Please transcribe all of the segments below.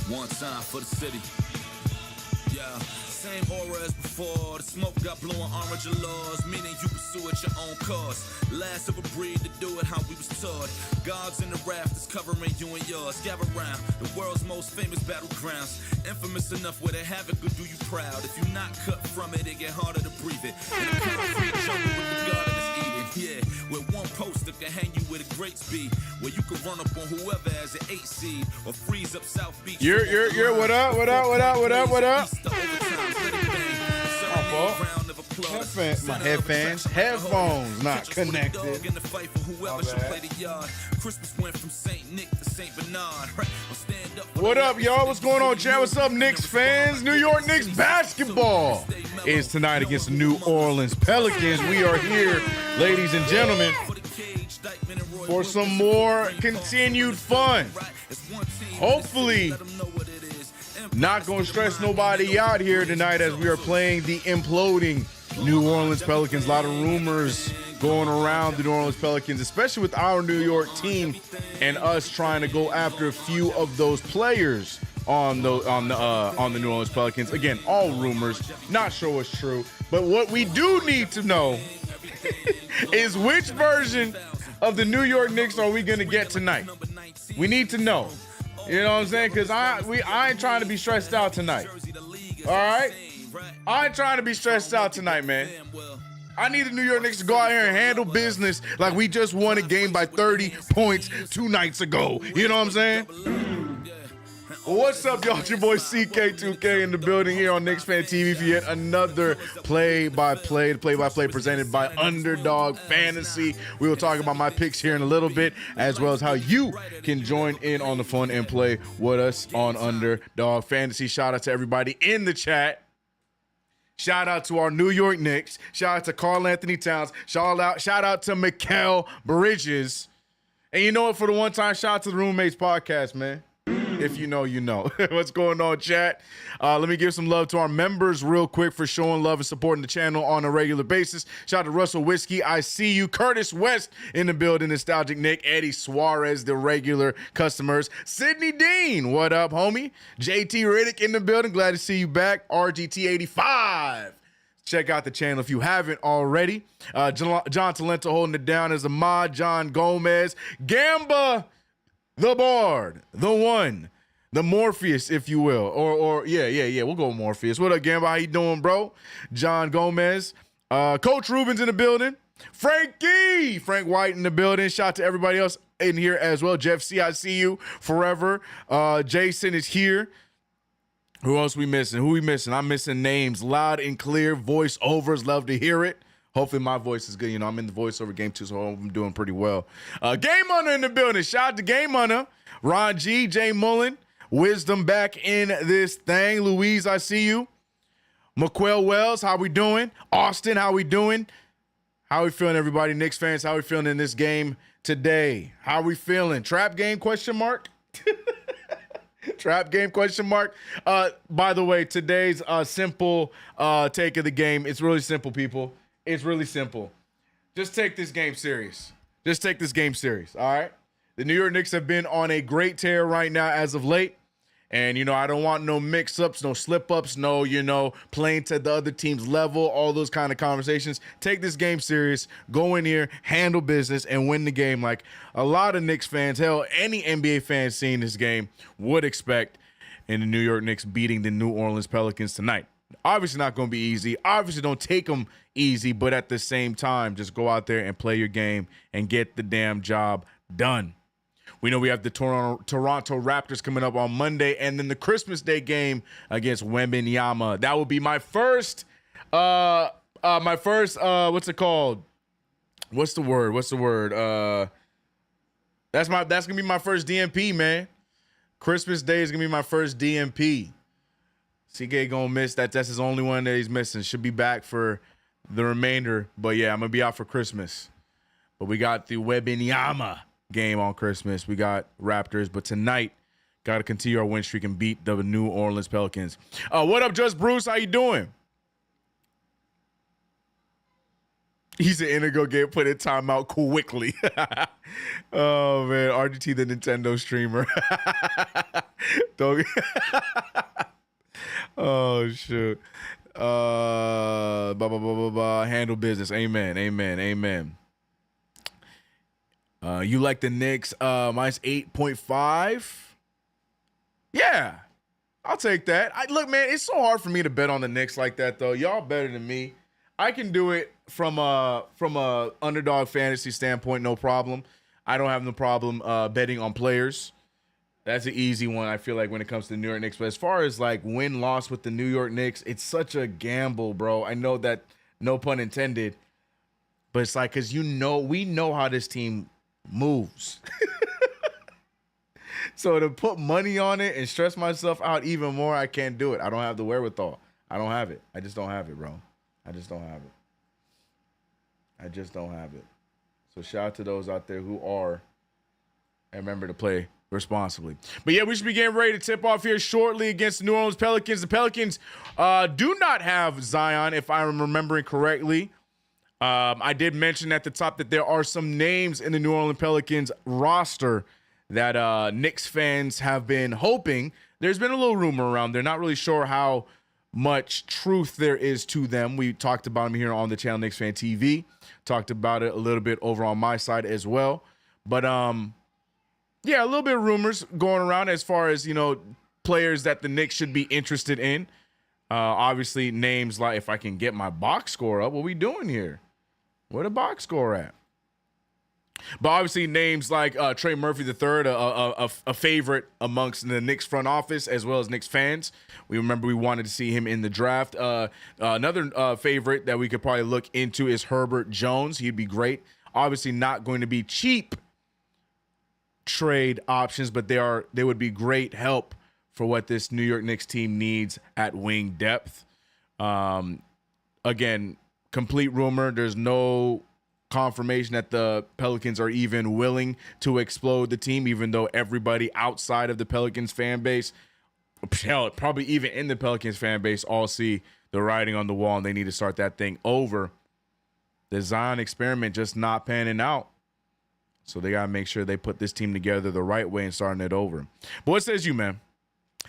One time for the city. Yeah, same aura as before. The smoke got blowing orange laws, meaning you pursue at your own cost. Last of a breed to do it how we was taught. Gods in the rafters covering you and yours. Gather round the world's most famous battlegrounds. Infamous enough where they havoc will do you proud. If you're not cut from it, it get harder to breathe it. In a concrete jungle with the garden is eating. Yeah, where one poster can hang you with a great speed. Where you can run up on whoever has an 8 seed or freeze up South Beach. You're what up? My headphones not connected. What up, y'all? What's going on, chat? What's up, Knicks fans? New York Knicks basketball is tonight against the New Orleans Pelicans. We are here, ladies and gentlemen, for some more continued fun. Hopefully, not going to stress nobody out here tonight as we are playing the imploding New Orleans Pelicans. A lot of rumors going around the New Orleans Pelicans, especially with our New York team and us trying to go after a few of those players on the New Orleans Pelicans. Again, all rumors, not sure what's true. But what we do need to know is which version of the New York Knicks are we going to get tonight? We need to know. You know what I'm saying? Because I ain't trying to be stressed out tonight. All right? I ain't trying to be stressed out tonight, man. I need the New York Knicks to go out here and handle business like we just won a game by 30 points 2 nights ago. You know what I'm saying? Well, what's up, y'all? It's your boy CK2K in the building here on KnicksFanTV for yet another play-by-play presented by Underdog Fantasy. We will talk about my picks here in a little bit, as well as how you can join in on the fun and play with us on Underdog Fantasy. Shout out to everybody in the chat. Shout out to our New York Knicks. Shout out to Karl Anthony Towns. Shout out to Mikal Bridges. And you know what? For the one time, shout out to the Roommates podcast, man. If you know, you know. What's going on, chat? Let me give some love to our members real quick for showing love and supporting the channel on a regular basis. Shout out to Russell Whiskey. I see you. Curtis West in the building. Nostalgic Nick. Eddie Suarez, the regular customers. Sydney Dean. What up, homie? JT Riddick in the building. Glad to see you back. RGT85. Check out the channel if you haven't already. John Talento holding it down as a mod. John Gomez. Gamba. The Bard, the one, the Morpheus, if you will, or yeah, we'll go with Morpheus. What up, Gamba? How you doing, bro? John Gomez, Coach Rubens in the building, Frank White in the building. Shout out to everybody else in here as well. Jeff C, I see you forever. Jason is here. Who else we missing? I'm missing names, loud and clear, voiceovers. Love to hear it. Hopefully my voice is good. You know, I'm in the voiceover game too, so I'm doing pretty well. Game Hunter in the building. Shout out to Game Hunter. Ron G, Jay Mullen. Wisdom back in this thing. Louise, I see you. McQuell Wells, how we doing? Austin, how we doing? How we feeling, everybody? Knicks fans, how we feeling in this game today? How we feeling? Trap game, question mark? Trap game, question mark? By the way, today's simple take of the game. It's really simple, people. It's really simple. Just take this game serious. All right? The New York Knicks have been on a great tear right now as of late. And, you know, I don't want no mix-ups, no slip-ups, no, you know, playing to the other team's level, all those kind of conversations. Take this game serious. Go in here, handle business, and win the game like a lot of Knicks fans, hell, any NBA fans seeing this game would expect in the New York Knicks beating the New Orleans Pelicans tonight. Obviously not going to be easy. Obviously don't take them easy, but at the same time, just go out there and play your game and get the damn job done. We know we have the Toronto Raptors coming up on Monday, and then the Christmas Day game against Wembanyama. That will be my first, what's it called? What's the word? That's gonna be my first DMP, man. Christmas Day is gonna be my first DMP. CK gonna miss that. That's his only one that he's missing. Should be back for the remainder. But yeah, I'm gonna be out for Christmas. But we got the Wembanyama game on Christmas. We got Raptors. But tonight, gotta continue our win streak and beat the New Orleans Pelicans. What up, Just Bruce? How you doing? He's an Indigo game, put in timeout quickly. Oh, man. RGT, the Nintendo streamer. Don't. Oh shoot. Handle business. Amen. Amen. Amen. You like the Knicks minus 8.5? Yeah, I'll take that. Look, man, it's so hard for me to bet on the Knicks like that, though. Y'all better than me. I can do it from a underdog fantasy standpoint, no problem. I don't have no problem betting on players. That's an easy one, I feel like, when it comes to the New York Knicks. But as far as, like, win-loss with the New York Knicks, it's such a gamble, bro. I know that, no pun intended. But it's like, because we know how this team moves. So to put money on it and stress myself out even more, I can't do it. I don't have the wherewithal. I don't have it. I just don't have it, bro. I just don't have it. I just don't have it. So shout out to those out there who are, and remember to play responsibly. But yeah, we should be getting ready to tip off here shortly against the New Orleans Pelicans. The Pelicans do not have Zion, if I'm remembering correctly. I did mention at the top that there are some names in the New Orleans Pelicans roster that Knicks fans have been hoping. There's been a little rumor around. They're not really sure how much truth there is to them. We talked about them here on the channel KnicksFanTV. Talked about it a little bit over on my side as well. But yeah, a little bit of rumors going around as far as, players that the Knicks should be interested in. Obviously, names like, if I can get my box score up, what are we doing here? Where the box score at? But obviously, names like Trey Murphy III, a favorite amongst the Knicks front office as well as Knicks fans. We wanted to see him in the draft. Another favorite that we could probably look into is Herbert Jones. He'd be great. Obviously, not going to be cheap trade options, but they would be great help for what this New York Knicks team needs at wing depth. Again, complete rumor. There's no confirmation that the Pelicans are even willing to explode the team, even though everybody outside of the Pelicans fan base, hell, probably even in the Pelicans fan base, all see the writing on the wall and they need to start that thing over. The Zion experiment just not panning out. So they got to make sure they put this team together the right way and starting it over. But what says you, man?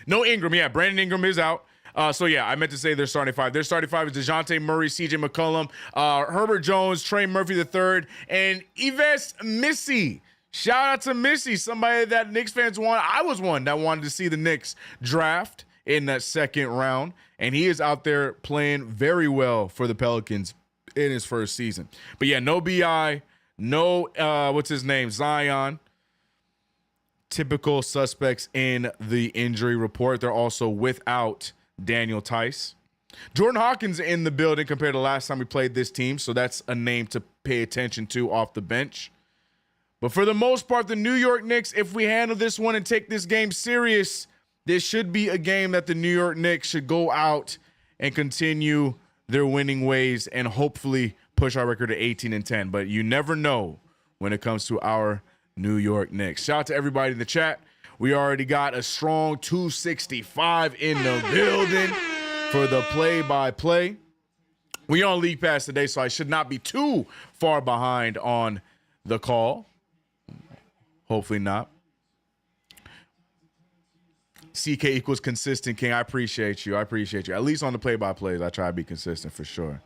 No Ingram. Yeah, Brandon Ingram is out. So, yeah, I meant to say their starting five. Their starting five is DeJounte Murray, CJ McCollum, Herbert Jones, Trey Murphy III, and Yves Missy. Shout out to Missy, somebody that Knicks fans want. I was one that wanted to see the Knicks draft in that second round, and he is out there playing very well for the Pelicans in his first season. But, yeah, no B.I., no, what's his name, Zion. Typical suspects in the injury report. They're also without Daniel Tice. Jordan Hawkins in the building compared to last time we played this team, so that's a name to pay attention to off the bench. But for the most part, the New York Knicks, if we handle this one and take this game serious, this should be a game that the New York Knicks should go out and continue their winning ways and hopefully push our record to 18-10. But you never know when it comes to our New York Knicks. Shout out to everybody in the chat. We already got a strong 265 in the building for the play-by-play. We on League Pass today, so I should not be too far behind on the call. Hopefully not. CK equals consistent, King. I appreciate you. At least on the play-by-plays, I try to be consistent for sure.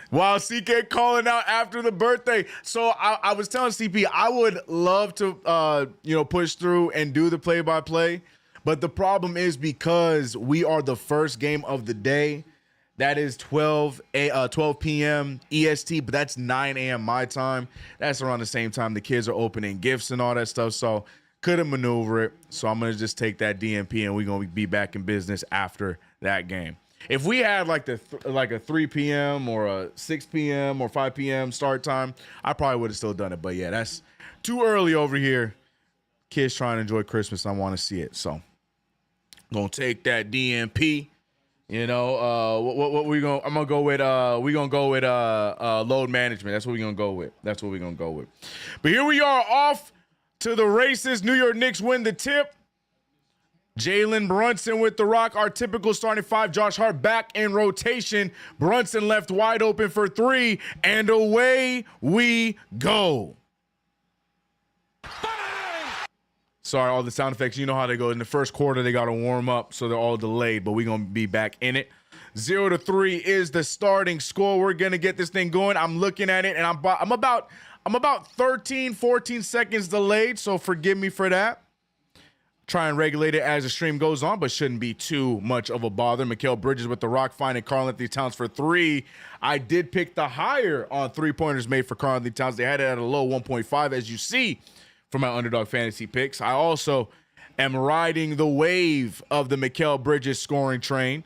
Wow, CK calling out after the birthday. So I was telling CP I would love to push through and do the play-by-play, but the problem is because we are the first game of the day. That is 12 p.m. EST, but that's 9 a.m. my time. That's around the same time the kids are opening gifts and all that stuff. So couldn't maneuver it. So I'm gonna just take that DNP and we're gonna be back in business after that game. If we had like a 3 p.m. or a 6 p.m. or 5 p.m. start time, I probably would have still done it. But yeah, that's too early over here. Kids trying to enjoy Christmas. I want to see it. So gonna take that DNP. What we gonna? I'm gonna go with. We gonna go with load management. That's what we gonna go with. But here we are off to the races. New York Knicks win the tip. Jalen Brunson with the rock, our typical starting five. Josh Hart back in rotation. Brunson left wide open for three, and away we go. Sorry, all the sound effects. You know how they go. In the first quarter, they got to warm up, so they're all delayed, but we're going to be back in it. 0-3 is the starting score. We're going to get this thing going. I'm looking at it, and I'm about 13, 14 seconds delayed, so forgive me for that. Try and regulate it as the stream goes on, but shouldn't be too much of a bother. Mikal Bridges with the rock finding Karl-Anthony Towns for 3. I did pick the higher on three-pointers made for Karl-Anthony Towns. They had it at a low 1.5, as you see from my underdog fantasy picks. I also am riding the wave of the Mikal Bridges scoring train.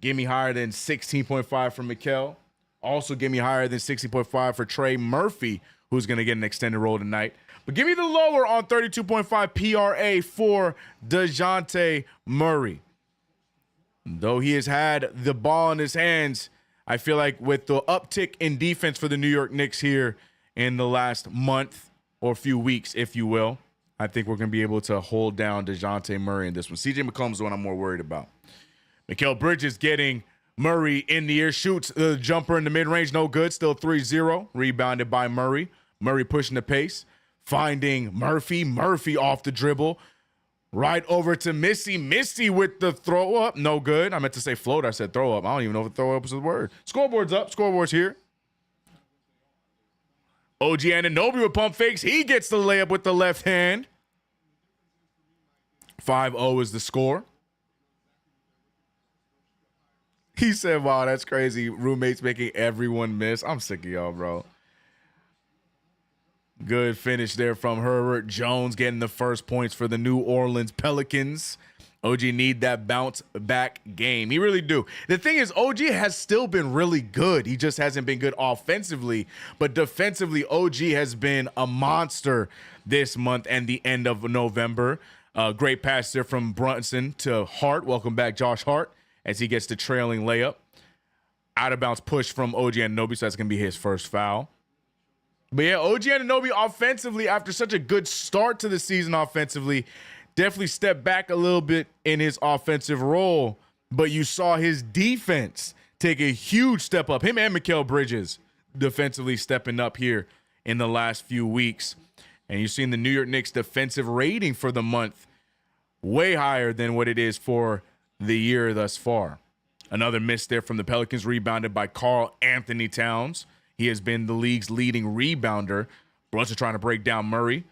Give me higher than 16.5 for Mikal. Also give me higher than 16.5 for Trey Murphy, who's going to get an extended role tonight. But give me the lower on 32.5 PRA for DeJounte Murray. Though he has had the ball in his hands, I feel like with the uptick in defense for the New York Knicks here in the last month or few weeks, if you will, I think we're going to be able to hold down DeJounte Murray in this one. CJ McCollum's the one I'm more worried about. Mikal Bridges getting Murray in the air, shoots the jumper in the mid-range, no good, still 3-0, rebounded by Murray. Murray pushing the pace. Finding Murphy off the dribble, right over to Missy with the throw up, no good. I meant to say float, I said throw up. I don't even know if throw up was the word. Scoreboard's up, scoreboard's here. OG Anunoby with pump fakes, he gets the layup with the left hand. 5-0 is the score. He said, wow, that's crazy. Roommates making everyone miss. I'm sick of y'all, bro. Good finish there from Herbert Jones getting the first points for the New Orleans Pelicans. OG need that bounce back game. He really do. The thing is, OG has still been really good. He just hasn't been good offensively. But defensively, OG has been a monster this month and the end of November. Great pass there from Brunson to Hart. Welcome back, Josh Hart, as he gets the trailing layup. Out of bounds push from OG Anunoby, so that's going to be his first foul. But yeah, OG Anunoby offensively, after such a good start to the season offensively, definitely stepped back a little bit in his offensive role. But you saw his defense take a huge step up. Him and Mikal Bridges defensively stepping up here in the last few weeks. And you've seen the New York Knicks defensive rating for the month way higher than what it is for the year thus far. Another miss there from the Pelicans, rebounded by Karl-Anthony Towns. He has been the league's leading rebounder. Brunson trying to break down Murray.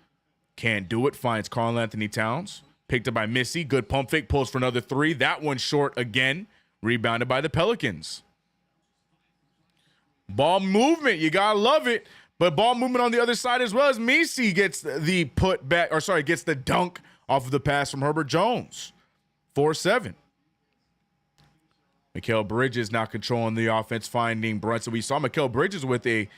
Can't do it. Finds Karl-Anthony Towns. Picked up by Missy. Good pump fake. Pulls for another 3. That one short again. Rebounded by the Pelicans. Ball movement. You got to love it. But ball movement on the other side as well, as Missy gets the gets the dunk off of the pass from Herbert Jones. 4-7. Mikal Bridges now controlling the offense, finding Brunson. We saw Mikal Bridges with a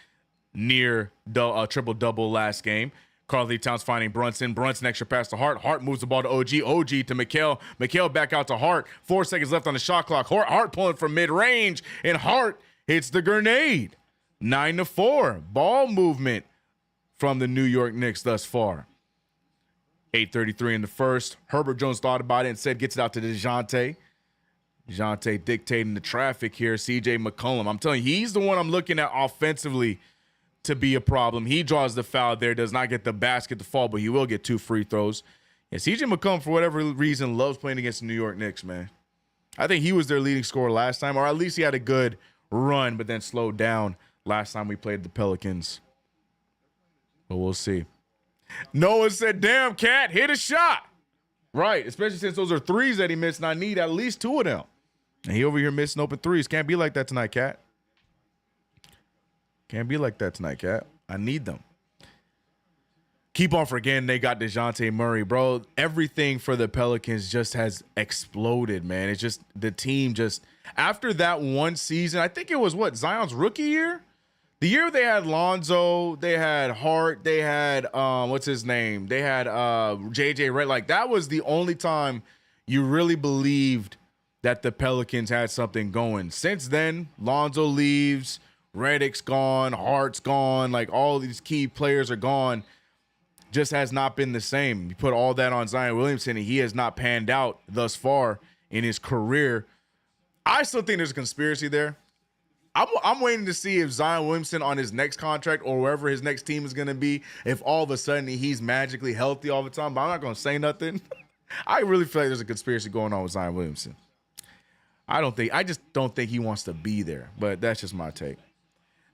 near triple-double last game. Karl-Anthony Towns finding Brunson. Brunson extra pass to Hart. Hart moves the ball to OG. OG to Mikal. Mikal back out to Hart. 4 seconds left on the shot clock. Hart pulling from mid-range, and Hart hits the grenade. 9-4. Ball movement from the New York Knicks thus far. 8:33 in the first. Herbert Jones thought about it and said gets it out to DeJounte. DeJounte dictating the traffic here. CJ McCollum. I'm telling you, he's the one I'm looking at offensively to be a problem. He draws the foul there, does not get the basket to fall, but he will get 2 free throws. And CJ McCollum, for whatever reason, loves playing against the New York Knicks, man. I think he was their leading scorer last time, or at least he had a good run, but then slowed down last time we played the Pelicans. But we'll see. Noah said, damn, Cat, hit a shot. Right, especially since those are 3s that he missed, and I need at least 2 of them. And he over here missing open 3s. Can't be like that tonight, Cat. Can't be like that tonight, Cat. I need them. Keep on forgetting they got DeJounte Murray, bro. Everything for the Pelicans just has exploded, man. It's just the team just after that one season. I think it was Zion's rookie year. The year they had Lonzo, they had Hart, they had what's his name? They had JJ Redick. Like that was the only time you really believed that the Pelicans had something going. Since then, Lonzo leaves, Redick's gone, Hart's gone, like all these key players are gone. Just has not been the same. You put all that on Zion Williamson, and he has not panned out thus far in his career. I still think there's a conspiracy there. I'm waiting to see if Zion Williamson on his next contract or wherever his next team is going to be, if all of a sudden he's magically healthy all the time. But I'm not going to say nothing. I really feel like there's a conspiracy going on with Zion Williamson. I just don't think he wants to be there. But that's just my take.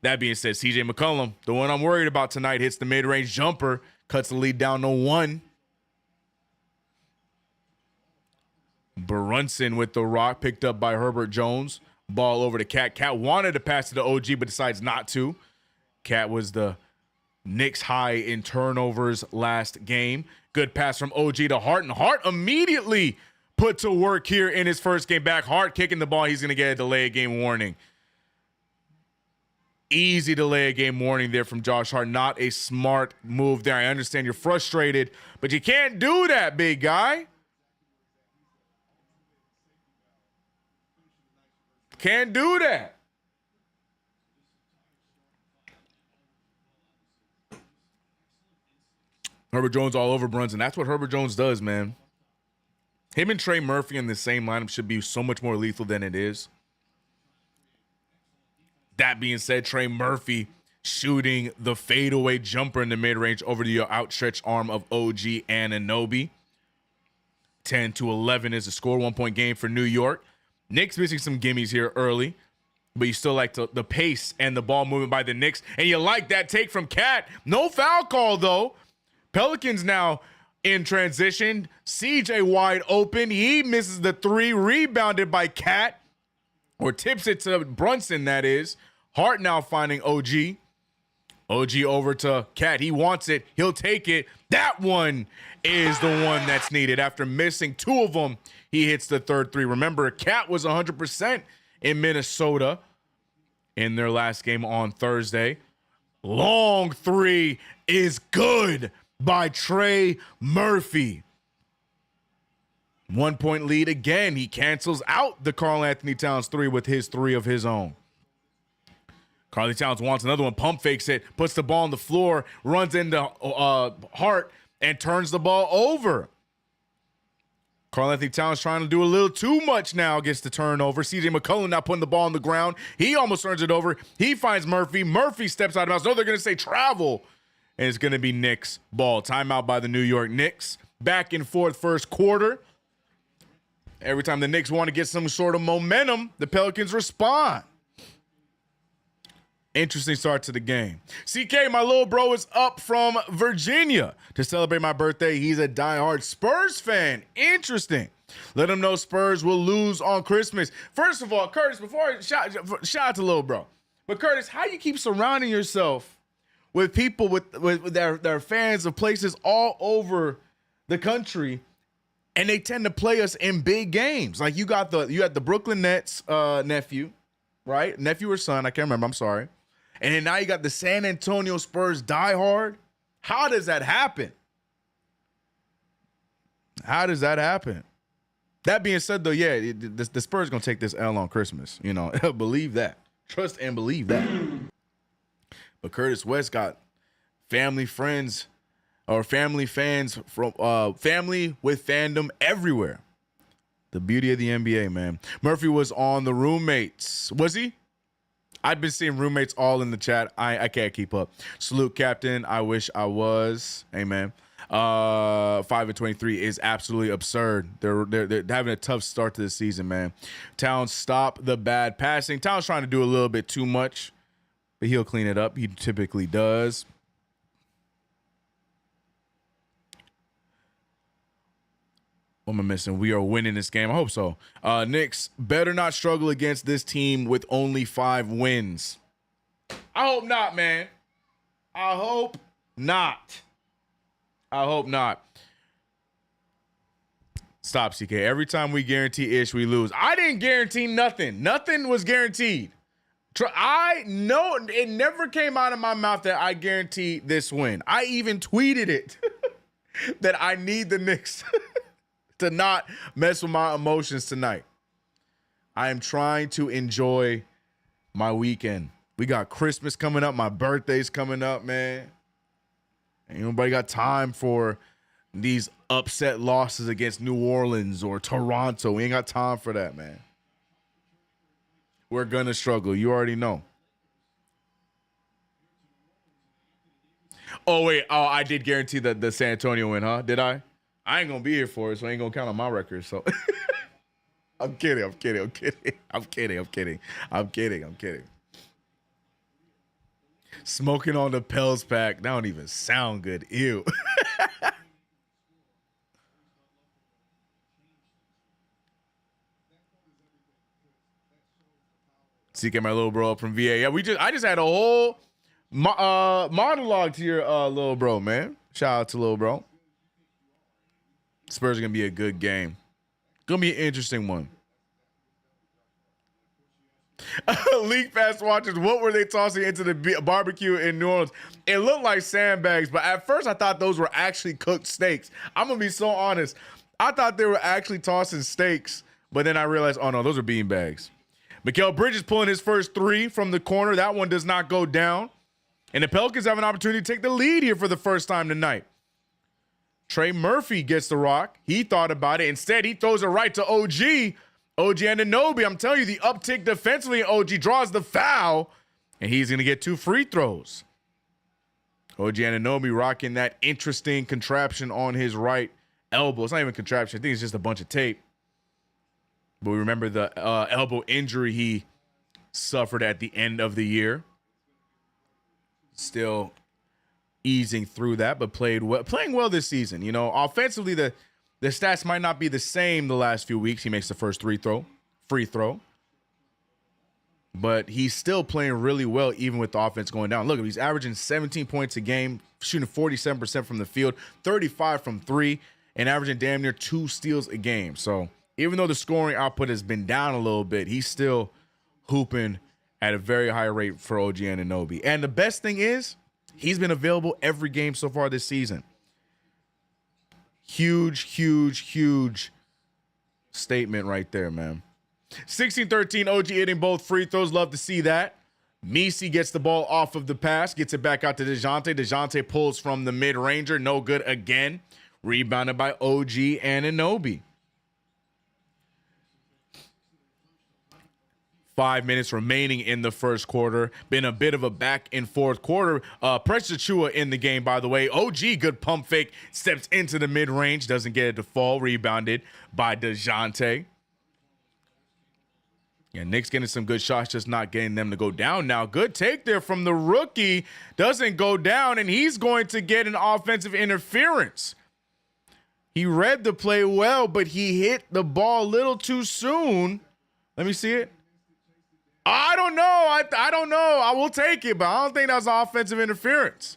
That being said, CJ McCollum, the one I'm worried about tonight, hits the mid-range jumper, cuts the lead down to 1. Brunson with the rock, picked up by Herbert Jones. Ball over to Cat. Cat wanted to pass to the OG, but decides not to. Cat was the Knicks high in turnovers last game. Good pass from OG to Hart, and Hart immediately put to work here in his first game back. Hart kicking the ball. He's going to get a delay of game warning. Easy delay of game warning there from Josh Hart. Not a smart move there. I understand you're frustrated, but you can't do that, big guy. Can't do that. Herbert Jones all over Brunson. That's what Herbert Jones does, man. Him and Trey Murphy in the same lineup should be so much more lethal than it is. That being said, Trey Murphy shooting the fadeaway jumper in the mid-range over the outstretched arm of OG Anunoby. 10-11 is the score. 1-point game for New York. Knicks missing some gimmies here early, but you still like the pace and the ball movement by the Knicks, and you like that take from Cat. No foul call, though. Pelicans now in transition. CJ wide open. He misses the 3, rebounded by Cat, or tips it to Brunson, that is. Hart now finding OG. OG over to Cat. He wants it. He'll take it. That one is the one that's needed. After missing 2 of them, he hits the third 3. Remember, Cat was 100% in Minnesota in their last game on Thursday. Long 3 is good by Trey Murphy. 1-point lead again. He cancels out the Karl-Anthony Towns 3 with his 3 of his own. Karl Towns wants another one, pump fakes it, puts the ball on the floor, runs into Hart, and turns the ball over. Karl-Anthony Towns trying to do a little too much now, gets the turnover. CJ McCollum now putting the ball on the ground. He almost turns it over. He finds Murphy. Murphy steps out of bounds. No, they're going to say travel, and it's going to be Knicks ball. Timeout by the New York Knicks. Back and forth first quarter. Every time the Knicks want to get some sort of momentum, the Pelicans respond. Interesting start to the game. CK, my little bro, is up from Virginia to celebrate my birthday. He's a diehard Spurs fan. Interesting. Let him know Spurs will lose on Christmas. First of all, Curtis, before I shout out to little bro. But Curtis, how you keep surrounding yourself with people with their fans of places all over the country, and they tend to play us in big games? Like you had the Brooklyn Nets nephew, right? Nephew or son, I can't remember. I'm sorry. And then now you got the San Antonio Spurs diehard. How does that happen? How does that happen? That being said, though, yeah, the Spurs going to take this L on Christmas. You know, believe that. Trust and believe that. But Curtis West got family friends or family fans from family with fandom everywhere. The beauty of the NBA, man. Murphy was on the Roommates. Was he? I've been seeing Roommates all in the chat. I can't keep up. Salute, Captain. I wish I was. Amen. 5-23 is absolutely absurd. They're having a tough start to the season, man. Towns, stop the bad passing. Towns trying to do a little bit too much, but he'll clean it up. He typically does. What am I missing? We are winning this game. I hope so. Knicks better not struggle against this team with only 5 wins. I hope not, man. I hope not. I hope not. Stop, CK. Every time we guarantee ish, we lose. I didn't guarantee nothing. Nothing was guaranteed. I know it never came out of my mouth that I guarantee this win. I even tweeted it that I need the Knicks to not mess with my emotions tonight. I am trying to enjoy my weekend. We got Christmas coming up. My birthday's coming up, man. Ain't nobody got time for these upset losses against New Orleans or Toronto. We ain't got time for that, man. We're going to struggle. You already know. Oh, wait. Oh, I did guarantee the San Antonio win, huh? Did I? I ain't going to be here for it, so I ain't going to count on my record. So I'm kidding. Smoking on the Pels pack. That don't even sound good. Ew. Seeking my little bro up from VA. Yeah, I just had a whole monologue to your little bro, man. Shout out to little bro. Spurs are gonna be a good game. Gonna be an interesting one. League Pass watchers, what were they tossing into the barbecue in New Orleans? It looked like sandbags, but at first I thought those were actually cooked steaks. I'm gonna be so honest. I thought they were actually tossing steaks, but then I realized, oh no, those are bean bags. Mikal Bridges pulling his first three from the corner. That one does not go down. And the Pelicans have an opportunity to take the lead here for the first time tonight. Trey Murphy gets the rock. He thought about it. Instead, he throws it right to OG. OG Anunoby, I'm telling you, the uptick defensively, OG draws the foul, and he's going to get 2 free throws. OG Anunoby rocking that interesting contraption on his right elbow. It's not even a contraption. I think it's just a bunch of tape. But we remember the elbow injury he suffered at the end of the year. Still easing through that, but playing well this season. You know, offensively, the stats might not be the same the last few weeks. He makes the first free throw. But he's still playing really well, even with the offense going down. Look, he's averaging 17 points a game, shooting 47% from the field, 35 from 3, and averaging damn near 2 steals a game. So even though the scoring output has been down a little bit, he's still hooping at a very high rate for OG Anunoby. And the best thing is, he's been available every game so far this season. Huge statement right there, man. 16-13, OG hitting both free throws. Love to see that. Messi gets the ball off of the pass, gets it back out to DeJounte. DeJounte pulls from the mid-ranger. No good again. Rebounded by OG Anunoby. 5 minutes remaining in the first quarter. Been a bit of a back and forth quarter. Precious Achiuwa in the game, by the way. OG, good pump fake. Steps into the mid-range. Doesn't get it to fall. Rebounded by DeJounte. Yeah, Knicks getting some good shots, just not getting them to go down now. Good take there from the rookie. Doesn't go down, and he's going to get an offensive interference. He read the play well, but he hit the ball a little too soon. Let me see it. I don't know. I don't know. I will take it, but I don't think that's offensive interference.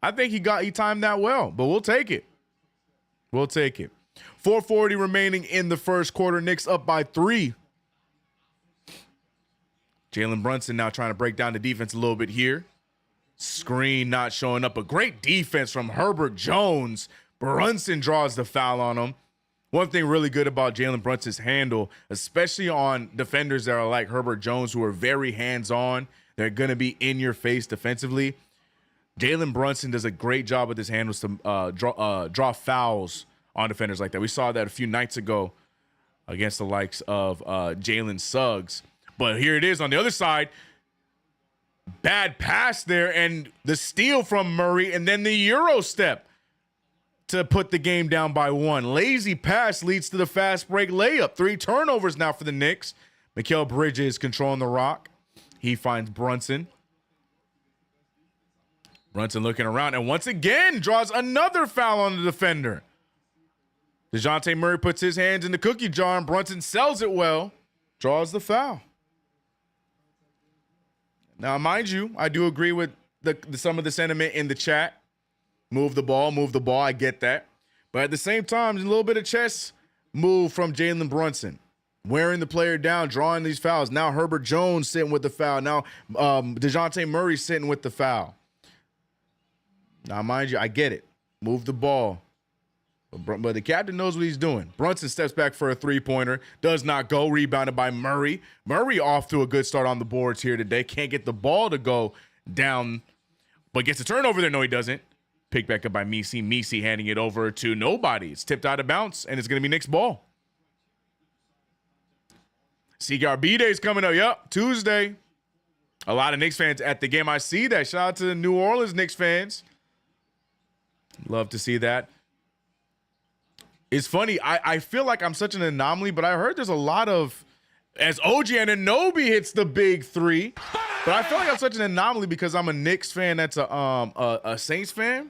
I think he timed that well, but we'll take it. We'll take it. 4:40 remaining in the first quarter. Knicks up by 3. Jalen Brunson now trying to break down the defense a little bit here. Screen not showing up. A great defense from Herbert Jones. Brunson draws the foul on him. One thing really good about Jalen Brunson's handle, especially on defenders that are like Herbert Jones, who are very hands-on, they're going to be in your face defensively. Jalen Brunson does a great job with his handles to draw fouls on defenders like that. We saw that a few nights ago against the likes of Jalen Suggs. But here it is on the other side. Bad pass there, and the steal from Murray, and then the Euro step to put the game down by 1. Lazy pass leads to the fast break layup. 3 turnovers now for the Knicks. Mikal Bridges controlling the rock. He finds Brunson. Brunson looking around, and once again draws another foul on the defender. DeJounte Murray puts his hands in the cookie jar, and Brunson sells it well. Draws the foul. Now, mind you, I do agree with some of the sentiment in the chat. Move the ball. I get that. But at the same time, there's a little bit of chess move from Jalen Brunson. Wearing the player down, drawing these fouls. Now Herbert Jones sitting with the foul. Now DeJounte Murray sitting with the foul. Now, mind you, I get it. Move the ball. But the captain knows what he's doing. Brunson steps back for a three-pointer. Does not go. Rebounded by Murray. Murray off to a good start on the boards here today. Can't get the ball to go down, but gets a turnover there. No, he doesn't. Picked back up by Messi. Messi handing it over to nobody. It's tipped out of bounds, and it's going to be Knicks ball. CRB Day's coming up. Yep, Tuesday. A lot of Knicks fans at the game. I see that. Shout out to the New Orleans Knicks fans. Love to see that. It's funny. I feel like I'm such an anomaly, but I heard there's a lot of, as OG Anunoby hits the big three, but I feel like I'm such an anomaly because I'm a Knicks fan that's a Saints fan.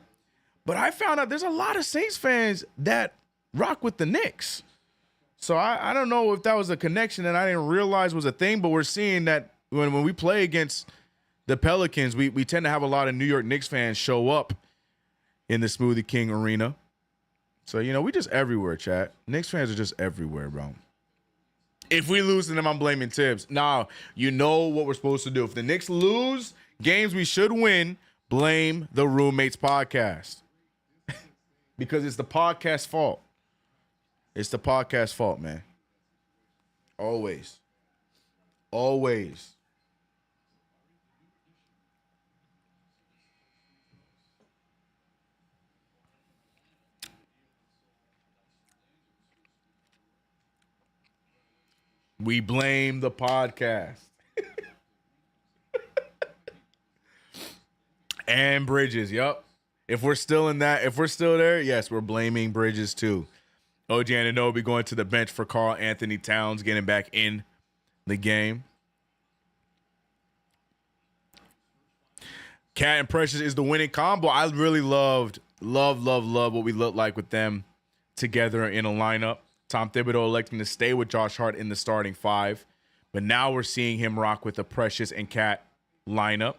But I found out there's a lot of Saints fans that rock with the Knicks. So I don't know if that was a connection that I didn't realize was a thing, but we're seeing that when we play against the Pelicans, we tend to have a lot of New York Knicks fans show up in the Smoothie King Arena. So, you know, we just everywhere, chat. Knicks fans are just everywhere, bro. If we lose to them, I'm blaming Tibbs. Nah, you know what we're supposed to do. If the Knicks lose games we should win, blame the Roommates podcast. Because it's the podcast's fault. It's the podcast's fault, man. Always. Always. We blame the podcast. And Bridges, yep. If we're still in that, if we're still there, yes, we're blaming Bridges too. OG Anunoby going to the bench for Karl Anthony Towns, getting back in the game. Cat and Precious is the winning combo. I really love what we look like with them together in a lineup. Tom Thibodeau electing to stay with Josh Hart in the starting five. But now we're seeing him rock with the Precious and Cat lineup,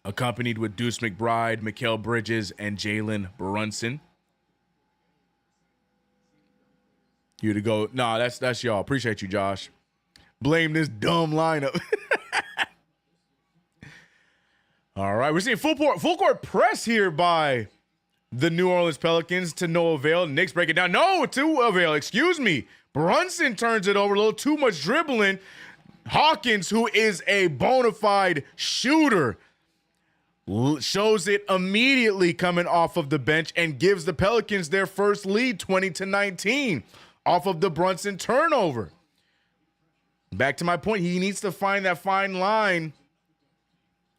accompanied with Deuce McBride, Mikal Bridges, and Jalen Brunson. You to go. Nah, that's y'all. Appreciate you, Josh. Blame this dumb lineup. All right, we're seeing full court press here by the New Orleans Pelicans to no avail. Knicks break it down. No, to avail. Excuse me. Brunson turns it over. A little too much dribbling. Hawkins, who is a bona fide shooter, shows it immediately coming off of the bench and gives the Pelicans their first lead, 20-19, off of the Brunson turnover. Back to my point, he needs to find that fine line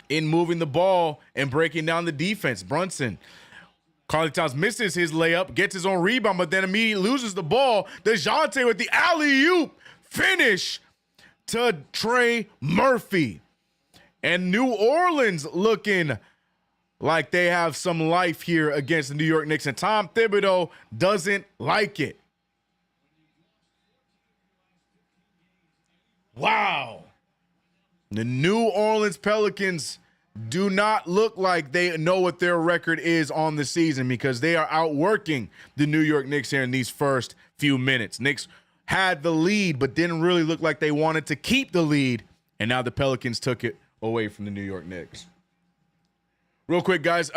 in moving the ball and breaking down the defense. Brunson. Karl Towns misses his layup, gets his own rebound, but then immediately loses the ball. DeJounte with the alley-oop finish to Trey Murphy. And New Orleans looking like they have some life here against the New York Knicks, and Tom Thibodeau doesn't like it. Wow. The New Orleans Pelicans do not look like they know what their record is on the season because they are outworking the New York Knicks here in these first few minutes. Knicks had the lead, but didn't really look like they wanted to keep the lead, and now the Pelicans took it away from the New York Knicks. Real quick, guys,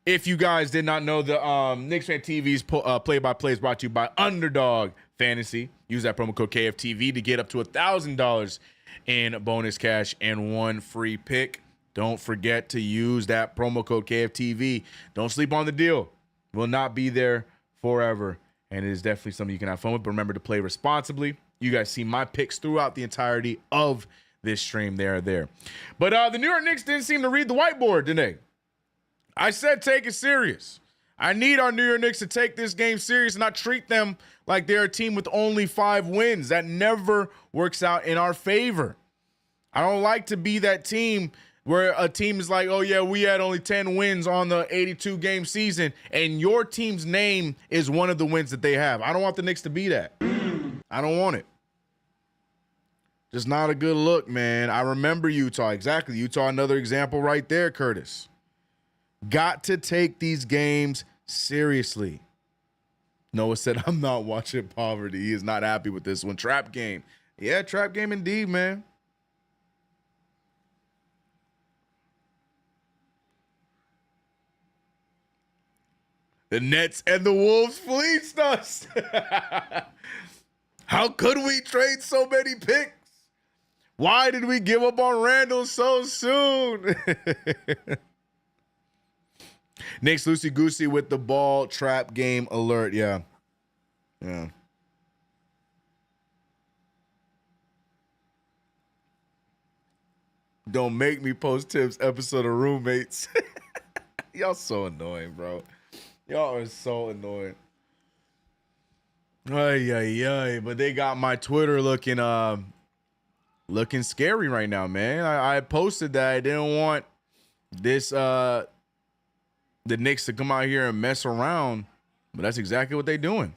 if you guys did not know, the KnicksFanTV's play-by-play is brought to you by Underdog Fantasy. Use that promo code KFTV to get up to $1,000 in bonus cash and one free pick. Don't forget to use that promo code KFTV. Don't sleep on the deal. Will not be there forever, and it is definitely something you can have fun with, but remember to play responsibly. You guys see my picks throughout the entirety of this stream. They are there. But the New York Knicks didn't seem to read the whiteboard today. I said take it serious. I need our New York Knicks to take this game serious and not treat them like they're a team with only 5 wins. That never works out in our favor. I don't like to be that team where a team is like, oh, yeah, we had only 10 wins on the 82-game season, and your team's name is one of the wins that they have. I don't want the Knicks to be that. I don't want it. Just not a good look, man. I remember Utah. Exactly. Utah, another example right there, Curtis. Got to take these games seriously. Noah said, I'm not watching poverty. He is not happy with this one. Trap game. Yeah, trap game indeed, man. The Nets and the Wolves fleeced us. How could we trade so many picks? Why did we give up on Randall so soon? Knicks loosey-goosey with the ball. Trap game alert. Yeah. Don't make me post Tim's episode of Roommates. Y'all so annoying, bro. Y'all are so annoying. Ay, ay, ay. But they got my Twitter looking scary right now, man. I posted that I didn't want this the Knicks to come out here and mess around, but that's exactly what they're doing.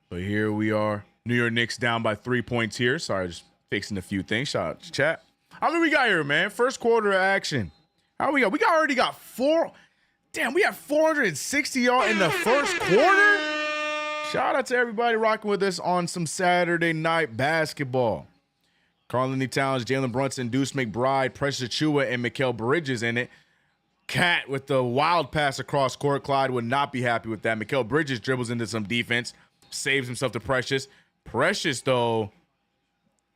But here we are. New York Knicks down by 3 points here. Sorry, just fixing a few things. Shout out to chat. How many we got here, man? First quarter action. How we got? We already got 4. Damn, we had 460 y'all in the first quarter. Shout out to everybody rocking with us on some Saturday night basketball. Karl-Anthony Towns, Jalen Brunson, Deuce McBride, Precious Achiuwa, and Mikal Bridges in it. Cat with the wild pass across court. Clyde would not be happy with that. Mikal Bridges dribbles into some defense. Saves himself to Precious. Precious, though,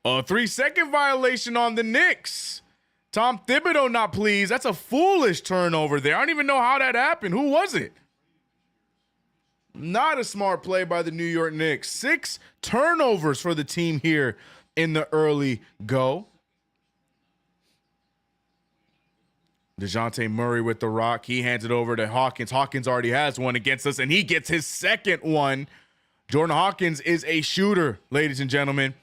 a 3-second violation on the Knicks. Tom Thibodeau not pleased. That's a foolish turnover there. I don't even know how that happened. Who was it? Not a smart play by the New York Knicks. 6 turnovers for the team here in the early go. DeJounte Murray with the rock. He hands it over to Hawkins. Hawkins already has one against us, and he gets his second one. Jordan Hawkins is a shooter, ladies and gentlemen.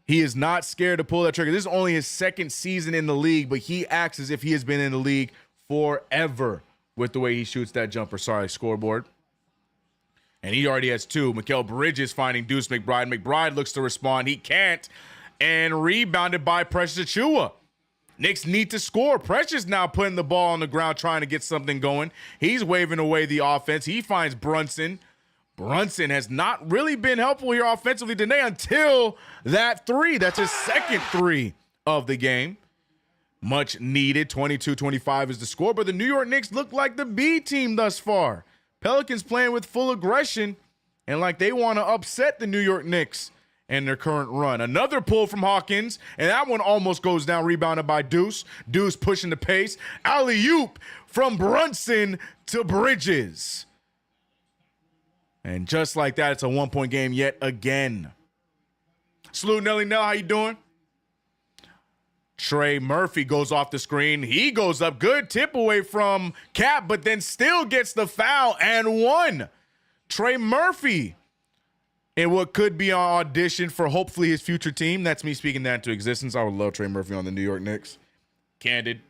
He is not scared to pull that trigger. This is only his second season in the league, but he acts as if he has been in the league forever with the way he shoots that jumper. Sorry, scoreboard. And he already has 2. Mikal Bridges finding Deuce McBride. McBride looks to respond. He can't. And rebounded by Precious Achiuwa. Knicks need to score. Precious now putting the ball on the ground, trying to get something going. He's waving away the offense. He finds Brunson. Brunson has not really been helpful here offensively today until that 3. That's his second 3 of the game. Much needed. 22-25 is the score, but the New York Knicks look like the B team thus far. Pelicans playing with full aggression and like they want to upset the New York Knicks and their current run. Another pull from Hawkins, and that one almost goes down, rebounded by Deuce. Deuce pushing the pace. Alley-oop from Brunson to Bridges. And just like that, it's a 1-point game yet again. Salute, Nelly Nell. How you doing? Trey Murphy goes off the screen. He goes up. Good tip away from Cap, but then still gets the foul and 1. Trey Murphy in what could be an audition for hopefully his future team. That's me speaking that into existence. I would love Trey Murphy on the New York Knicks. Candid.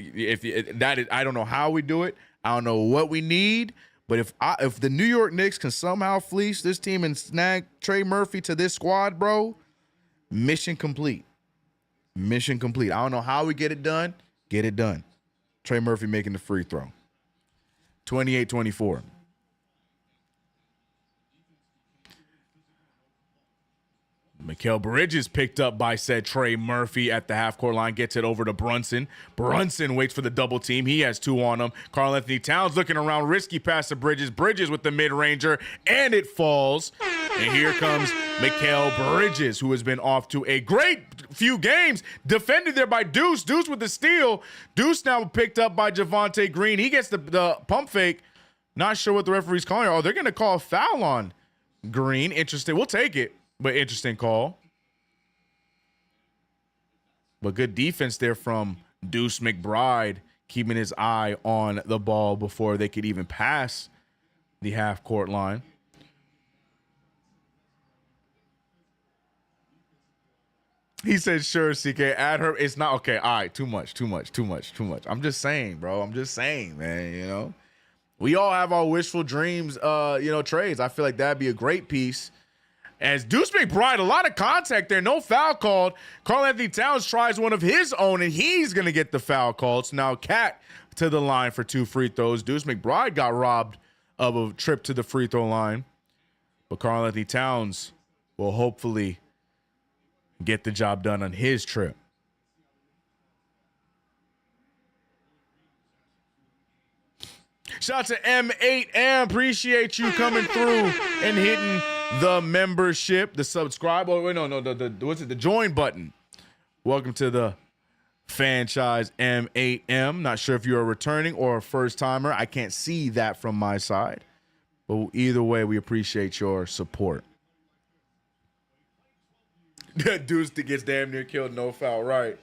I don't know how we do it. I don't know what we need. But if the New York Knicks can somehow fleece this team and snag Trey Murphy to this squad, bro, mission complete. Mission complete. I don't know how we get it done. Get it done. Trey Murphy making the free throw. 28-24. Mikal Bridges picked up by said Trey Murphy at the half-court line, gets it over to Brunson. Brunson waits for the double team. He has 2 on him. Karl-Anthony Towns looking around, risky pass to Bridges. Bridges with the mid-ranger, and it falls. And here comes Mikal Bridges, who has been off to a great few games. Defended there by Deuce. Deuce with the steal. Deuce now picked up by Javonte Green. He gets the pump fake. Not sure what the referee's calling. Oh, they're going to call a foul on Green. Interesting. We'll take it. But interesting call. But good defense there from Deuce McBride, keeping his eye on the ball before they could even pass the half-court line. He said, sure, CK, add her. It's not okay. All right, too much. I'm just saying, bro. I'm just saying, man, you know. We all have our wishful dreams, trades. I feel like that'd be a great piece. As Deuce McBride, a lot of contact there, no foul called. Karl-Anthony Towns tries one of his own, and he's going to get the foul called. So now Cat to the line for 2 free throws. Deuce McBride got robbed of a trip to the free throw line. But Karl-Anthony Towns will hopefully get the job done on his trip. Shout out to M8M. Appreciate you coming through and hitting the membership, the subscribe. Oh, wait, no, what's it? The join button. Welcome to the Franchise M8M. Not sure if you're a returning or a first timer. I can't see that from my side. But either way, we appreciate your support. Deuce that gets damn near killed, no foul. Right.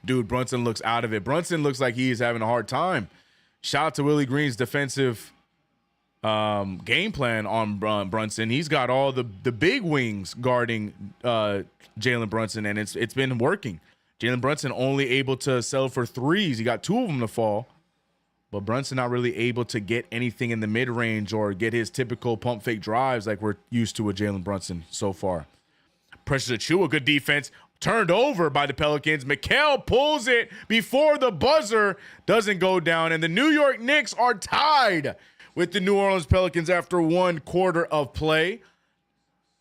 Dude, Brunson looks out of it. Brunson looks like he is having a hard time. Shout out to Willie Green's defensive game plan on Brunson. He's got all the big wings guarding Jalen Brunson, and it's been working. Jalen Brunson only able to settle for threes. He got 2 of them to fall, but Brunson not really able to get anything in the mid-range or get his typical pump fake drives like we're used to with Jalen Brunson so far. Precious Achiuwa, good defense. Turned over by the Pelicans. Mikal pulls it before the buzzer doesn't go down, and the New York Knicks are tied with the New Orleans Pelicans after 1 quarter of play.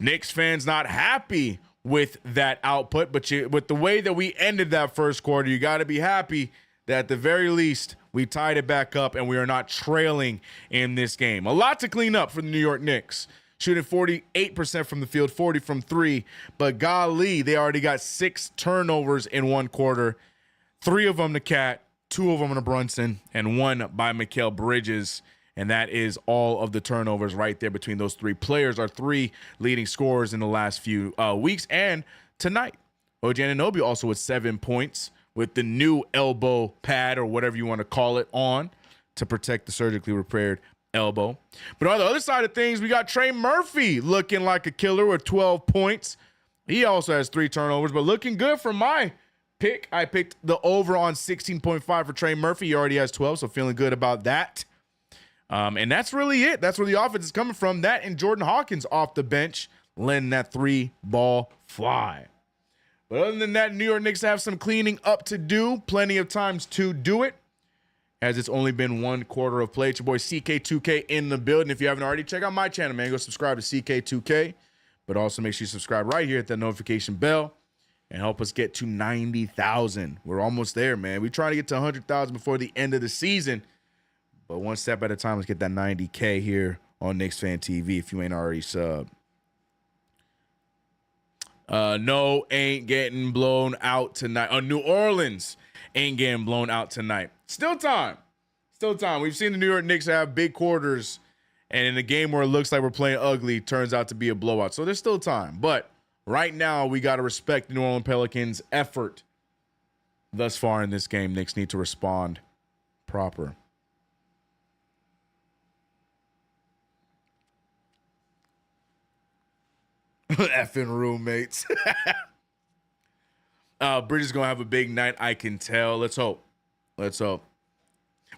Knicks fans not happy with that output, but with the way that we ended that first quarter, you got to be happy that at the very least we tied it back up and we are not trailing in this game. A lot to clean up for the New York Knicks. Shooting 48% from the field, 40 from 3, but golly, they already got 6 turnovers in 1 quarter. 3 of them to Cat, 2 of them to Brunson, and 1 by Mikal Bridges. And that is all of the turnovers right there between those 3 players. Our 3 leading scorers in the last few weeks and tonight. OG Anunoby also with 7 points with the new elbow pad or whatever you want to call it on to protect the surgically repaired elbow. But on the other side of things, we got Trey Murphy looking like a killer with 12 points. He also has 3 turnovers, but looking good for my pick. I picked the over on 16.5 for Trey Murphy. He already has 12, so feeling good about that. And that's really it. That's where the offense is coming from. That and Jordan Hawkins off the bench, letting that 3-ball fly. But other than that, New York Knicks have some cleaning up to do. Plenty of times to do it, as it's only been 1 quarter of play. It's your boy CK2K in the building. If you haven't already, check out my channel, man. Go subscribe to CK2K. But also make sure you subscribe right here at that notification bell and help us get to 90,000. We're almost there, man. We try to get to 100,000 before the end of the season. But one step at a time, let's get that 90K here on KnicksFanTV if you ain't already subbed. No, ain't getting blown out tonight. New Orleans ain't getting blown out tonight. Still time. We've seen the New York Knicks have big quarters, and in a game where it looks like we're playing ugly, turns out to be a blowout. So there's still time. But right now, we got to respect the New Orleans Pelicans' effort thus far in this game. Knicks need to respond proper. Effing roommates. Bridges gonna have a big night, I can tell. Let's hope.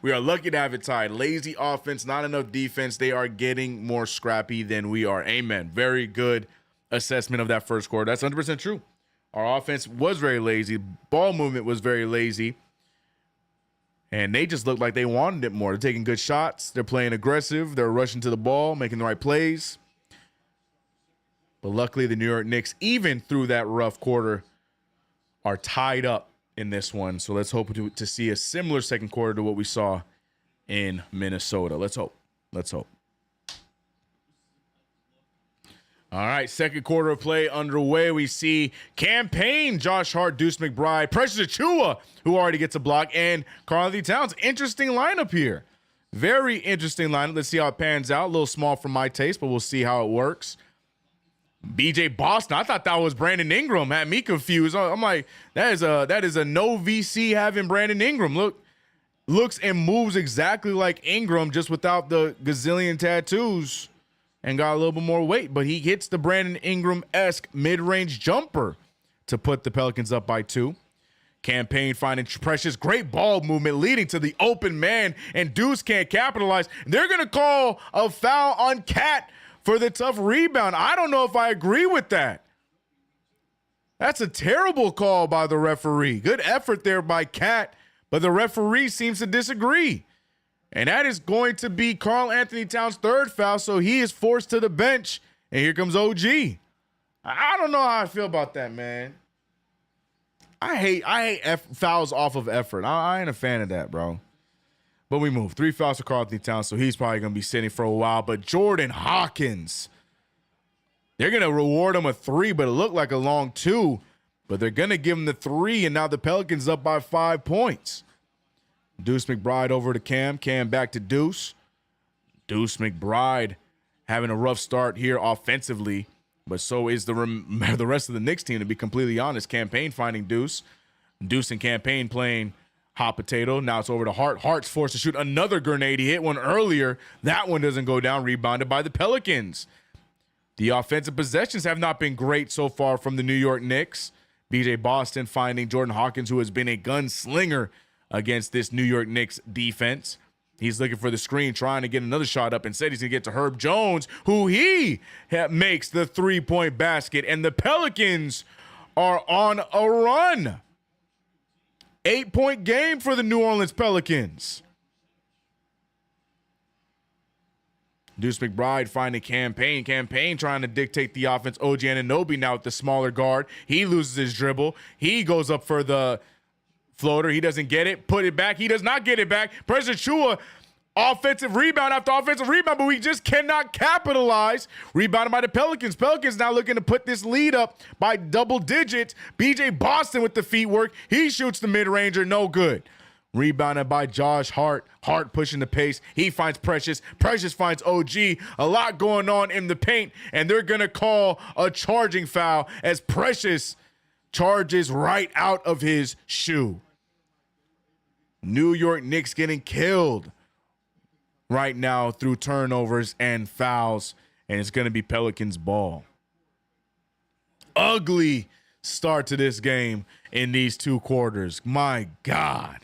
We are lucky to have it tied. Lazy offense, not enough defense. They are getting more scrappy than we are. Amen. Very good assessment of that first quarter. That's 100% true. Our offense was very lazy. Ball movement was very lazy. And they just looked like they wanted it more. They're taking good shots. They're playing aggressive. They're rushing to the ball, making the right plays. But luckily, the New York Knicks, even through that rough quarter, are tied up in this one. So let's hope to see a similar second quarter to what we saw in Minnesota. Let's hope. All right, second quarter of play underway. We see Campaign, Josh Hart, Deuce McBride, Precious Achiuwa, who already gets a block, and Karl-Anthony Towns. Interesting lineup here. Very interesting lineup. Let's see how it pans out. A little small for my taste, but we'll see how it works. BJ Boston, I thought that was Brandon Ingram. Had me confused. I'm like, that is a no VC having Brandon Ingram. Looks and moves exactly like Ingram, just without the gazillion tattoos, and got a little bit more weight. But he hits the Brandon Ingram-esque mid-range jumper to put the Pelicans up by 2. Campaign finding Precious, great ball movement leading to the open man, and Deuce can't capitalize. They're gonna call a foul on Cat for the tough rebound. I don't know if I agree with that. That's a terrible call by the referee. Good effort there by Cat, but the referee seems to disagree. And that is going to be Karl-Anthony Towns' 3rd foul, so he is forced to the bench. And here comes OG. I don't know how I feel about that, man. I hate fouls off of effort. I ain't a fan of that, bro. But we move. 3 fouls for Karl-Anthony Towns, so he's probably going to be sitting for a while. But Jordan Hawkins They're going to reward him a 3, but it looked like a long 2. But they're going to give him the 3, and now the Pelicans up by 5 points. Deuce McBride over to Cam. Cam back to Deuce. Deuce McBride having a rough start here offensively, but so is the rest of the Knicks team, to be completely honest. Campaign finding Deuce. Deuce and Campaign playing hot potato. Now it's over to Hart. Hart's forced to shoot another grenade. He hit one earlier. That one doesn't go down. Rebounded by the Pelicans. The offensive possessions have not been great so far from the New York Knicks. B.J. Boston finding Jordan Hawkins, who has been a gunslinger against this New York Knicks defense. He's looking for the screen, trying to get another shot up. Instead, he's going to get to Herb Jones, who makes the 3-point basket. And the Pelicans are on a run. 8-point game for the New Orleans Pelicans. Deuce McBride finding Campaign. Campaign trying to dictate the offense. OG Anunoby now with the smaller guard. He loses his dribble. He goes up for the floater. He doesn't get it. Put it back. He does not get it back. Precious Chua, offensive rebound after offensive rebound, but we just cannot capitalize. Rebounded by the Pelicans. Pelicans now looking to put this lead up by double digits. BJ Boston with the feet work. He shoots the mid-ranger. No good. Rebounded by Josh Hart. Hart pushing the pace. He finds Precious. Precious finds OG. A lot going on in the paint, and they're going to call a charging foul as Precious charges right out of his shoe. New York Knicks getting killed right now through turnovers and fouls, and it's going to be Pelicans ball. Ugly start to this game in these 2 quarters. My God.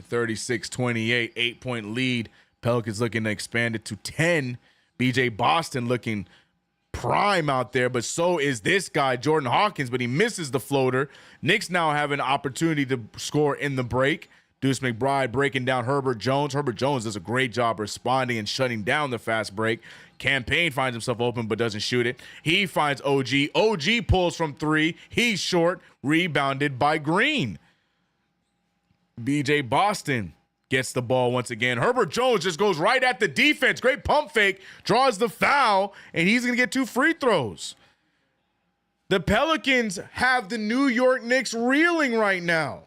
36-28, 8-point lead. Pelicans looking to expand it to 10. BJ Boston looking prime out there, but so is this guy, Jordan Hawkins, but he misses the floater. Knicks now have an opportunity to score in the break. Deuce McBride breaking down Herbert Jones. Herbert Jones does a great job responding and shutting down the fast break. Campaign finds himself open but doesn't shoot it. He finds OG. OG pulls from 3. He's short. Rebounded by Green. BJ Boston gets the ball once again. Herbert Jones just goes right at the defense. Great pump fake. Draws the foul, and he's going to get 2 free throws. The Pelicans have the New York Knicks reeling right now.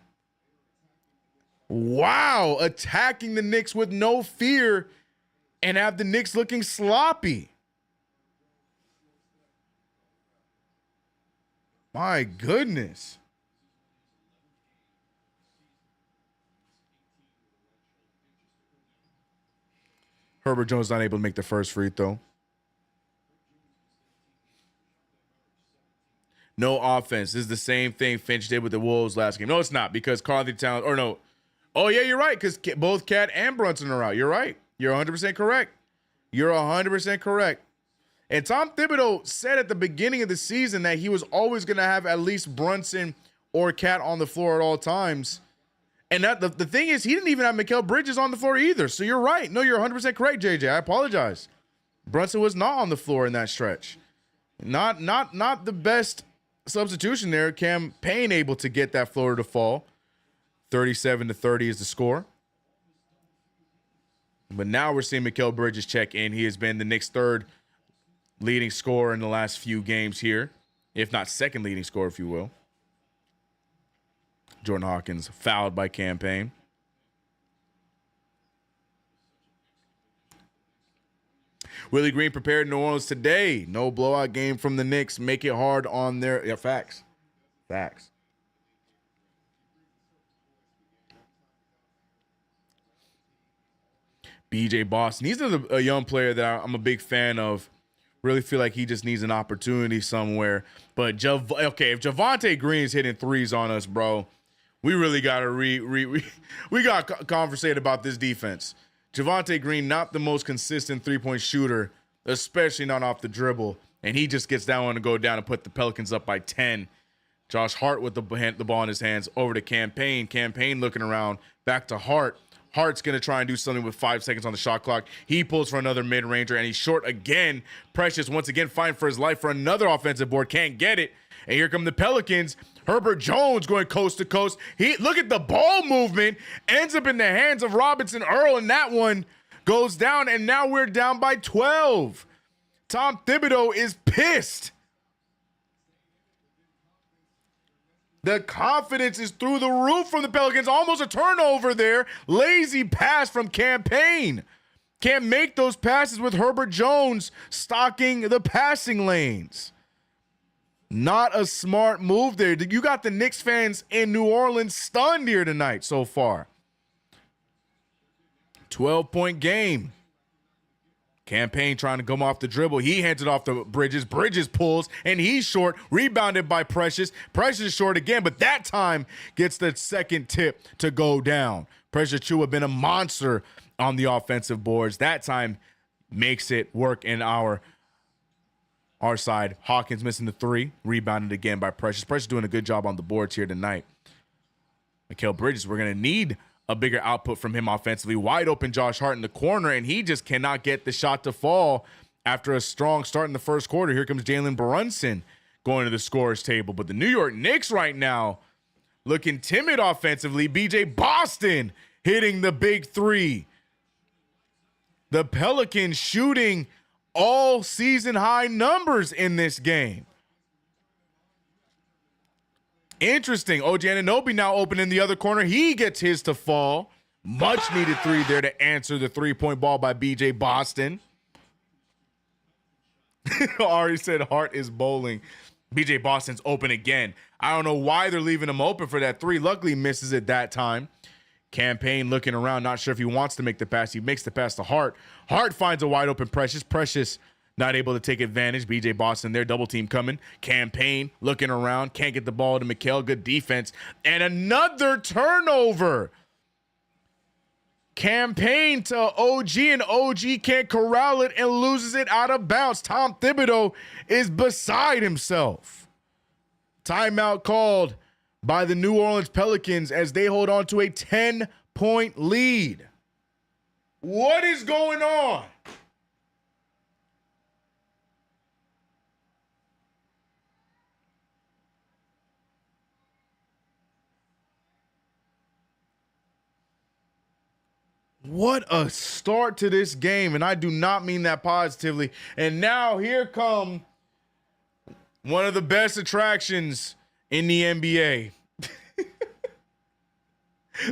Wow. Attacking the Knicks with no fear and have the Knicks looking sloppy. My goodness. Herbert Jones not able to make the first free throw. No offense. This is the same thing Finch did with the Wolves last game. No, it's not, because Karl-Anthony Towns, or no. Oh, yeah, you're right, because both Cat and Brunson are out. You're right. You're 100% correct. You're 100% correct. And Tom Thibodeau said at the beginning of the season that he was always going to have at least Brunson or Cat on the floor at all times. And that the thing is, he didn't even have Mikal Bridges on the floor either. So you're right. No, you're 100% correct, JJ. I apologize. Brunson was not on the floor in that stretch. Not the best substitution there. Campaign able to get that floater to fall. 37-30 is the score. But now we're seeing Mikal Bridges check in. He has been the Knicks' 3rd leading scorer in the last few games here, if not 2nd leading scorer, if you will. Jordan Hawkins fouled by Campaign. Willie Green prepared New Orleans today. No blowout game from the Knicks. Make it hard on their... Yeah, facts. Facts. BJ Boston. He's a young player that I'm a big fan of. Really feel like he just needs an opportunity somewhere. But, if Javonte Green's hitting 3s on us, bro, we really got to we got to conversate about this defense. Javonte Green, not the most consistent 3-point shooter, especially not off the dribble. And he just gets that one to go down and put the Pelicans up by 10. Josh Hart with the ball in his hands over to Campaign. Campaign looking around, back to Hart. Hart's going to try and do something with 5 seconds on the shot clock. He pulls for another mid-ranger, and he's short again. Precious once again fighting for his life for another offensive board. Can't get it. And here come the Pelicans. Herbert Jones going coast to coast. Look at the ball movement. Ends up in the hands of Robinson Earl, and that one goes down, and now we're down by 12. Tom Thibodeau is pissed. The confidence is through the roof from the Pelicans. Almost a turnover there. Lazy pass from Campaign. Can't make those passes with Herbert Jones stocking the passing lanes. Not a smart move there. You got the Knicks fans in New Orleans stunned here tonight so far. 12-point game. Campaign trying to come off the dribble. He hands it off to Bridges. Bridges pulls, and he's short. Rebounded by Precious. Precious is short again, but that time gets the second tip to go down. Precious Chua been a monster on the offensive boards. That time makes it work in our side. Hawkins missing the three. Rebounded again by Precious. Precious doing a good job on the boards here tonight. Mikal Bridges, we're going to need a bigger output from him offensively. Wide open Josh Hart in the corner, and he just cannot get the shot to fall after a strong start in the first quarter. Here comes Jalen Brunson going to the scorer's table. But the New York Knicks right now looking timid offensively. B.J. Boston hitting the big three. The Pelicans shooting all season high numbers in this game. Interesting. OG Anunoby now open in the other corner. He gets his to fall. Much needed three there to answer the three-point ball by B.J. Boston. Ari said Hart is bowling. B.J. Boston's open again. I don't know why they're leaving him open for that three. Luckily misses it that time. Campaign looking around, not sure if he wants to make the pass. He makes the pass to Hart. Hart finds a wide open Precious. Precious not able to take advantage. B.J. Boston there, double team coming. Campaign looking around, can't get the ball to Mikal. Good defense. And another turnover. Campaign to OG, and OG can't corral it and loses it out of bounds. Tom Thibodeau is beside himself. Timeout called by the New Orleans Pelicans as they hold on to a 10-point lead. What is going on? What a start to this game, and I do not mean that positively. And now here come one of the best attractions in the NBA.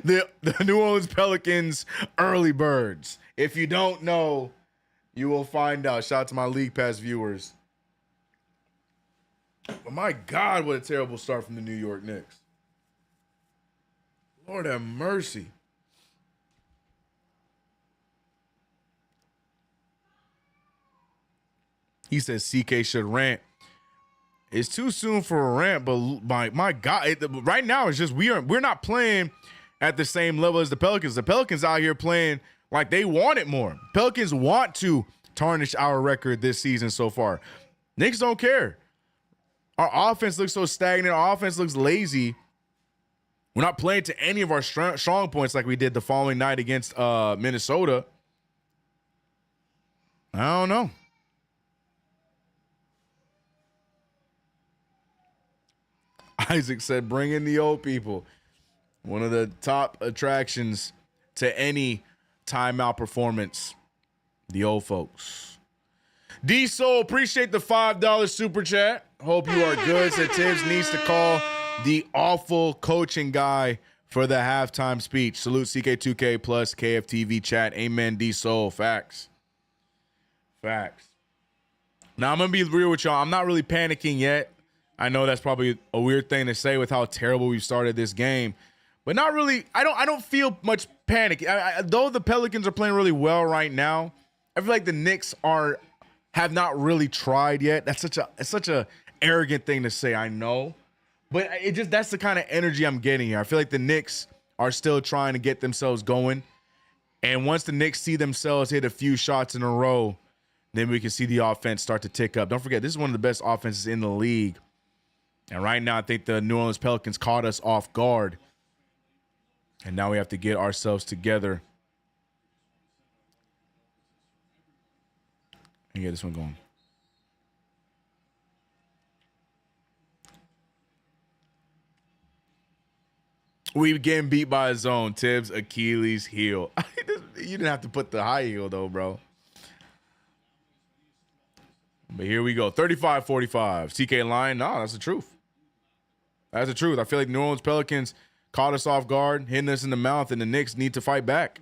the New Orleans Pelicans early birds. If you don't know, you will find out. Shout out to my League Pass viewers. But my God, what a terrible start from the New York Knicks. Lord have mercy. He says CK should rant. It's too soon for a rant, but my God, right now it's just we're not playing at the same level as the Pelicans. The Pelicans out here playing like they want it more. Pelicans want to tarnish our record this season so far. Knicks don't care. Our offense looks so stagnant. Our offense looks lazy. We're not playing to any of our strong points like we did the following night against Minnesota. I don't know. Isaac said, bring in the old people. One of the top attractions to any timeout performance. The old folks. D-Soul, appreciate the $5 super chat. Hope you are good. Said Tibbs needs to call the awful coaching guy for the halftime speech. Salute CK2K plus KFTV chat. Amen, D-Soul. Facts. Facts. Now, I'm going to be real with y'all. I'm not really panicking yet. I know that's probably a weird thing to say with how terrible we've started this game, but not really. I don't feel much panic. Though the Pelicans are playing really well right now, I feel like the Knicks have not really tried yet. That's such a arrogant thing to say. I know, but that's the kind of energy I'm getting here. I feel like the Knicks are still trying to get themselves going, and once the Knicks see themselves hit a few shots in a row, then we can see the offense start to tick up. Don't forget, this is one of the best offenses in the league. And right now, I think the New Orleans Pelicans caught us off guard. And now we have to get ourselves together and get this one going. We getting beat by a zone. Tibbs, Achilles heel. You didn't have to put the high heel, though, bro. But here we go. 35-45. CK line. No, that's the truth. That's the truth. I feel like New Orleans Pelicans caught us off guard, hitting us in the mouth, and the Knicks need to fight back.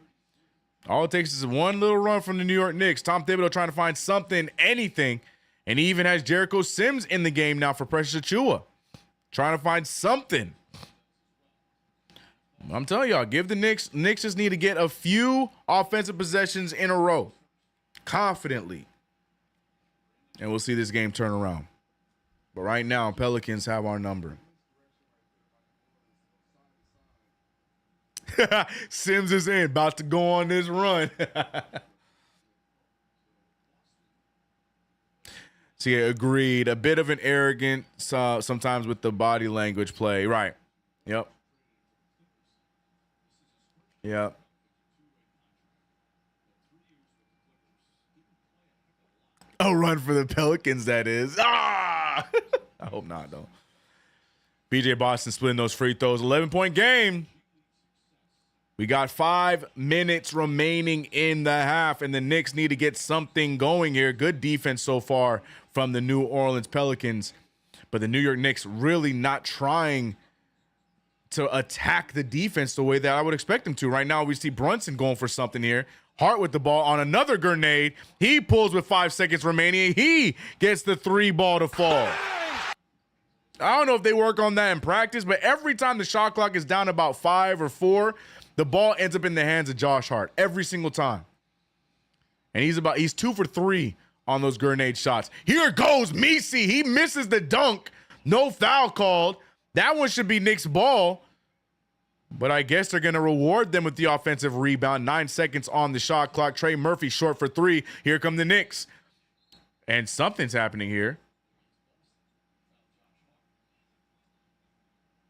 All it takes is one little run from the New York Knicks. Tom Thibodeau trying to find something, anything. And he even has Jericho Sims in the game now for Precious Achiuwa. Trying to find something. I'm telling y'all, give the Knicks. Knicks just need to get a few offensive possessions in a row. Confidently. And we'll see this game turn around. But right now, Pelicans have our number. Sims is in, about to go on this run. See, agreed. A bit of an arrogant sometimes with the body language play. Right. Yep. Yep. A run for the Pelicans, that is. Ah! I hope not, though. BJ Boston splitting those free throws. 11-point game. We got 5 minutes remaining in the half, and the Knicks need to get something going here. Good defense so far from the New Orleans Pelicans, but the New York Knicks really not trying to attack the defense the way that I would expect them to. Right now, we see Brunson going for something here. Hart with the ball on another grenade. He pulls with 5 seconds remaining. He gets the 3 ball to fall. I don't know if they work on that in practice, but every time the shot clock is down about 5 or 4, the ball ends up in the hands of Josh Hart every single time. And he's 2 for 3 on those grenade shots. Here goes Misi. He misses the dunk. No foul called. That one should be Knicks' ball. But I guess they're going to reward them with the offensive rebound. 9 seconds on the shot clock. Trey Murphy short for 3. Here come the Knicks. And something's happening here.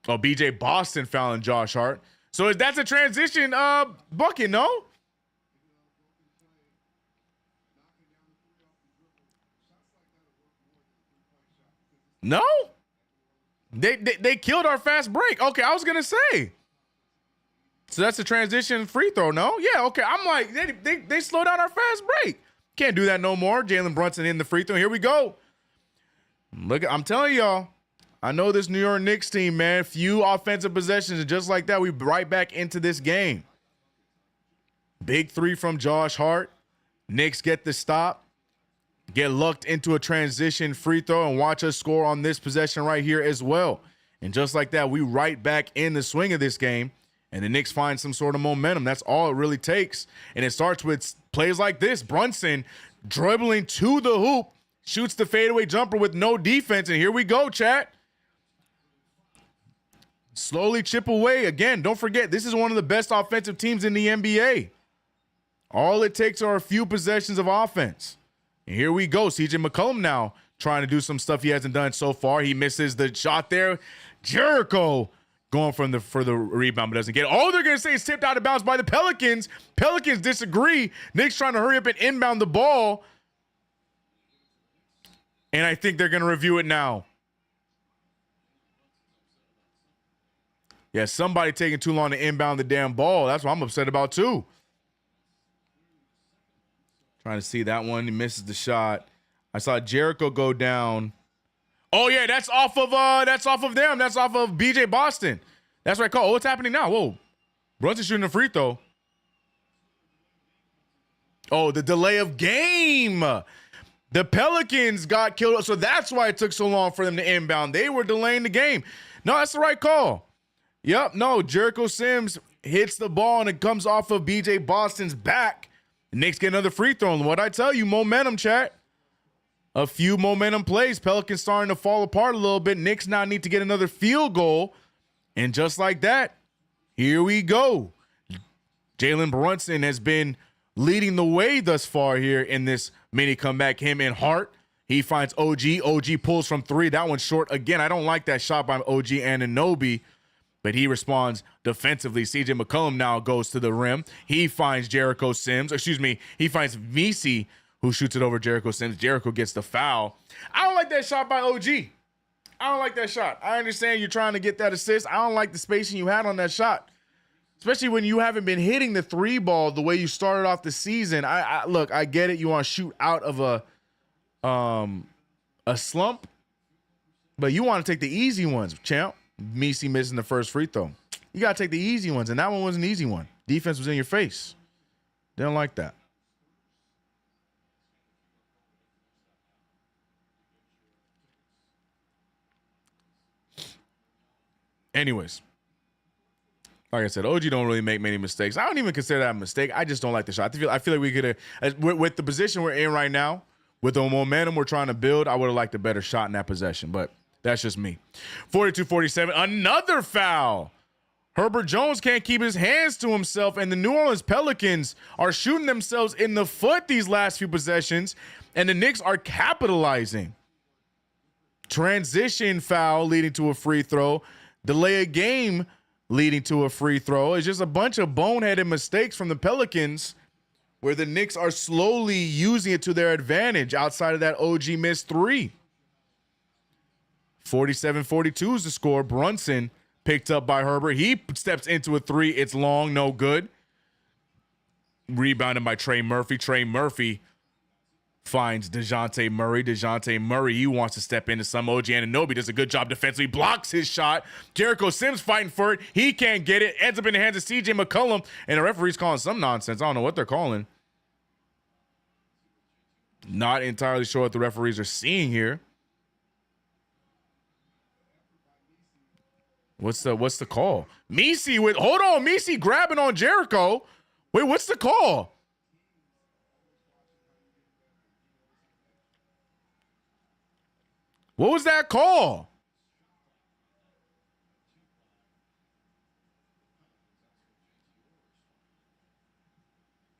Oh, BJ Boston fouling Josh Hart. So that's a transition bucket, no? No? They killed our fast break. Okay, I was going to say. So that's a transition free throw, no? Yeah, okay. I'm like, they slowed down our fast break. Can't do that no more. Jalen Brunson in the free throw. Here we go. Look, I'm telling y'all. I know this New York Knicks team, man. Few offensive possessions, and just like that, we right back into this game. Big 3 from Josh Hart. Knicks get the stop. Get lucked into a transition free throw and watch us score on this possession right here as well. And just like that, we right back in the swing of this game, and the Knicks find some sort of momentum. That's all it really takes. And it starts with plays like this. Brunson dribbling to the hoop, shoots the fadeaway jumper with no defense, and here we go, chat. Slowly chip away. Again, don't forget, this is one of the best offensive teams in the NBA. All it takes are a few possessions of offense. And here we go. CJ McCollum now trying to do some stuff he hasn't done so far. He misses the shot there. Jericho going for the rebound, but doesn't get it. Oh, they're going to say it's tipped out of bounds by the Pelicans. Pelicans disagree. Knicks trying to hurry up and inbound the ball. And I think they're going to review it now. Yeah, somebody taking too long to inbound the damn ball. That's what I'm upset about too. Trying to see that one. He misses the shot. I saw Jericho go down. Oh yeah, that's off of them. That's off of BJ Boston. That's right. Oh, what's happening now? Whoa. Brunson shooting a free throw. Oh, the delay of game. The Pelicans got killed. So that's why it took so long for them to inbound. They were delaying the game. No, that's the right call. Yep, no, Jericho Sims hits the ball and it comes off of BJ Boston's back. The Knicks get another free throw. And what I tell you, momentum, chat. A few momentum plays. Pelicans starting to fall apart a little bit. Knicks now need to get another field goal. And just like that, here we go. Jalen Brunson has been leading the way thus far here in this mini comeback. Him and Hart. He finds OG. OG pulls from 3. That one's short. Again, I don't like that shot by OG Anunoby. But he responds defensively. CJ McCollum now goes to the rim. He finds Jericho Sims. He finds Misi, who shoots it over Jericho Sims. Jericho gets the foul. I don't like that shot by OG. I don't like that shot. I understand you're trying to get that assist. I don't like the spacing you had on that shot. especially when you haven't been hitting the three ball the way you started off the season. Look, I get it. You want to shoot out of a slump, but you want to take the easy ones, champ. Messi missing the first free throw. You got to take the easy ones, and that one was an easy one. Defense was in your face. They don't like that. Anyways, like I said, OG don't really make many mistakes. I don't even consider that a mistake. I just don't like the shot. I feel like we could have, with the position we're in right now, with the momentum we're trying to build, I would have liked a better shot in that possession, but that's just me. 42-47, another foul. Herbert Jones can't keep his hands to himself, and the New Orleans Pelicans are shooting themselves in the foot these last few possessions, and the Knicks are capitalizing. Transition foul leading to a free throw. Delay a game leading to a free throw. It's just a bunch of boneheaded mistakes from the Pelicans where the Knicks are slowly using it to their advantage outside of that OG missed three. 47-42 is the score. Brunson picked up by Herbert. He steps into a three. It's long, no good. Rebounded by Trey Murphy. Trey Murphy finds DeJounte Murray. DeJounte Murray, he wants to step into some. OG Anunoby does a good job defensively, blocks his shot. Jericho Sims fighting for it. He can't get it. Ends up in the hands of CJ McCollum, and the referee's calling some nonsense. I don't know what they're calling. Not entirely sure what the referees are seeing here. What's the call? Messi grabbing on Jericho. Wait, what's the call? What was that call?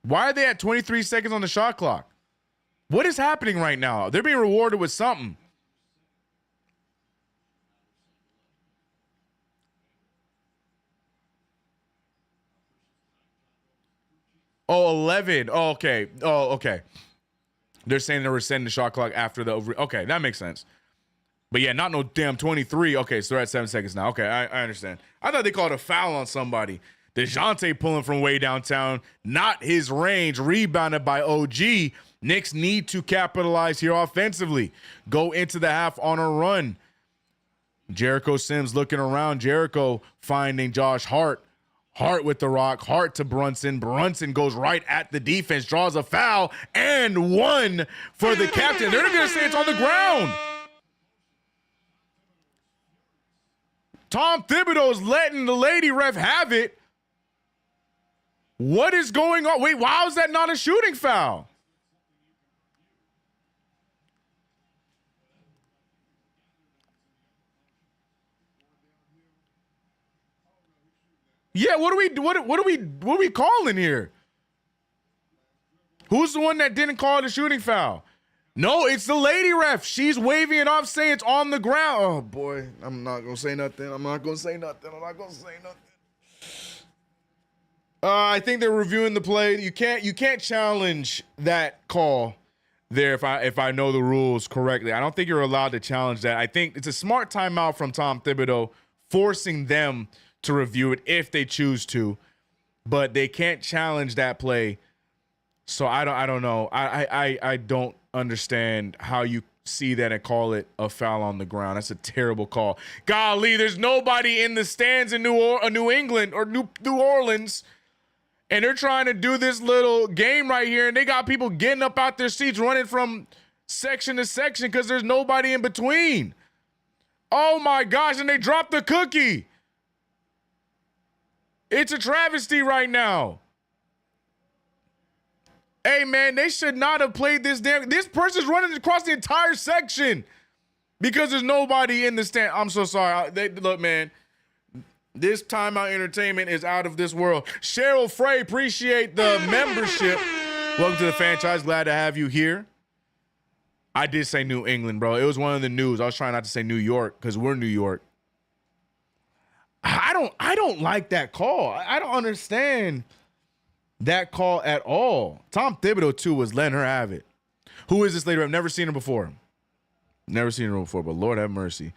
Why are they at 23 seconds on the shot clock? What is happening right now? They're being rewarded with something. Oh, 11. Oh, okay. Oh, okay. They're saying they were setting the shot clock after the over. Okay, that makes sense. But yeah, not no damn 23. Okay, so they're at 7 seconds now. Okay, I understand. I thought they called a foul on somebody. DeJounte pulling from way downtown. Not his range. Rebounded by OG. Knicks need to capitalize here offensively. Go into the half on a run. Jericho Sims looking around. Jericho finding Josh Hart. Hart with the rock. Hart to Brunson. Brunson goes right at the defense. Draws a foul. And one for the captain. They're going to say it's on the ground. Tom Thibodeau's letting the lady ref have it. What is going on? Wait, why is that not a shooting foul? Yeah, what are we calling here? Who's the one that didn't call the shooting foul? No, it's the lady ref. She's waving it off, saying it's on the ground. Oh boy, I'm not gonna say nothing. I think they're reviewing the play. You can't challenge that call there if I know the rules correctly. I don't think you're allowed to challenge that. I think it's a smart timeout from Tom Thibodeau, forcing them to review it if they choose to, but they can't challenge that play. So I don't know. I don't understand how you see that and call it a foul on the ground. That's a terrible call. Golly, there's nobody in the stands in New England or New Orleans, and they're trying to do this little game right here, and they got people getting up out their seats, running from section to section because there's nobody in between. Oh my gosh, and they dropped the cookie. It's a travesty right now. Hey, man, they should not have played this damn. This person's running across the entire section because there's nobody in the stand. I'm so sorry. Look, man, this timeout entertainment is out of this world. Cheryl Frey, appreciate the membership. Welcome to the franchise. Glad to have you here. I did say New England, bro. It was one of the news. I was trying not to say New York because we're New York. I don't like that call. I don't understand that call at all. Tom Thibodeau, too, was letting her have it. Who is this lady? I've never seen her before. Never seen her before, but Lord have mercy.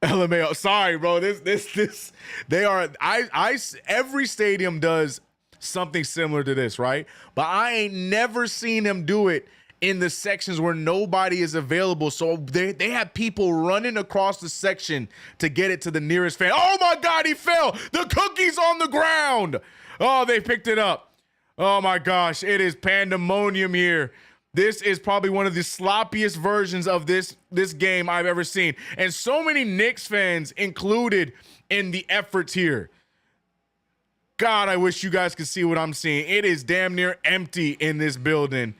LMAO. Sorry, bro. They are. Every stadium does something similar to this, right? But I ain't never seen them do it in the sections where nobody is available. So they have people running across the section to get it to the nearest fan. Oh my God, he fell. The cookie's on the ground. Oh, they picked it up. Oh my gosh, it is pandemonium here. This is probably one of the sloppiest versions of this game I've ever seen. And so many Knicks fans included in the efforts here. God, I wish you guys could see what I'm seeing. It is damn near empty in this building.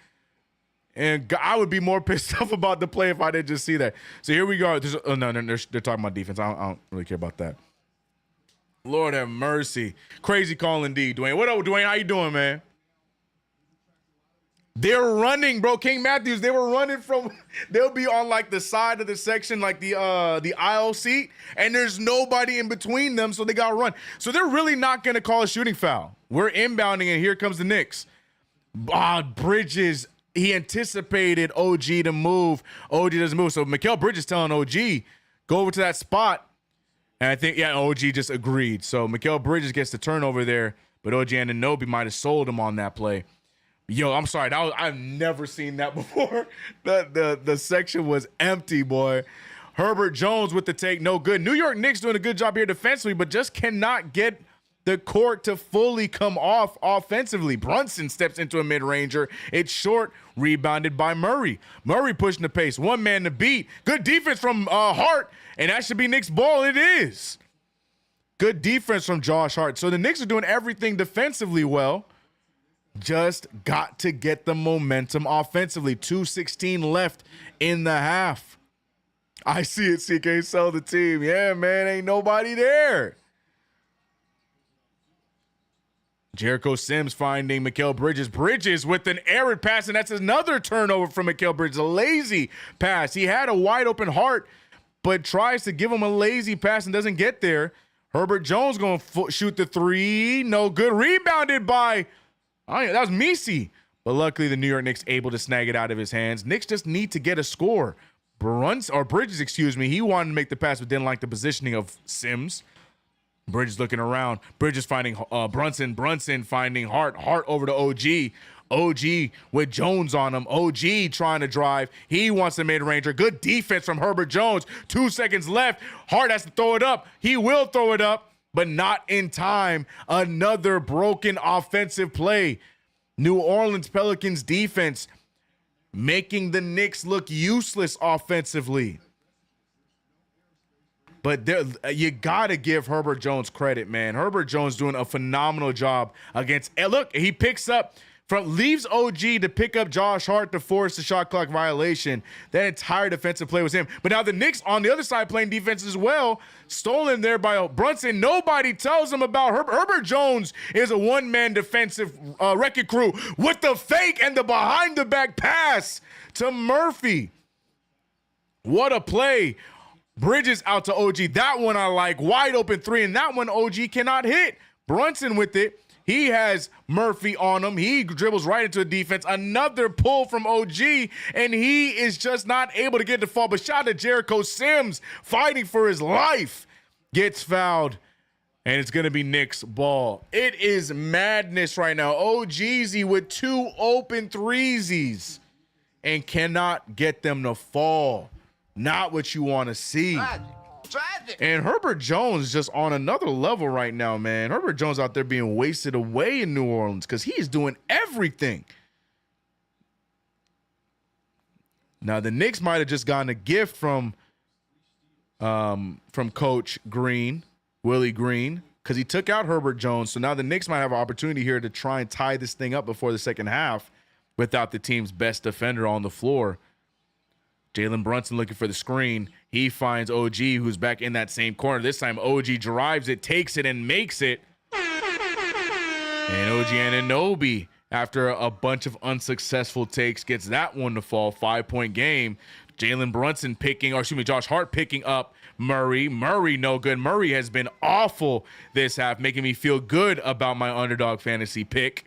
And I would be more pissed off about the play if I didn't just see that. So here we go. No, they're talking about defense. I don't really care about that. Lord have mercy. Crazy call indeed, Dwayne. What up, Dwayne? How you doing, man? They're running, bro. King Matthews, they were running they'll be on like the side of the section, like the aisle seat, and there's nobody in between them, so they got to run. So they're really not going to call a shooting foul. We're inbounding, and here comes the Knicks. Bridges, he anticipated OG to move. OG doesn't move, so Mikal Bridges telling OG, go over to that spot. And I think, OG just agreed. So Mikal Bridges gets the turnover there, but OG Anunoby might have sold him on that play. Yo, I'm sorry. I've never seen that before. The section was empty, boy. Herbert Jones with the take, no good. New York Knicks doing a good job here defensively, but just cannot get the court to fully come off offensively. Brunson steps into a mid-ranger. It's short, rebounded by Murray. Murray pushing the pace. One man to beat. Good defense from Hart, and that should be Knicks' ball. It is. Good defense from Josh Hart. So the Knicks are doing everything defensively well. Just got to get the momentum offensively. 2:16 left in the half. I see it, CK. Sell the team. Yeah, man, ain't nobody there. Jericho Sims finding Mikal Bridges. Bridges with an errant pass, and that's another turnover from Mikal Bridges. A lazy pass. He had a wide open Hart, but tries to give him a lazy pass and doesn't get there. Herbert Jones going to shoot the three. No good. Rebounded by... that was Misi. But luckily, the New York Knicks able to snag it out of his hands. Knicks just need to get a score. Bridges, he wanted to make the pass, but didn't like the positioning of Sims. Bridges looking around. Bridges finding Brunson finding Hart. Hart over to OG. OG with Jones on him. OG trying to drive. He wants the mid-ranger. Good defense from Herbert Jones. 2 seconds left. Hart has to throw it up. He will throw it up, but not in time. Another broken offensive play. New Orleans Pelicans defense making the Knicks look useless offensively. But you got to give Herbert Jones credit, man. Herbert Jones doing a phenomenal job against... Look, he picks up... leaves OG to pick up Josh Hart to force the shot clock violation. That entire defensive play was him. But now the Knicks on the other side playing defense as well. Stolen there by Brunson. Nobody tells him about Herbert Jones is a one-man defensive wrecking crew with the fake and the behind-the-back pass to Murphy. What a play. Bridges out to OG. That one I like. Wide open three, and that one OG cannot hit. Brunson with it. He has Murphy on him. He dribbles right into the defense. Another pull from OG, and he is just not able to get the fall. But shout out to Jericho Sims fighting for his life. Gets fouled, and it's going to be Knicks ball. It is madness right now. OGZ with 2 open threesies and cannot get them to fall. Not what you want to see. Tragic. And Herbert Jones just on another level right now, man. Herbert Jones out there being wasted away in New Orleans because he is doing everything. Now, the Knicks might have just gotten a gift from Coach Green, Willie Green, because he took out Herbert Jones. So now the Knicks might have an opportunity here to try and tie this thing up before the second half without the team's best defender on the floor. Jalen Brunson looking for the screen. He finds OG, who's back in that same corner. This time, OG drives it, takes it, and makes it. And OG Anunoby, after a bunch of unsuccessful takes, gets that one to fall. 5-point game. Josh Hart picking up Murray. Murray, no good. Murray has been awful this half, making me feel good about my underdog fantasy pick.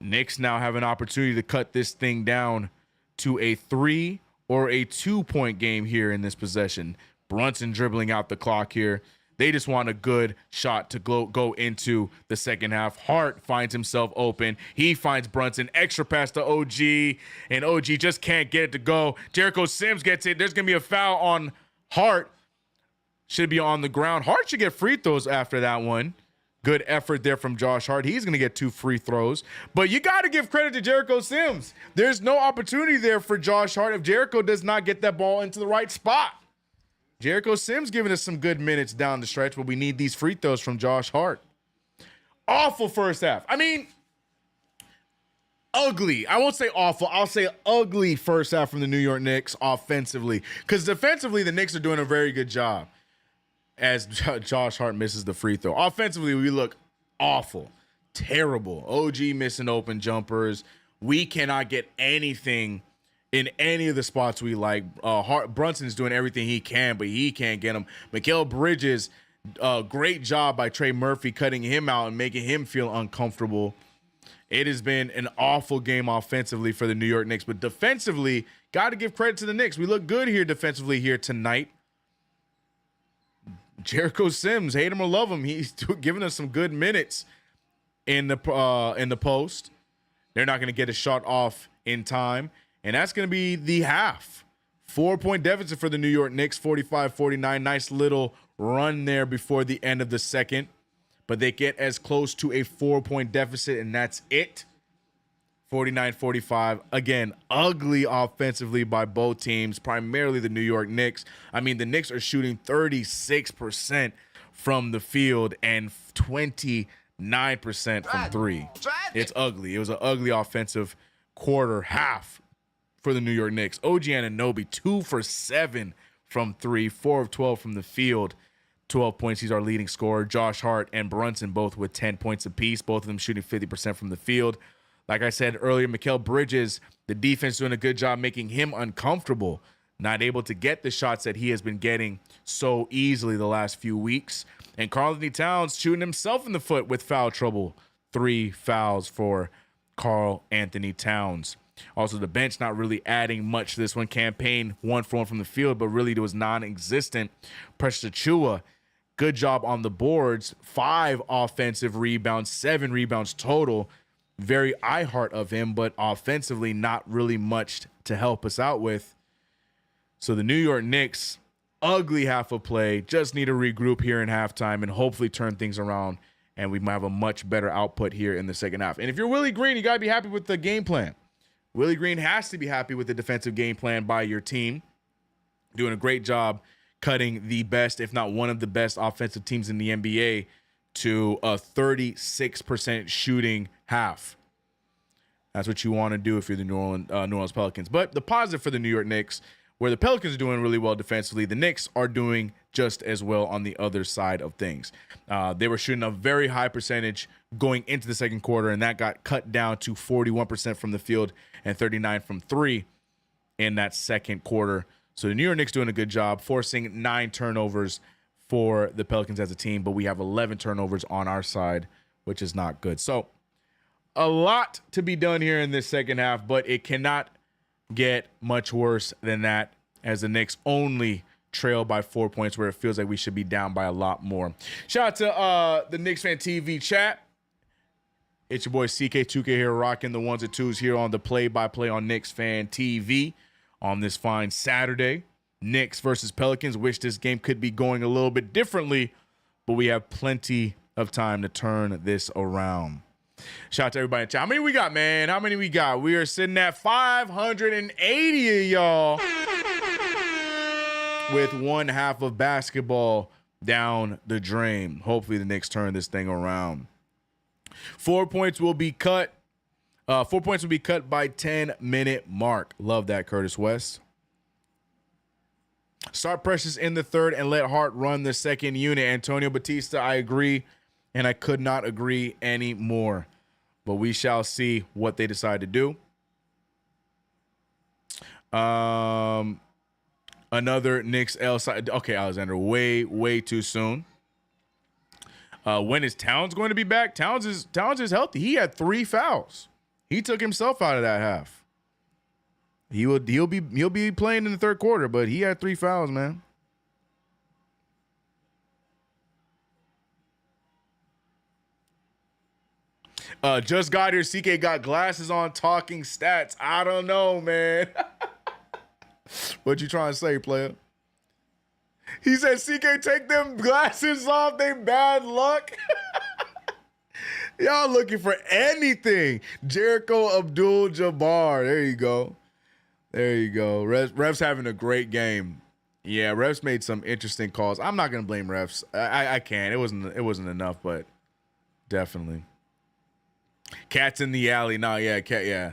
Knicks now have an opportunity to cut this thing down to a 3 or a 2-point game here in this possession. Brunson dribbling out the clock here. They just want a good shot to go into the second half. Hart finds himself open. He finds Brunson. Extra pass to OG, and OG just can't get it to go. Jericho Sims gets it. There's going to be a foul on Hart. Should be on the ground. Hart should get free throws after that one. Good effort there from Josh Hart. He's going to get 2 free throws. But you got to give credit to Jericho Sims. There's no opportunity there for Josh Hart if Jericho does not get that ball into the right spot. Jericho Sims giving us some good minutes down the stretch, but we need these free throws from Josh Hart. Awful first half. I mean, ugly. I won't say awful. I'll say ugly first half from the New York Knicks offensively. Because defensively, the Knicks are doing a very good job as Josh Hart misses the free throw. Offensively, we look awful. Terrible. OG missing open jumpers. We cannot get anything in any of the spots we like. Brunson's doing everything he can, but he can't get them. Mikal Bridges, great job by Trey Murphy cutting him out and making him feel uncomfortable. It has been an awful game offensively for the New York Knicks, but defensively, got to give credit to the Knicks. We look good here defensively here tonight. Jericho Sims, hate him or love him, he's giving us some good minutes in the post. They're not going to get a shot off in time. And that's going to be the half. 4-point deficit for the New York Knicks, 45-49. Nice little run there before the end of the second. But they get as close to a 4-point deficit, and that's it. 49-45. Again, ugly offensively by both teams, primarily the New York Knicks. I mean, the Knicks are shooting 36% from the field and 29% from three. It's ugly. It was an ugly offensive half for the New York Knicks. OG Anunoby, 2 for 7 from 3, 4 of 12 from the field, 12 points. He's our leading scorer. Josh Hart and Brunson both with 10 points apiece, both of them shooting 50% from the field. Like I said earlier, Mikal Bridges, the defense doing a good job making him uncomfortable, not able to get the shots that he has been getting so easily the last few weeks. And Karl-Anthony Towns shooting himself in the foot with foul trouble. 3 fouls for Karl-Anthony Towns. Also, the bench not really adding much to this one. Campaign 1 for 1 from the field, but really it was non-existent. Precious Achiuwa, good job on the boards. 5 offensive rebounds, 7 rebounds total. Very eye-heart of him, but offensively not really much to help us out with. So the New York Knicks, ugly half of play. Just need to regroup here in halftime and hopefully turn things around, and we might have a much better output here in the second half. And if you're Willie Green, you got to be happy with the game plan. Willie Green has to be happy with the defensive game plan by your team. Doing a great job cutting the best, if not one of the best offensive teams in the NBA to a 36% shooting half. That's what you want to do if you're the New Orleans Pelicans. But the positive for the New York Knicks, where the Pelicans are doing really well defensively, the Knicks are doing just as well on the other side of things. They were shooting a very high percentage going into the second quarter, and that got cut down to 41% from the field and 39% from 3 in that second quarter. So the New York Knicks doing a good job, forcing 9 turnovers for the Pelicans as a team, but we have 11 turnovers on our side, which is not good. So a lot to be done here in this second half, but it cannot get much worse than that as the Knicks only trail by 4 points where it feels like we should be down by a lot more. Shout out to the KnicksFanTV chat. It's your boy CK2K here, rocking the ones and twos here on the play-by-play on KnicksFanTV on this fine Saturday. Knicks versus Pelicans. Wish this game could be going a little bit differently, but we have plenty of time to turn this around. Shout out to everybody in chat. How many we got, man? How many we got? We are sitting at 580 of y'all with one half of basketball down the drain. Hopefully the Knicks turn this thing around. 4 points will be cut. 4 points will be cut by 10-minute mark. Love that, Curtis West. Start Precious in the third and let Hart run the second unit. Antonio Batista, I agree, and I could not agree any more. But we shall see what they decide to do. Another Knicks L side. Okay, Alexander, way too soon. When is Towns going to be back? Towns is healthy. He had 3 fouls. He took himself out of that half. He'll be playing in the third quarter, but he had 3 fouls, man. Just got here. CK got glasses on, talking stats. I don't know, man. What you trying to say, player? He said, CK, take them glasses off. They bad luck. Y'all looking for anything. Jericho Abdul-Jabbar. There you go. There you go. Refs having a great game. Yeah, refs made some interesting calls. I'm not gonna blame refs. I can't. It wasn't enough, but definitely. Cat's in the alley. No, yeah, cat. Yeah,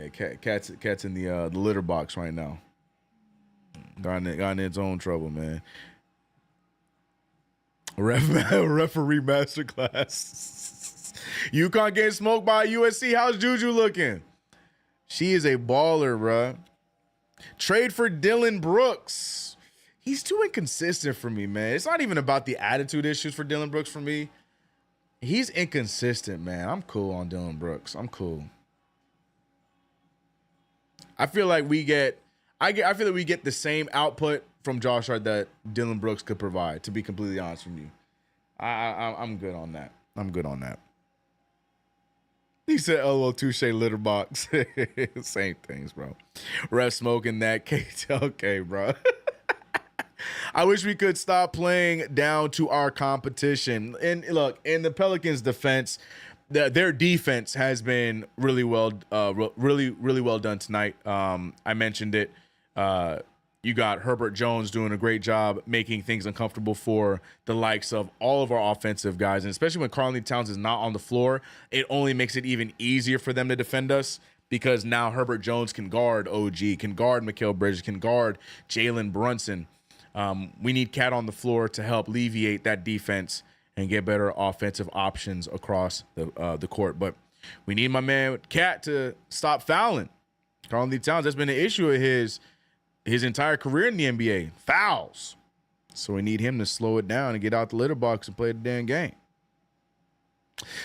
cat's in the litter box right now. Got in its own trouble, man. Referee masterclass. UConn getting smoked by USC. How's Juju looking? She is a baller, bruh. Trade for Dylan Brooks. He's too inconsistent for me, man. It's not even about the attitude issues for Dylan Brooks for me. He's inconsistent, man. I'm cool on Dylan Brooks. I'm cool. I feel like we get the same output from Josh Hart that Dylan Brooks could provide, to be completely honest with you. I'm good on that. I'm good on that. He said, LOL, touche litter box. Same things, bro. Ref smoking that cake. Okay, bro. I wish we could stop playing down to our competition. And look, in the Pelicans' defense, their defense has been really well done tonight. I mentioned it. You got Herbert Jones doing a great job making things uncomfortable for the likes of all of our offensive guys. And especially when Karl-Anthony Towns is not on the floor, it only makes it even easier for them to defend us, because now Herbert Jones can guard OG, can guard Mikal Bridges, can guard Jalen Brunson. We need Cat on the floor to help alleviate that defense and get better offensive options across the court. But we need my man Cat to stop fouling. Karl-Anthony Towns, that's been an issue of his entire career in the NBA, fouls. So we need him to slow it down and get out the litter box and play the damn game.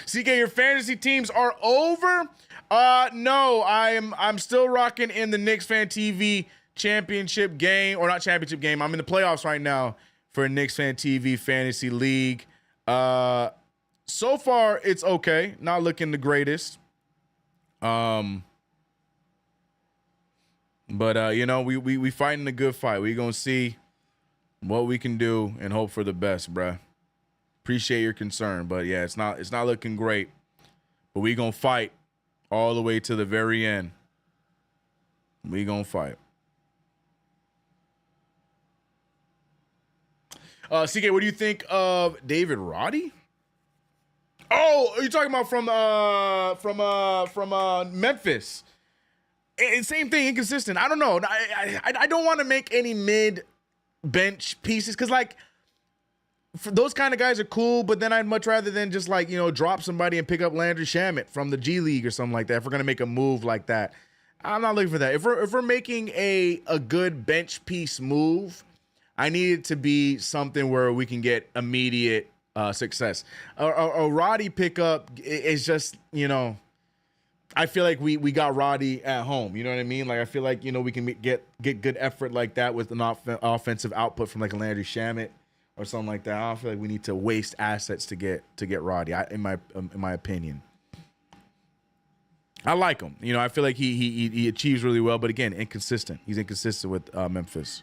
CK, your fantasy teams are over? No, I'm still rocking in the KnicksFanTV championship game, or not championship game. I'm in the playoffs right now for KnicksFanTV Fantasy League. So far, it's okay. Not looking the greatest. But you know, we fighting a good fight. We gonna see what we can do and hope for the best, bruh. Appreciate your concern, but yeah, it's not looking great. But we gonna fight all the way to the very end. We gonna fight. CK, what do you think of David Roddy? Oh, are you talking about from Memphis? Same thing, inconsistent. I don't know. I don't want to make any mid-bench pieces, because, like, for those kind of guys are cool, but then I'd much rather than just, like, you know, drop somebody and pick up Landry Shamet from the G League or something like that. If we're going to make a move like that, I'm not looking for that. If we're making a good bench piece move, I need it to be something where we can get immediate success. A Roddy pickup is just, you know, I feel like we got Roddy at home. You know what I mean? Like, I feel like, you know, we can get good effort like that with an offensive output from like a Landry Shamet or something like that. I don't feel like we need to waste assets to get Roddy. In my opinion, I like him. You know, I feel like he achieves really well, but again, inconsistent. He's inconsistent with Memphis.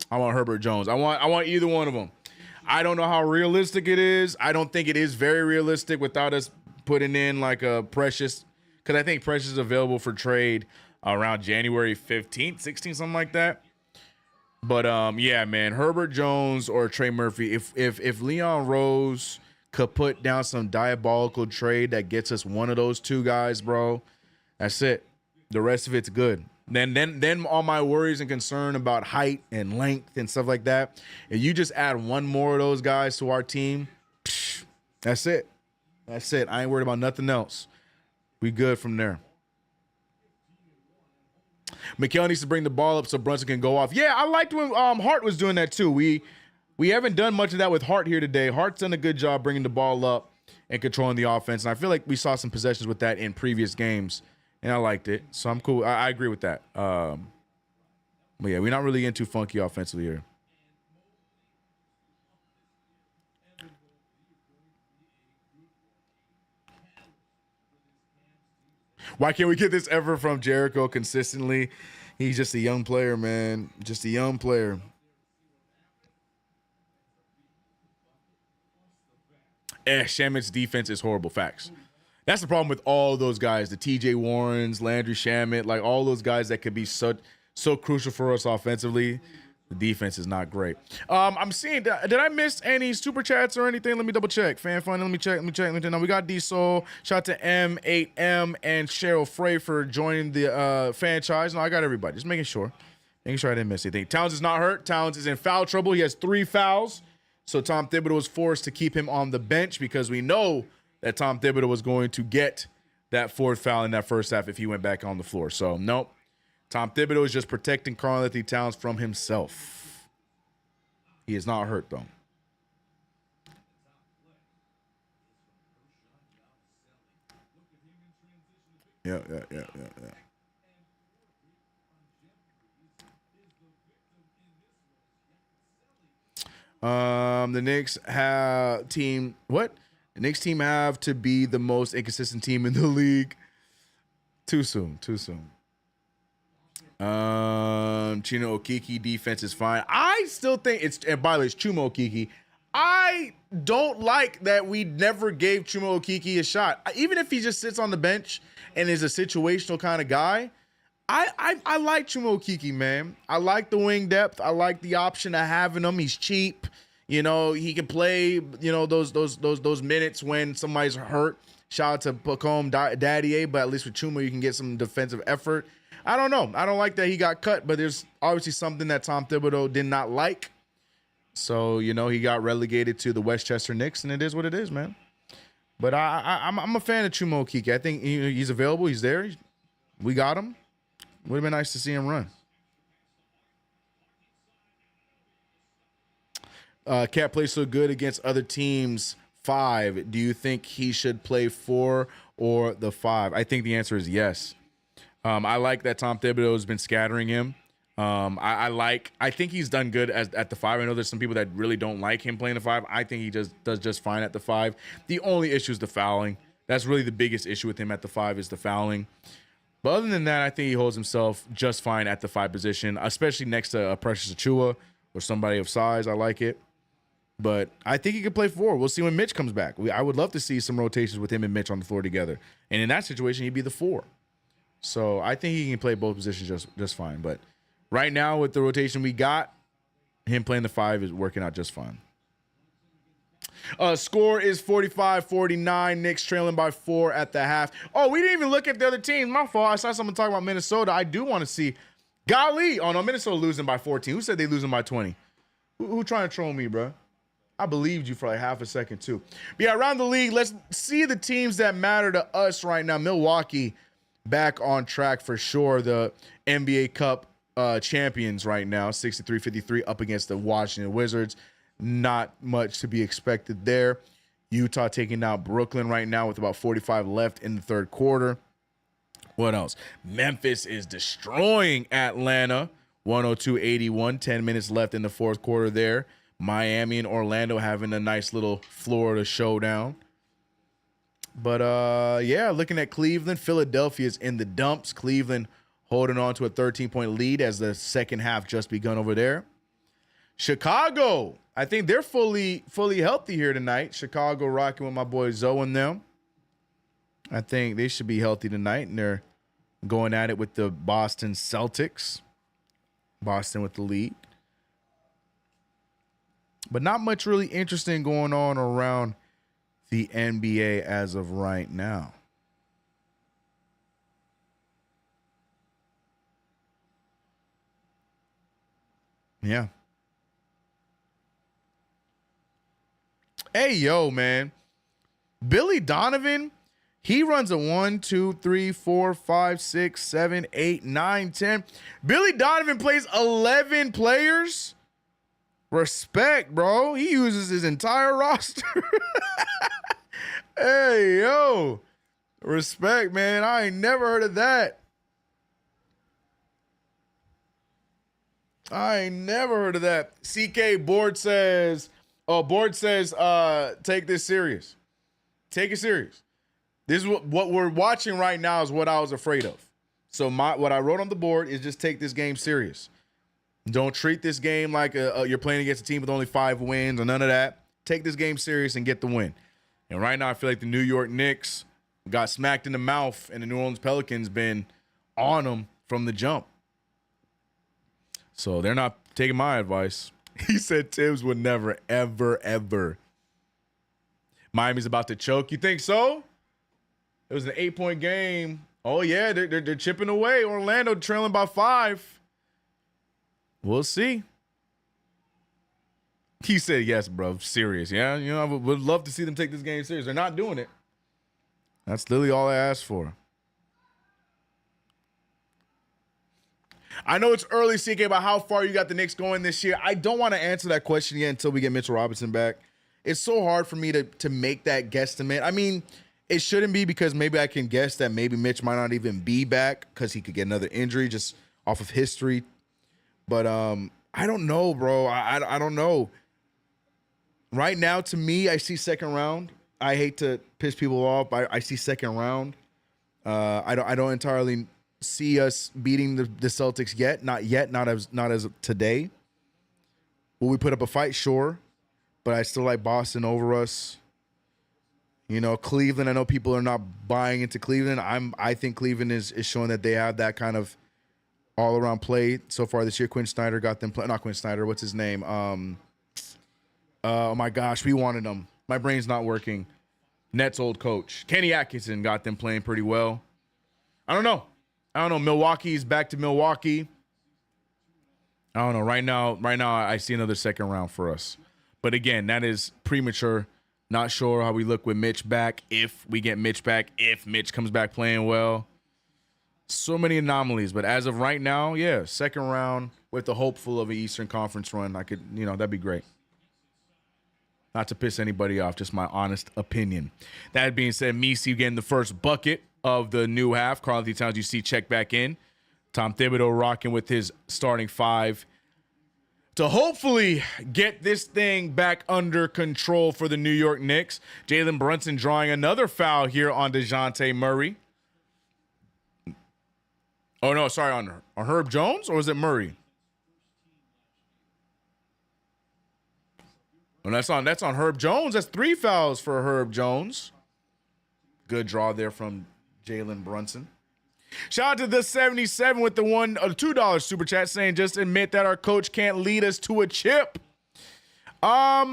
I want Herbert Jones. I want either one of them. I don't know how realistic it is. I don't think it is very realistic without us putting in like a Precious, because I think Precious is available for trade around January 15th, 16th, something like that. But yeah, man, Herbert Jones or Trey Murphy. If Leon Rose could put down some diabolical trade that gets us one of those two guys, bro, that's it. The rest of it's good. Then all my worries and concern about height and length and stuff like that, if you just add one more of those guys to our team, that's it. That's it. I ain't worried about nothing else. We good from there. Mikal needs to bring the ball up so Brunson can go off. Yeah, I liked when Hart was doing that too. We haven't done much of that with Hart here today. Hart's done a good job bringing the ball up and controlling the offense. And I feel like we saw some possessions with that in previous games, and I liked it. So I'm cool. I agree with that. But yeah, we're not really getting too funky offensively here. Why can't we get this ever from Jericho consistently? He's just a young player, man. Just a young player. Shamit's defense is horrible. Facts. That's the problem with all those guys. The TJ Warrens, Landry Shamet, like all those guys that could be so crucial for us offensively. The defense is not great. I'm seeing, did I miss any super chats or anything? Let me double check. Fan fun, let me check. Now we got D-Soul. Shout out to M8M and Cheryl Frey for joining the franchise. No, I got everybody. Just making sure. Making sure I didn't miss anything. Towns is not hurt. Towns is in foul trouble. He has 3 fouls. So Tom Thibodeau was forced to keep him on the bench because we know that Tom Thibodeau was going to get that 4th foul in that first half if he went back on the floor. So, nope. Tom Thibodeau is just protecting Karl-Anthony Towns from himself. He is not hurt, though. Yeah. The Knicks have The Knicks team have to be the most inconsistent team in the league. Too soon. Chino Okeke defense is fine. I still think and by the way, it's Chuma Okeke. I don't like that we never gave Chuma Okeke a shot. Even if he just sits on the bench and is a situational kind of guy, I like Chuma Okeke, man. I like the wing depth. I like the option of having him. He's cheap. You know, he can play, you know, those minutes when somebody's hurt. Shout out to Pacome Daddier, but at least with Chuma, you can get some defensive effort. I don't know. I don't like that he got cut, but there's obviously something that Tom Thibodeau did not like. So, you know, he got relegated to the Westchester Knicks, and it is what it is, man. But I'm a fan of Chuma Okeke. I think he's available. He's there. We got him. Would have been nice to see him run. Cat plays so good against other teams. 5. Do you think he should play 4 or the 5? I think the answer is yes. I like that Tom Thibodeau has been scattering him. I think he's done good at the 5. I know there's some people that really don't like him playing the 5. I think he just does just fine at the 5. The only issue is the fouling. That's really the biggest issue with him at the 5 is the fouling. But other than that, I think he holds himself just fine at the 5 position, especially next to Precious Achiuwa or somebody of size. I like it. But I think he could play 4. We'll see when Mitch comes back. I would love to see some rotations with him and Mitch on the floor together. And in that situation, he'd be the 4. So I think he can play both positions just fine. But right now, with the rotation we got, him playing the 5 is working out just fine. Score is 45-49. Knicks trailing by 4 at the half. Oh, we didn't even look at the other teams. My fault. I saw someone talking about Minnesota. I do want to see. Golly. Oh, no, Minnesota losing by 14. Who said they losing by 20? Who trying to troll me, bro? I believed you for like half a second, too. But yeah, around the league, let's see the teams that matter to us right now. Milwaukee back on track for sure. The NBA Cup champions right now, 63-53 up against the Washington Wizards. Not much to be expected there. Utah taking out Brooklyn right now with about 45 left in the third quarter. What else? Memphis is destroying Atlanta, 102-81. 10 minutes left in the fourth quarter there. Miami and Orlando having a nice little Florida showdown. But, yeah, looking at Cleveland, Philadelphia is in the dumps. Cleveland holding on to a 13-point lead as the second half just begun over there. Chicago, I think they're fully healthy here tonight. Chicago rocking with my boy Zoe and them. I think they should be healthy tonight, and they're going at it with the Boston Celtics. Boston with the lead. But not much really interesting going on around the NBA as of right now. Yeah. Hey, yo, man. Billy Donovan, he runs a 1, 2, 3, 4, 5, 6, 7, 8, 9, 10. Billy Donovan plays 11 players. Respect, bro. He uses his entire roster. Hey, yo. Respect, man. I ain't never heard of that. CK Board says, take this serious. Take it serious. This is what we're watching right now is what I was afraid of. So what I wrote on the board is just take this game serious. Don't treat this game like you're playing against a team with only 5 wins or none of that. Take this game serious and get the win. And right now I feel like the New York Knicks got smacked in the mouth and the New Orleans Pelicans been on them from the jump. So they're not taking my advice. He said Tibbs would never, ever, ever. Miami's about to choke. You think so? It was an 8-point game. Oh, yeah, they're chipping away. Orlando trailing by 5. We'll see. He said, yes, bro, serious. Yeah, I would love to see them take this game serious. They're not doing it. That's literally all I asked for. I know it's early, CK, about how far you got the Knicks going this year. I don't want to answer that question yet until we get Mitchell Robinson back. It's so hard for me to make that guesstimate. I mean, it shouldn't be because maybe I can guess that maybe Mitch might not even be back because he could get another injury just off of history. But I don't know, bro. I don't know. Right now, to me, I see second round. I hate to piss people off. I see second round. I don't entirely see us beating the Celtics yet. Not yet. Not as today. Will we put up a fight? Sure. But I still like Boston over us. Cleveland, I know people are not buying into Cleveland. I think Cleveland is showing that they have that kind of all-around play so far this year. Quinn Snyder got them play. Not Quinn Snyder. What's his name? Oh, my gosh. We wanted them. My brain's not working. Nets old coach. Kenny Atkinson got them playing pretty well. I don't know. Milwaukee's back to Milwaukee. I don't know. Right now, I see another second round for us. But again, that is premature. Not sure how we look with Mitch back, if we get Mitch back, if Mitch comes back playing well. So many anomalies. But as of right now, yeah, second round with the hopeful of an Eastern Conference run. That'd be great. Not to piss anybody off, just my honest opinion. That being said, Misi getting the first bucket of the new half. Karl-Anthony Towns, you see, check back in. Tom Thibodeau rocking with his starting 5 to hopefully get this thing back under control for the New York Knicks. Jalen Brunson drawing another foul here on DeJounte Murray. Oh, no, sorry, on Herb Jones, or was it Murray? Well, that's on Herb Jones. That's 3 fouls for Herb Jones. Good draw there from Jalen Brunson. Shout out to the 77 with the $2 super chat saying, just admit that our coach can't lead us to a chip. I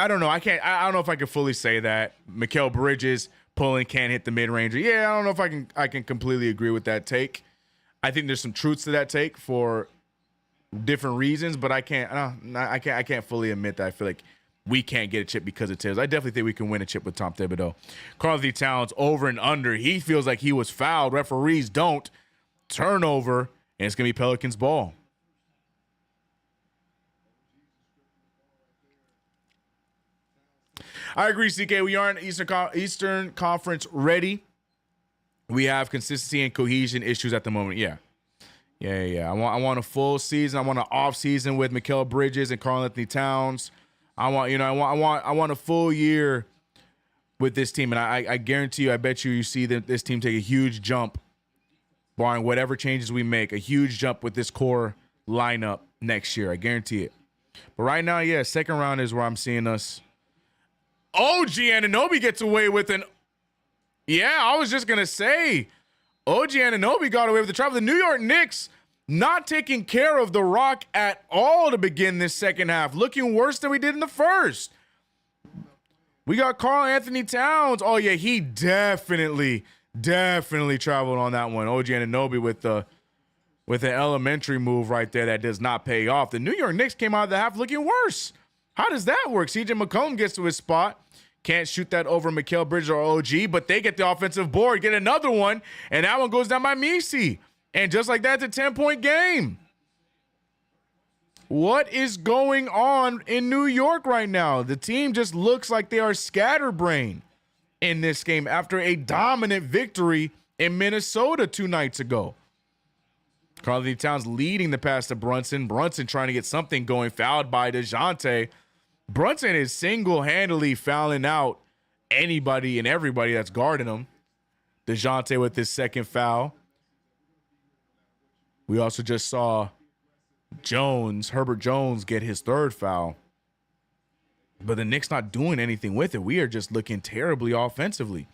don't know. I don't know if I can fully say that. Mikal Bridges pulling, can't hit the mid-ranger. Yeah, I don't know if I can completely agree with that take. I think there's some truths to that take for different reasons, but I can't fully admit that. I feel like we can't get a chip because of Tibbs. I definitely think we can win a chip with Tom Thibodeau. Karl-Anthony Towns over and under. He feels like he was fouled. Referees don't. Turnover, and it's going to be Pelicans ball. I agree, CK. We aren't Eastern Conference ready. We have consistency and cohesion issues at the moment. Yeah. I want a full season. I want an off season with Mikal Bridges and Karl-Anthony Towns. I want a full year with this team, and I guarantee you, I bet you see this team take a huge jump, barring whatever changes we make, a huge jump with this core lineup next year. I guarantee it. But right now, yeah, second round is where I'm seeing us. OG Anunoby gets away with an. Yeah, I was just gonna say, OG Anunoby got away with the travel. The New York Knicks not taking care of the Rock at all to begin this second half. Looking worse than we did in the first. We got Karl-Anthony Towns. Oh, yeah, he definitely traveled on that one. OG Anunoby with an elementary move right there that does not pay off. The New York Knicks came out of the half looking worse. How does that work? CJ McCollum gets to his spot. Can't shoot that over Mikal Bridges or OG, but they get the offensive board, get another one, and that one goes down by Misi. And just like that, it's a 10-point game. What is going on in New York right now? The team just looks like they are scatterbrained in this game after a dominant victory in Minnesota 2 nights ago. Karl-Anthony Towns leading the pass to Brunson. Brunson trying to get something going, fouled by DeJounte. Brunson is single-handedly fouling out anybody and everybody that's guarding him. DeJounte with his second foul. We also just saw Herbert Jones get his third foul. But the Knicks not doing anything with it. We are just looking terribly offensively.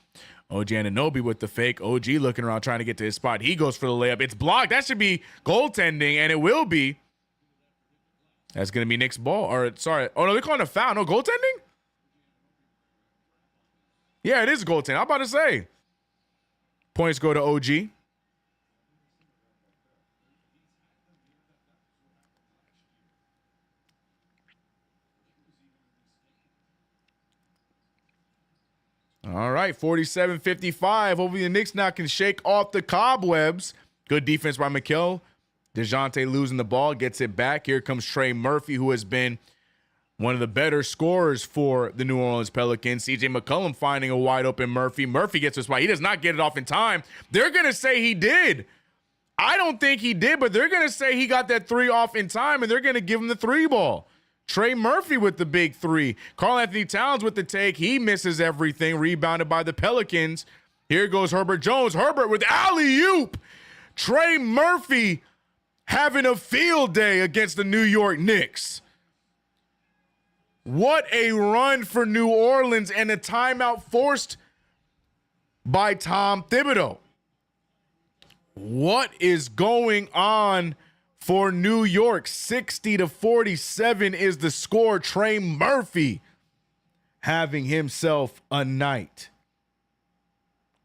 OG Anunoby with the fake. OG looking around trying to get to his spot. He goes for the layup. It's blocked. That should be goaltending, and it will be. That's going to be Knicks ball. Or, sorry. Oh, no, they're calling a foul. No, goaltending? Yeah, it is goaltending. I'm about to say. Points go to OG. All right, 47-55. Hopefully the Knicks now can shake off the cobwebs. Good defense by Mikal. DeJounte losing the ball, gets it back. Here comes Trey Murphy, who has been one of the better scorers for the New Orleans Pelicans. CJ McCollum finding a wide open Murphy. Murphy gets his spot. He does not get it off in time. They're going to say he did. I don't think he did, but they're going to say he got that three off in time, and they're going to give him the three ball. Trey Murphy with the big three. Karl-Anthony Towns with the take. He misses everything. Rebounded by the Pelicans. Here goes Herbert Jones. Herbert with alley-oop. Trey Murphy having a field day against the New York Knicks. What a run for New Orleans, and a timeout forced by Tom Thibodeau. What is going on for New York? 60-47 is the score. Trey Murphy having himself a night.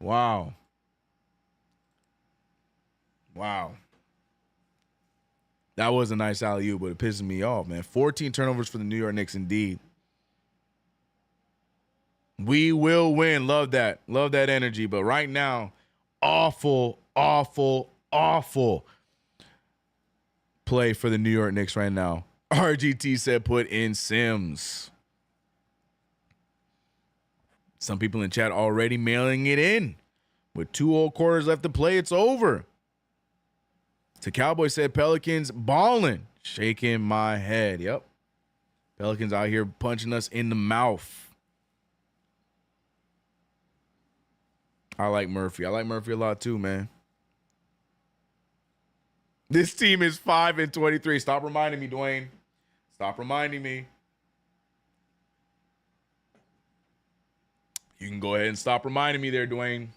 Wow. Wow. That was a nice alley-oop, but it pisses me off, man. 14 turnovers for the New York Knicks indeed. We will win. Love that. Love that energy. But right now, awful play for the New York Knicks right now. RGT said put in Sims. Some people in chat already mailing it in. With 2 whole quarters left to play, it's over. To Cowboy said Pelicans balling. Shaking my head. Yep. Pelicans out here punching us in the mouth. I like Murphy. I like Murphy a lot too, man. This team is 5-23. Stop reminding me, Dwayne. Stop reminding me. You can go ahead and stop reminding me there, Dwayne.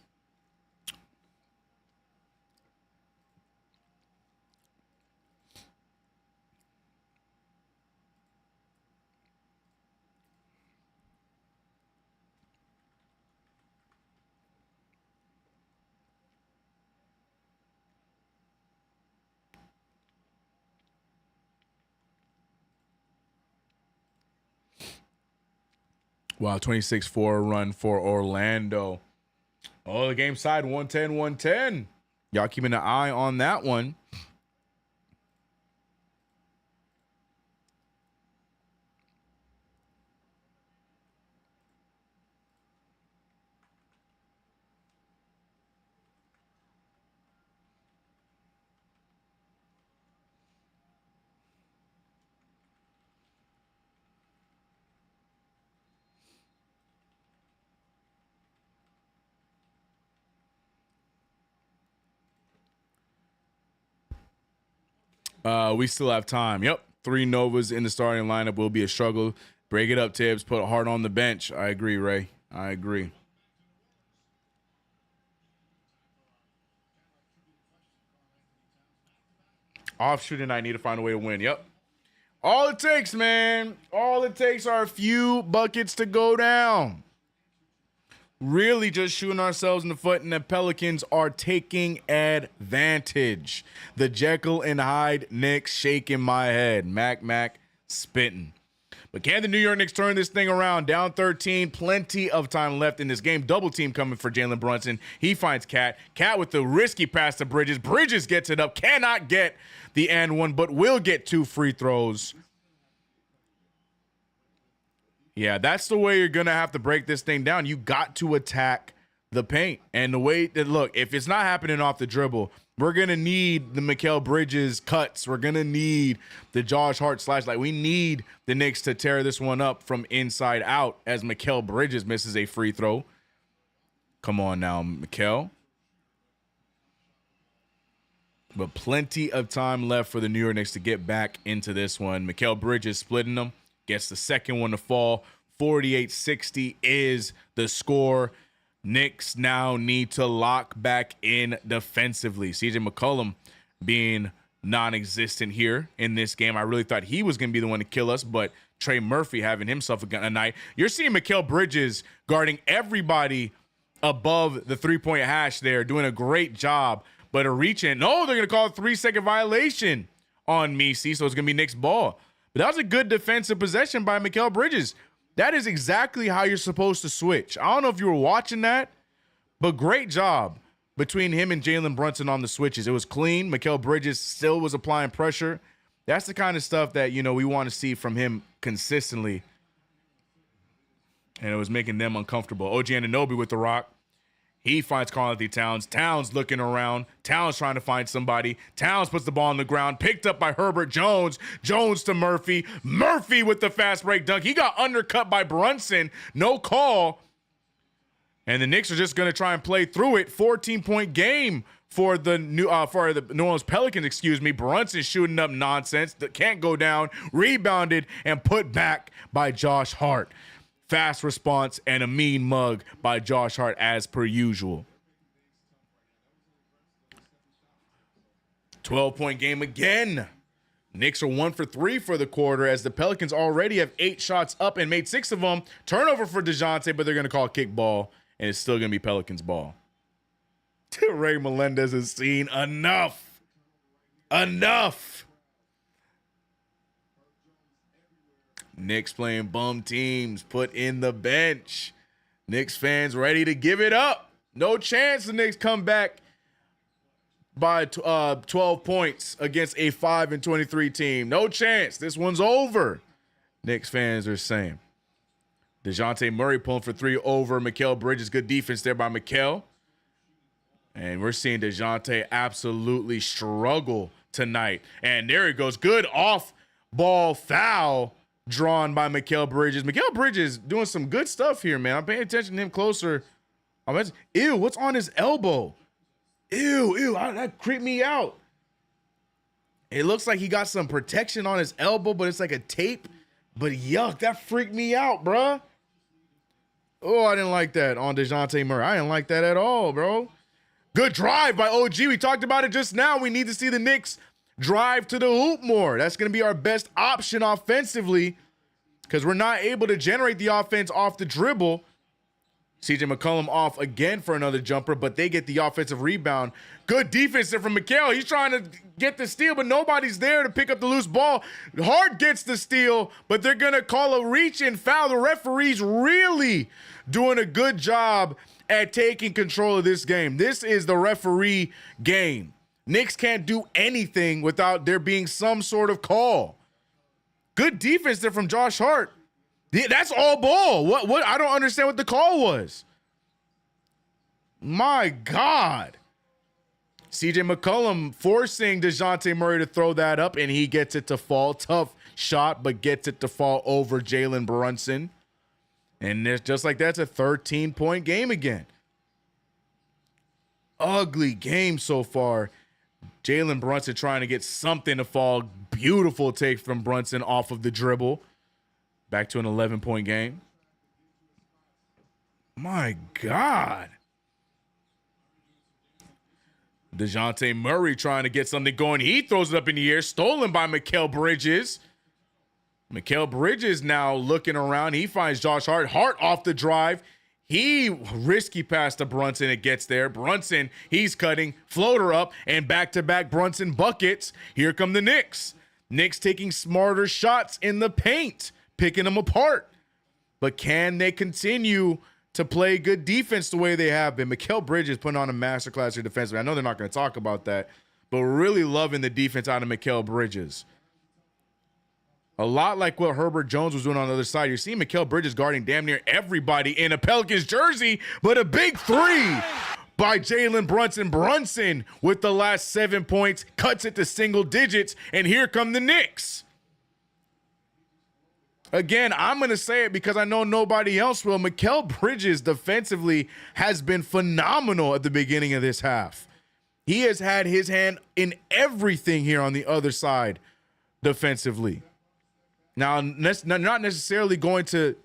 Wow, 26-4 run for Orlando. Oh, the game side 110-110. Y'all keeping an eye on that one. We still have time. Yep. 3 Novas in the starting lineup will be a struggle. Break it up, Tibbs. Put Hart on the bench. I agree, Ray. I agree. Off shooting, I need to find a way to win. Yep. All it takes, man. All it takes are a few buckets to go down. Really just shooting ourselves in the foot, and the Pelicans are taking advantage. The Jekyll and Hyde Knicks shaking my head. Mac spitting. But can the New York Knicks turn this thing around? Down 13, plenty of time left in this game. Double team coming for Jalen Brunson. He finds Cat. Cat with the risky pass to Bridges. Bridges gets it up. Cannot get the and one, but will get 2 free throws. Yeah, that's the way you're going to have to break this thing down. You got to attack the paint. And the way that, look, if it's not happening off the dribble, we're going to need the Mikal Bridges cuts. We're going to need the Josh Hart slash. Like, we need the Knicks to tear this one up from inside out as Mikal Bridges misses a free throw. Come on now, Mikal. But plenty of time left for the New York Knicks to get back into this one. Mikal Bridges splitting them. Gets the second one to fall. 48-60 is the score. Knicks now need to lock back in defensively. CJ McCollum being non-existent here in this game. I really thought he was going to be the one to kill us, but Trey Murphy having himself a night. You're seeing Mikal Bridges guarding everybody above the three-point hash there, doing a great job. But a reach in. No, they're going to call a 3-second violation on Misi, so it's going to be Knicks ball. But that was a good defensive possession by Mikal Bridges. That is exactly how you're supposed to switch. I don't know if you were watching that, but great job between him and Jalen Brunson on the switches. It was clean. Mikal Bridges still was applying pressure. That's the kind of stuff that, you know, we want to see from him consistently. And it was making them uncomfortable. OG Anunoby with the rock. He finds Karl-Anthony Towns. Towns looking around. Towns trying to find somebody. Towns puts the ball on the ground. Picked up by Herbert Jones. Jones to Murphy. Murphy with the fast break dunk. He got undercut by Brunson. No call. And the Knicks are just going to try and play through it. 14-point game for the New Orleans Pelicans, excuse me. Brunson shooting up nonsense that can't go down. Rebounded and put back by Josh Hart. Fast response and a mean mug by Josh Hart as per usual. 12-point game again. Knicks are 1 for 3 for the quarter as the Pelicans already have 8 shots up and made 6 of them. Turnover for DeJounte, but they're going to call kick ball, and it's still going to be Pelicans ball. Ray Melendez has seen enough. Enough. Knicks playing bum teams, put in the bench. Knicks fans ready to give it up. No chance the Knicks come back by 12 points against a 5-23 team. No chance. This one's over. Knicks fans are saying. DeJounte Murray pulling for 3 over Mikal Bridges. Good defense there by Mikal. And we're seeing DeJounte absolutely struggle tonight. And there he goes. Good off-ball foul drawn by Mikal Bridges. Mikal Bridges doing some good stuff here, man. I'm paying attention to him closer. Ew, what's on his elbow? Ew, that creeped me out. It looks like he got some protection on his elbow, but it's like a tape. But yuck, that freaked me out, bruh. Oh, I didn't like that on DeJounte Murray. I didn't like that at all, bro. Good drive by OG. We talked about it just now. We need to see the Knicks drive to the hoop more. That's going to be our best option offensively because we're not able to generate the offense off the dribble. CJ McCollum off again for another jumper, but they get the offensive rebound. Good defense there from Mikal. He's trying to get the steal, but nobody's there to pick up the loose ball. Hart gets the steal, but they're going to call a reach-in foul. The referee's really doing a good job at taking control of this game. This is the referee game. Knicks can't do anything without there being some sort of call. Good defense there from Josh Hart. That's all ball. What? I don't understand what the call was. My God. CJ McCollum forcing DeJounte Murray to throw that up, and he gets it to fall. Tough shot, but gets it to fall over Jalen Brunson. And just like that's a 13-point game again. Ugly game so far. Jalen Brunson trying to get something to fall. Beautiful take from Brunson off of the dribble. Back to an 11-point game. My God. DeJounte Murray trying to get something going. He throws it up in the air. Stolen by Mikal Bridges. Mikal Bridges now looking around. He finds Josh Hart. Hart off the drive. He risky pass to Brunson. It gets there. Brunson, he's cutting. Floater up and back-to-back Brunson buckets. Here come the Knicks. Knicks taking smarter shots in the paint. picking them apart. But can they continue to play good defense the way they have been? Mikal Bridges putting on a masterclass here defensively. I know they're not going to talk about that, but really loving the defense out of Mikal Bridges. A lot like what Herbert Jones was doing on the other side. You're seeing Mikal Bridges guarding damn near everybody in a Pelicans jersey, but a big three by Jalen Brunson. Brunson with the last 7 points, cuts it to single digits, and here come the Knicks. Again, I'm going to say it because I know nobody else will. Mikal Bridges defensively has been phenomenal at the beginning of this half. He has had his hand in everything here on the other side defensively. Now, not necessarily going to,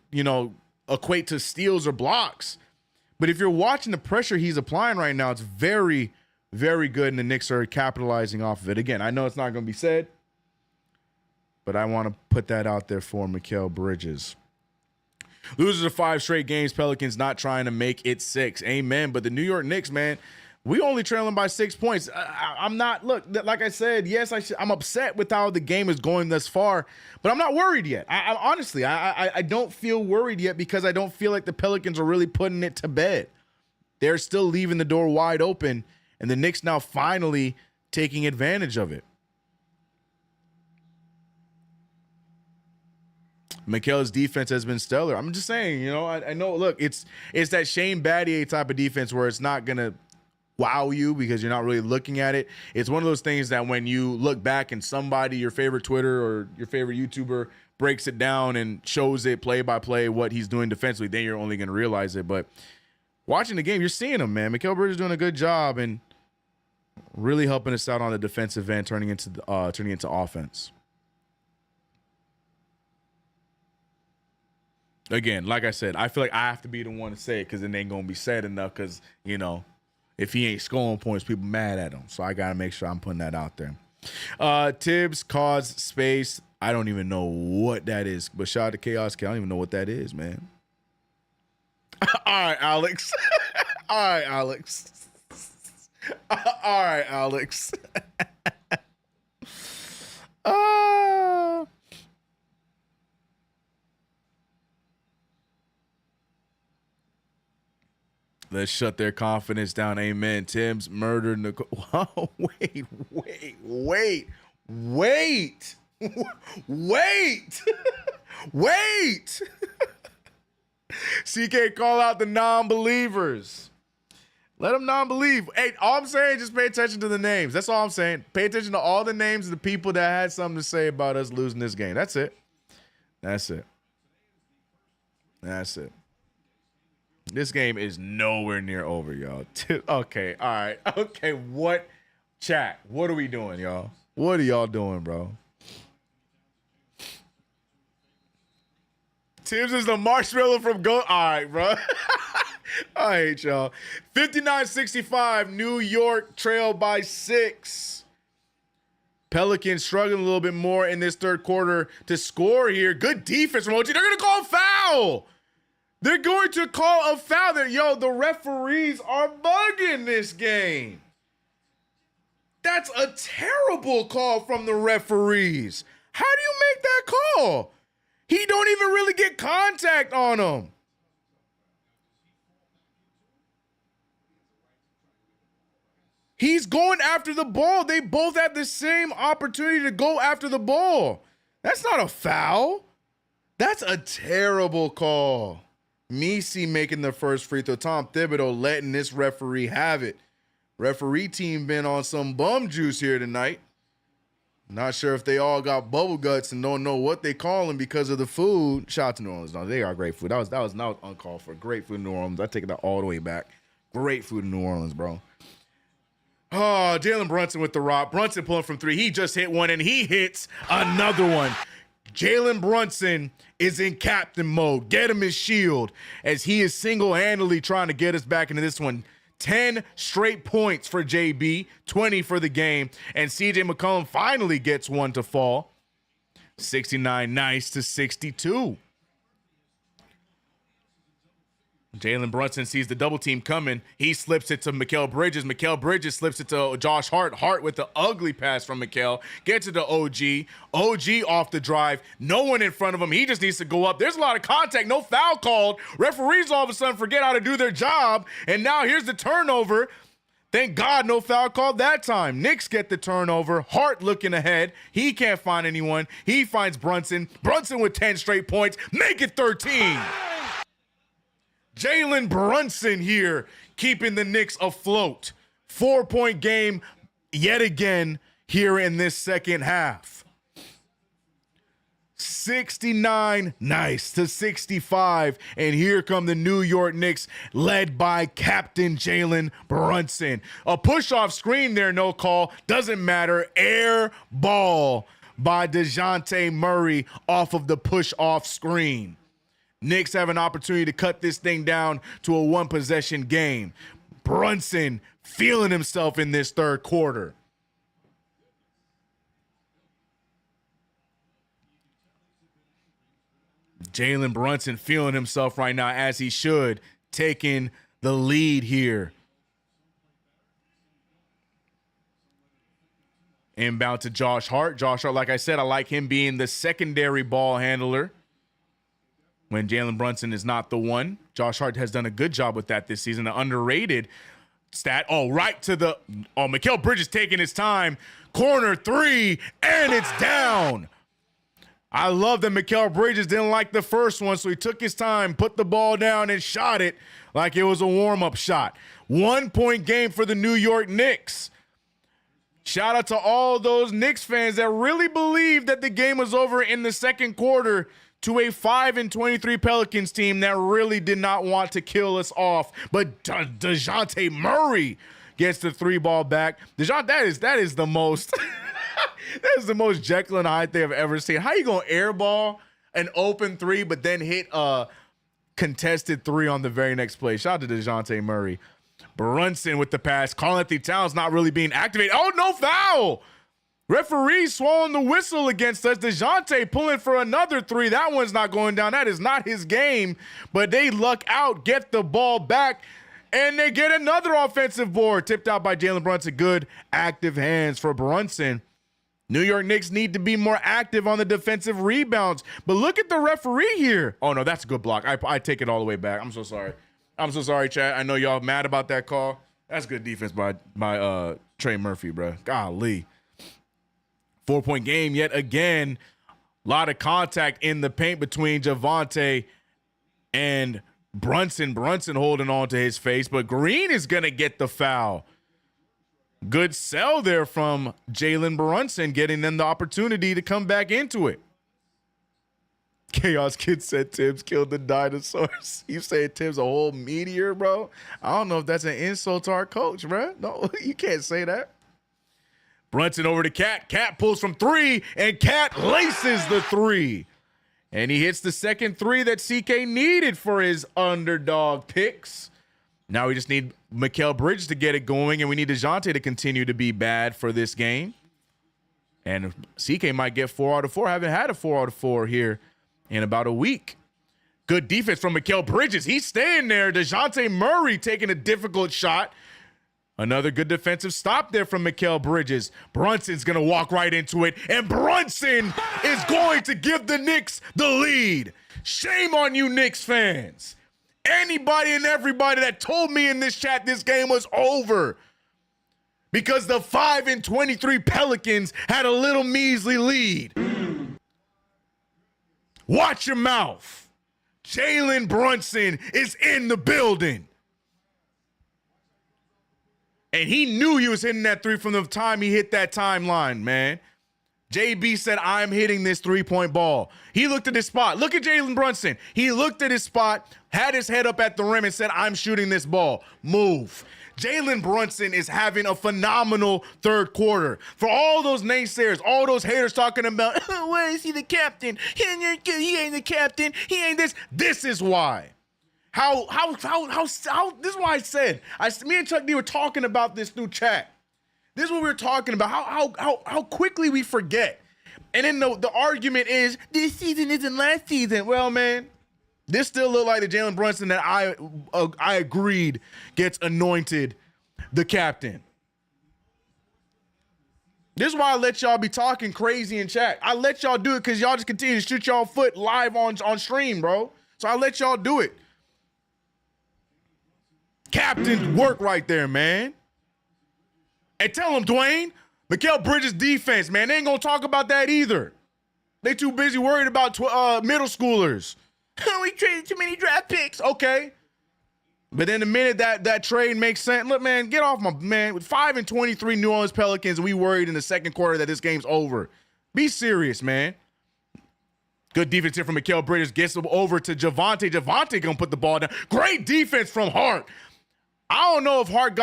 equate to steals or blocks, but if you're watching the pressure he's applying right now, it's very, very good, and the Knicks are capitalizing off of it. Again, I know it's not going to be said, but I want to put that out there for Mikal Bridges. Losers of 5 straight games. Pelicans not trying to make it 6. Amen. But the New York Knicks, man, we only trailing by 6 points. I'm not, look, like I said, yes, I'm upset with how the game is going thus far, but I'm not worried yet. Honestly, I don't feel worried yet because I don't feel like the Pelicans are really putting it to bed. They're still leaving the door wide open, and the Knicks now finally taking advantage of it. Mikal's defense has been stellar. I'm just saying, I know, look, it's that Shane Battier type of defense where it's not going to wow you because you're not really looking at it. It's one of those things that when you look back and somebody, your favorite Twitter or your favorite YouTuber, breaks it down and shows it play by play what he's doing defensively, then you're only going to realize it. But watching the game, you're seeing him, man. Mikal Bridges is doing a good job and really helping us out on the defensive end, turning into offense. Again, like I said, I feel like I have to be the one to say it because it ain't going to be said enough because, if he ain't scoring points, people mad at him. So I got to make sure I'm putting that out there. Tibbs caused space. I don't even know what that is. But shout out to Chaos K. I don't even know what that is, man. All right, Alex. All right, Alex. All right, Alex. Let's shut their confidence down. Amen. Tim's murdered Nicole. Oh, wait. Wait. CK, call out the non-believers. Let them non-believe. Hey, all I'm saying, just pay attention to the names. That's all I'm saying. Pay attention to all the names of the people that had something to say about us losing this game. That's it. This game is nowhere near over, y'all. Okay, all right. Okay, what? Chat, what are we doing, y'all? What are y'all doing, bro? Tibbs is the marshmallow from Go. All right, bro. I hate y'all. 59-65, New York trail by 6. Pelicans struggling a little bit more in this third quarter to score here. Good defense from OG. They're going to call a foul. They're going to call a foul. The referees are bugging this game. That's a terrible call from the referees. How do you make that call? He don't even really get contact on him. He's going after the ball. They both have the same opportunity to go after the ball. That's not a foul. That's a terrible call. Misi making the first free throw. Tom Thibodeau letting this referee have it. Referee team been on some bum juice here tonight. Not sure if they all got bubble guts and don't know what they call them because of the food. Shout out to New Orleans. No, they are great food. That was not uncalled for. Great food in New Orleans. I take that all the way back. Great food in New Orleans, bro. Oh, Jalen Brunson with the rock. Brunson pulling from 3. He just hit one and he hits another one. Jalen Brunson is in captain mode. Get him his shield as he is single-handedly trying to get us back into this one. 10 straight points for JB, 20 for the game, and CJ McCollum finally gets one to fall. 69 nice to 62. Jalen Brunson sees the double team coming. He slips it to Mikal Bridges. Mikal Bridges slips it to Josh Hart. Hart with the ugly pass from Mikal. Gets it to OG. OG off the drive. No one in front of him. He just needs to go up. There's a lot of contact. No foul called. Referees all of a sudden forget how to do their job. And now here's the turnover. Thank God no foul called that time. Knicks get the turnover. Hart looking ahead. He can't find anyone. He finds Brunson. Brunson with 10 straight points. Make it 13. Jalen Brunson here keeping the Knicks afloat. 4-point game yet again here in this second half. 69 nice to 65, and here come the New York Knicks led by Captain Jalen Brunson. A push-off screen there, no call. Doesn't matter. Air ball by DeJounte Murray off of the push-off screen. Knicks have an opportunity to cut this thing down to a one-possession game. Brunson feeling himself in this third quarter. Jalen Brunson feeling himself right now, as he should, taking the lead here. Inbound to Josh Hart. Josh Hart, like I said, I like him being the secondary ball handler when Jalen Brunson is not the one. Josh Hart has done a good job with that this season. An underrated stat. Mikal Bridges taking his time. Corner three, and it's down. I love that Mikal Bridges didn't like the first one, so he took his time, put the ball down, and shot it like it was a warm-up shot. 1-point game for the New York Knicks. Shout out to all those Knicks fans that really believed that the game was over in the second quarter, to a 5-23 Pelicans team that really did not want to kill us off. But DeJounte Murray gets the 3-ball back. DeJounte, that is the most that is the most Jekyll and Hyde thing I've ever seen. How you gonna airball an open 3 but then hit a contested 3 on the very next play? Shout out to DeJounte Murray. Brunson with the pass. Karl-Anthony Towns not really being activated. Oh, no foul! Referee swallowing the whistle against us. DeJounte pulling for another 3. That one's not going down. That is not his game. But they luck out, get the ball back, and they get another offensive board. Tipped out by Jalen Brunson. Good active hands for Brunson. New York Knicks need to be more active on the defensive rebounds. But look at the referee here. Oh, no, that's a good block. I take it all the way back. I'm so sorry. I'm so sorry, Chad. I know y'all mad about that call. That's good defense by Trey Murphy, bro. Golly. 4-point game yet again. A lot of contact in the paint between Javonte and Brunson. Brunson holding on to his face, but Green is going to get the foul. Good sell there from Jalen Brunson, getting them the opportunity to come back into it. Chaos Kid said Tibbs killed the dinosaurs. You say Tibbs a whole meteor, bro? I don't know if that's an insult to our coach, bro. No, you can't say that. Brunson over to Cat. Cat pulls from 3, and Cat laces the 3. And he hits the second 3 that CK needed for his underdog picks. Now we just need Mikal Bridges to get it going, and we need DeJounte to continue to be bad for this game. And CK might get 4 out of 4. Haven't had a 4 out of 4 here in about a week. Good defense from Mikal Bridges. He's staying there. DeJounte Murray taking a difficult shot. Another good defensive stop there from Mikal Bridges. Brunson's going to walk right into it, and Brunson is going to give the Knicks the lead. Shame on you, Knicks fans. Anybody and everybody that told me in this chat this game was over because the 5-23 Pelicans had a little measly lead. Watch your mouth. Jalen Brunson is in the building. And he knew he was hitting that 3 from the time he hit that timeline, man. JB said, I'm hitting this 3-point ball. He looked at his spot. Look at Jalen Brunson. He looked at his spot, had his head up at the rim, and said, I'm shooting this ball. Move. Jalen Brunson is having a phenomenal third quarter. For all those naysayers, all those haters talking about, why is he the captain? He ain't the captain. He ain't this. This is why. How this is why I said, me and Chuck D were talking about this through chat. This is what we were talking about, how quickly we forget. And then the argument is, this season isn't last season. Well, man, This still look like the Jalen Brunson that I agreed gets anointed the captain. This is why I let y'all be talking crazy in chat. I let y'all do it because y'all just continue to shoot y'all foot live on stream, bro. So I let y'all do it. Captain work right there, man. And tell him, Dwayne, Mikal Bridges defense, man, they ain't gonna talk about that either. They too busy worried about middle schoolers. We traded too many draft picks. Okay. But then the minute that trade makes sense, look, man, get off my man. With 5-23 New Orleans Pelicans, we worried in the second quarter that this game's over. Be serious, man. Good defense here from Mikal Bridges. Gets him over to Javonte. Javonte gonna put the ball down. Great defense from Hart. I don't know if Hart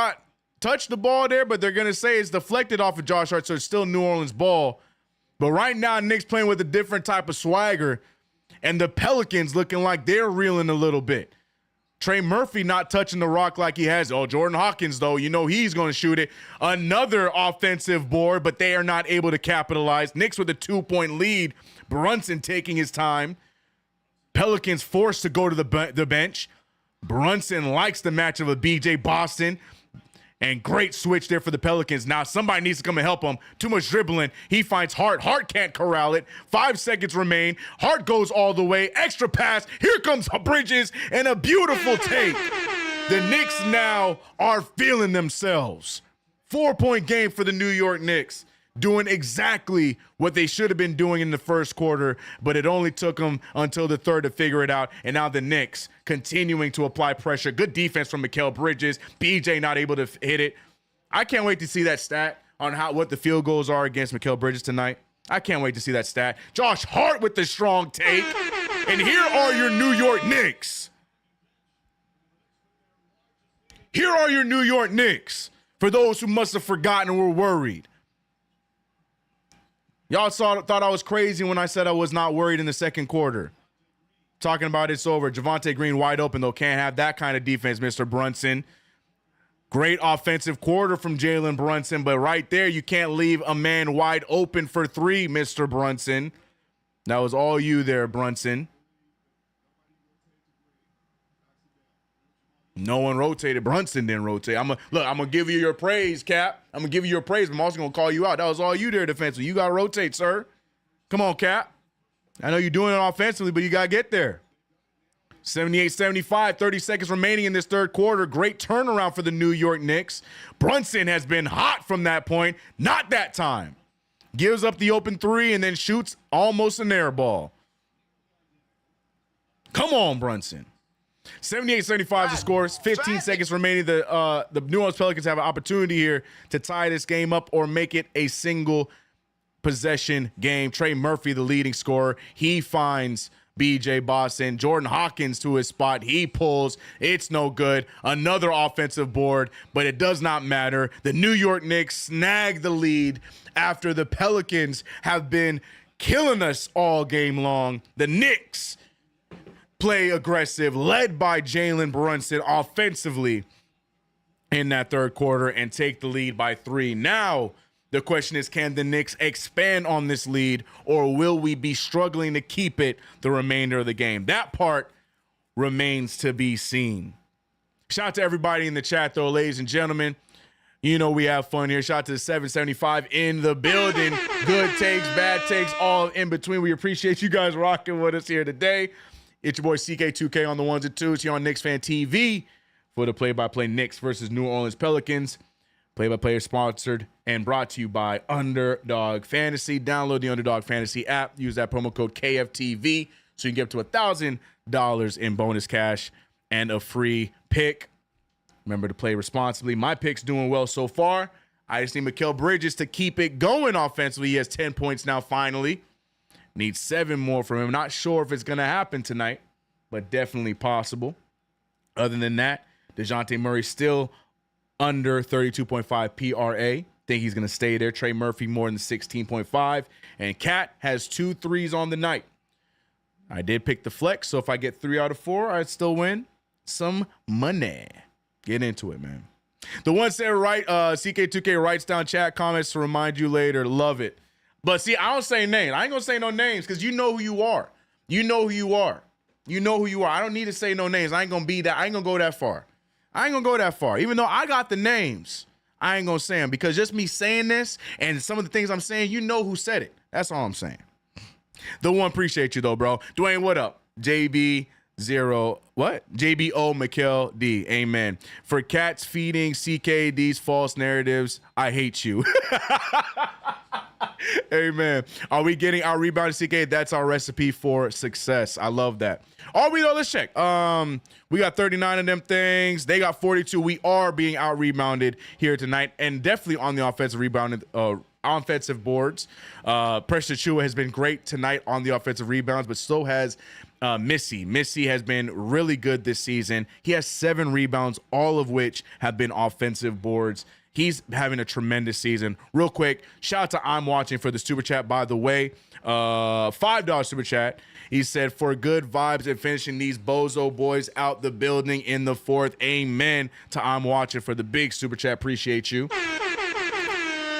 touched the ball there, but they're gonna say it's deflected off of Josh Hart, so it's still New Orleans ball. But right now, Knicks playing with a different type of swagger, and the Pelicans looking like they're reeling a little bit. Trey Murphy not touching the rock like he has. Oh, Jordan Hawkins, though, you know he's going to shoot it. Another offensive board, but they are not able to capitalize. Knicks with a 2-point lead. Brunson taking his time. Pelicans forced to go to the bench. Brunson likes the matchup of BJ Boston. And great switch there for the Pelicans. Now somebody needs to come and help him. Too much dribbling. He finds Hart. Hart can't corral it. 5 seconds remain. Hart goes all the way. Extra pass. Here comes Bridges and a beautiful take. The Knicks now are feeling themselves. 4-point game for the New York Knicks. Doing exactly what they should have been doing in the first quarter, but it only took them until the third to figure it out. And now the Knicks continuing to apply pressure. Good defense from Mikal Bridges. BJ not able to hit it. I can't wait to see that stat on what the field goals are against Mikal Bridges tonight. I can't wait to see that stat. Josh Hart with the strong take. And here are your New York Knicks. Here are your New York Knicks. For those who must have forgotten and were worried. Y'all thought I was crazy when I said I was not worried in the second quarter. Talking about it's over. Javonte Green wide open, though. Can't have that kind of defense, Mr. Brunson. Great offensive quarter from Jalen Brunson, but right there, you can't leave a man wide open for 3, Mr. Brunson. That was all you there, Brunson. No one rotated. Brunson didn't rotate. I'm gonna give you your praise, Cap. I'm gonna give you your praise, but I'm also gonna call you out. That was all you there defensively. You gotta rotate, sir. Come on, Cap. I know you're doing it offensively, but you gotta get there. 78-75, 30 seconds remaining in this third quarter. Great turnaround for the New York Knicks. Brunson has been hot from that point. Not that time. Gives up the open 3 and then shoots almost an air ball. Come on, Brunson. 78-75 the scores. 15 seconds remaining. The New Orleans Pelicans have an opportunity here to tie this game up or make it a single possession game. Trey Murphy, the leading scorer. He finds BJ Boston. Jordan Hawkins to his spot. He pulls. It's no good. Another offensive board, but it does not matter. The New York Knicks snag the lead after the Pelicans have been killing us all game long. The Knicks play aggressive, led by Jalen Brunson offensively in that third quarter and take the lead by 3. Now, the question is, can the Knicks expand on this lead or will we be struggling to keep it the remainder of the game? That part remains to be seen. Shout out to everybody in the chat, though, ladies and gentlemen. You know we have fun here. Shout out to the 775 in the building. Good takes, bad takes, all in between. We appreciate you guys rocking with us here today. It's your boy CK2K on the 1s and 2s here on KnicksFanTV for the play-by-play Knicks versus New Orleans Pelicans. Play-by-play is sponsored and brought to you by Underdog Fantasy. Download the Underdog Fantasy app. Use that promo code KFTV so you can get up to $1,000 in bonus cash and a free pick. Remember to play responsibly. My pick's doing well so far. I just need Mikal Bridges to keep it going offensively. He has 10 points now finally. Need 7 more from him. Not sure if it's going to happen tonight, but definitely possible. Other than that, DeJounte Murray still under 32.5 PRA. Think he's going to stay there. Trey Murphy more than 16.5. And Cat has 2 threes on the night. I did pick the flex, so if I get 3 out of 4, I'd still win some money. Get into it, man. The one said right, CK2K writes down chat comments to remind you later. Love it. But see, I don't say names. I ain't gonna say no names because you know who you are. You know who you are. You know who you are. I don't need to say no names. I ain't gonna be that. I ain't gonna go that far. I ain't gonna go that far. Even though I got the names, I ain't gonna say them because just me saying this and some of the things I'm saying, you know who said it. That's all I'm saying. The one, appreciate you though, bro. Dwayne, what up? JB0, what? JBO Mikkel D. Amen. For cats feeding CKD's false narratives, I hate you. Amen. Are we getting our rebound CK? That's our recipe for success. I love that. Are we though? Let's check. We got 39 of them things. They got 42. We are being out rebounded here tonight, and definitely on the offensive boards. Precious Achiuwa has been great tonight on the offensive rebounds, but so has Missy. Missy has been really good this season. He has 7 rebounds, all of which have been offensive boards. He's having a tremendous season. Real quick, shout out to I'm Watching for the super chat, by the way. $5 super chat. He said, for good vibes and finishing these bozo boys out the building in the 4th. Amen to I'm Watching for the big super chat. Appreciate you.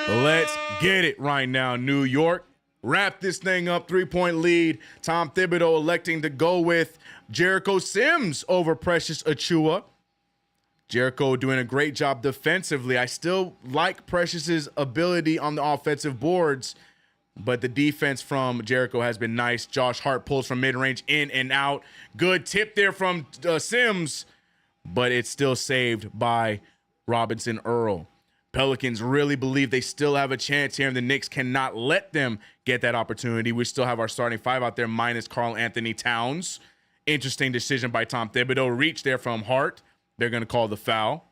Let's get it right now, New York. Wrap this thing up. 3-point lead. Tom Thibodeau electing to go with Jericho Sims over Precious Achiuwa. Jericho doing a great job defensively. I still like Precious's ability on the offensive boards, but the defense from Jericho has been nice. Josh Hart pulls from mid-range in and out. Good tip there from Sims, but it's still saved by Robinson Earl. Pelicans really believe they still have a chance here, and the Knicks cannot let them get that opportunity. We still have our starting 5 out there minus Karl Anthony Towns. Interesting decision by Tom Thibodeau. Reach there from Hart. They're going to call the foul.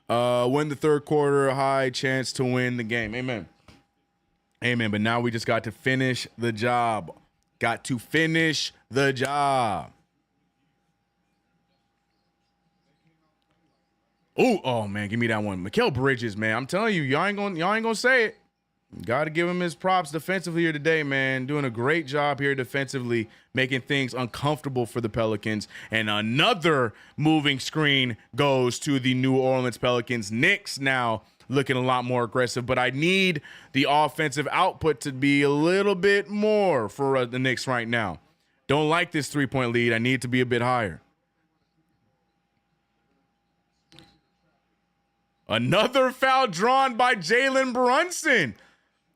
Win the third quarter, high chance to win the game. Amen. Amen. But now we just got to finish the job. Got to finish the job. Ooh, oh man, give me that one. Mikal Bridges, man. I'm telling you, y'all ain't gonna say it. Got to give him his props defensively here today, man. Doing a great job here defensively, making things uncomfortable for the Pelicans. And another moving screen goes to the New Orleans Pelicans. Knicks now looking a lot more aggressive, but I need the offensive output to be a little bit more for the Knicks right now. Don't like this 3-point lead. I need it to be a bit higher. Another foul drawn by Jalen Brunson.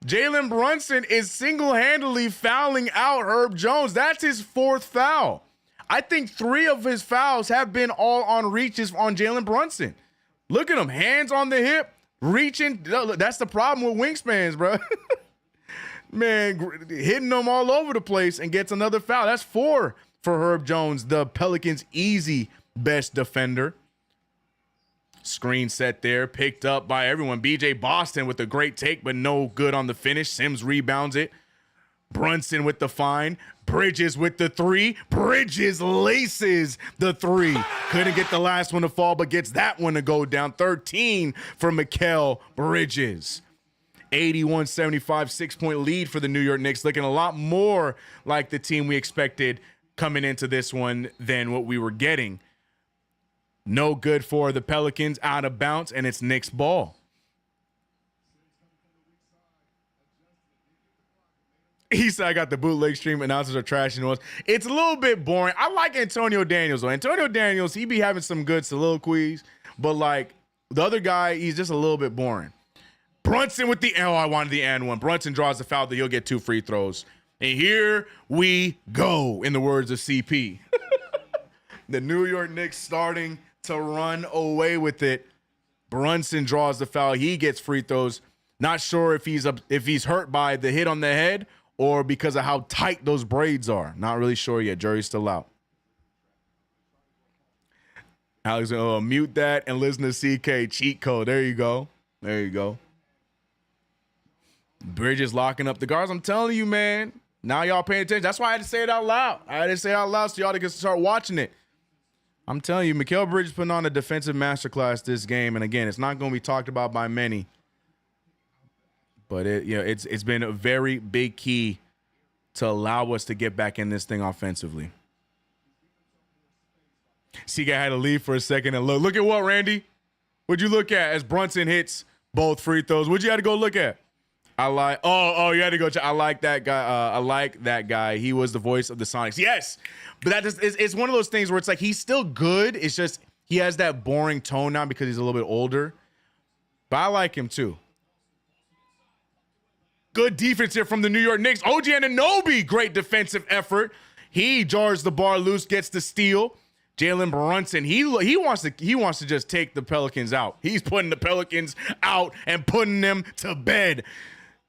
Jalen Brunson is single-handedly fouling out Herb Jones. That's his 4th foul. I think 3 of his fouls have been all on reaches on Jalen Brunson. Look at him, hands on the hip, reaching. That's the problem with wingspans, bro. Man, hitting them all over the place and gets another foul. That's 4 for Herb Jones, the Pelicans' easy best defender. Screen set there, picked up by everyone. BJ Boston with a great take, but no good on the finish. Sims rebounds it. Brunson with the find. Bridges with the 3. Bridges laces the 3. Couldn't get the last one to fall, but gets that one to go down. 13 for Mikal Bridges. 81-75, 6-point lead for the New York Knicks. Looking a lot more like the team we expected coming into this one than what we were getting. No good for the Pelicans, out of bounds, and it's Knicks ball. He said, I got the bootleg stream. Announcers are trashing us. It's a little bit boring. I like Antonio Daniels, though. Antonio Daniels, he be having some good soliloquies, but like the other guy, he's just a little bit boring. Brunson with the, I wanted the and one. Brunson draws the foul that he'll get 2 free throws. And here we go, in the words of CP. The New York Knicks starting to run away with it. Brunson draws the foul. He gets free throws. Not sure if he's hurt by the hit on the head or because of how tight those braids are. Not really sure yet. Jury's still out. Alex, mute that and listen to CK cheat code. There you go. There you go. Bridges locking up the guards. I'm telling you, man. Now y'all paying attention. That's why I had to say it out loud. I had to say it out loud so y'all can start watching it. I'm telling you, Mikal Bridges putting on a defensive masterclass this game. And again, it's not going to be talked about by many. But it's been a very big key to allow us to get back in this thing offensively. CK had to leave for a second and look at what, Randy? What'd you look at as Brunson hits both free throws? What'd you have to go look at? You had to go. I like that guy. He was the voice of the Sonics. Yes, but it's one of those things where it's like he's still good. It's just he has that boring tone now because he's a little bit older. But I like him too. Good defense here from the New York Knicks. OG Anunoby, great defensive effort. He jars the bar loose, gets the steal. Jalen Brunson, he wants to just take the Pelicans out. He's putting the Pelicans out and putting them to bed.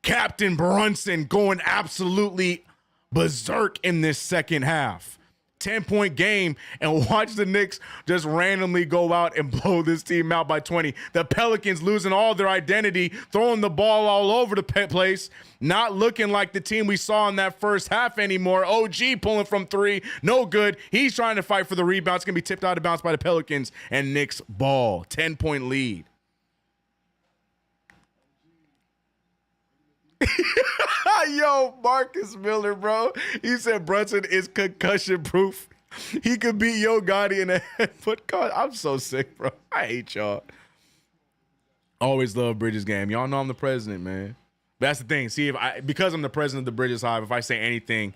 Captain Brunson going absolutely berserk in this second half. 10-point game, and watch the Knicks just randomly go out and blow this team out by 20. The Pelicans losing all their identity, throwing the ball all over the place, not looking like the team we saw in that first half anymore. OG pulling from three, no good. He's trying to fight for the rebound. It's going to be tipped out of bounds by the Pelicans, and Knicks ball. 10-point lead. Yo, Marcus Miller, bro. He said Brunson is concussion proof. He could beat Yo Gotti in a headfoot. God, I'm so sick, bro. I hate y'all. Always love Bridges game. Y'all know I'm the president, man. But that's the thing. See, because I'm the president of the Bridges Hive, if I say anything,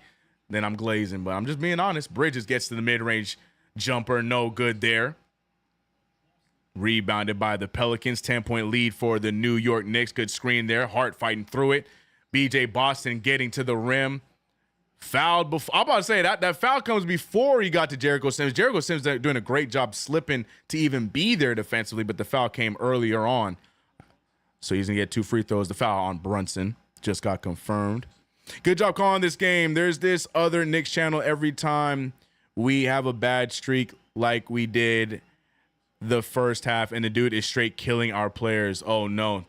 then I'm glazing. But I'm just being honest. Bridges gets to the mid-range jumper. No good there. Rebounded by the Pelicans. 10-point lead for the New York Knicks. Good screen there. Hart fighting through it. BJ Boston getting to the rim. Fouled before. I'm about to say that foul comes before he got to Jericho Sims. Jericho Sims doing a great job slipping to even be there defensively, but the foul came earlier on. So he's going to get 2 free throws. The foul on Brunson just got confirmed. Good job calling this game. There's this other Knicks channel every time we have a bad streak like we did the first half, and the dude is straight killing our players. Oh, no.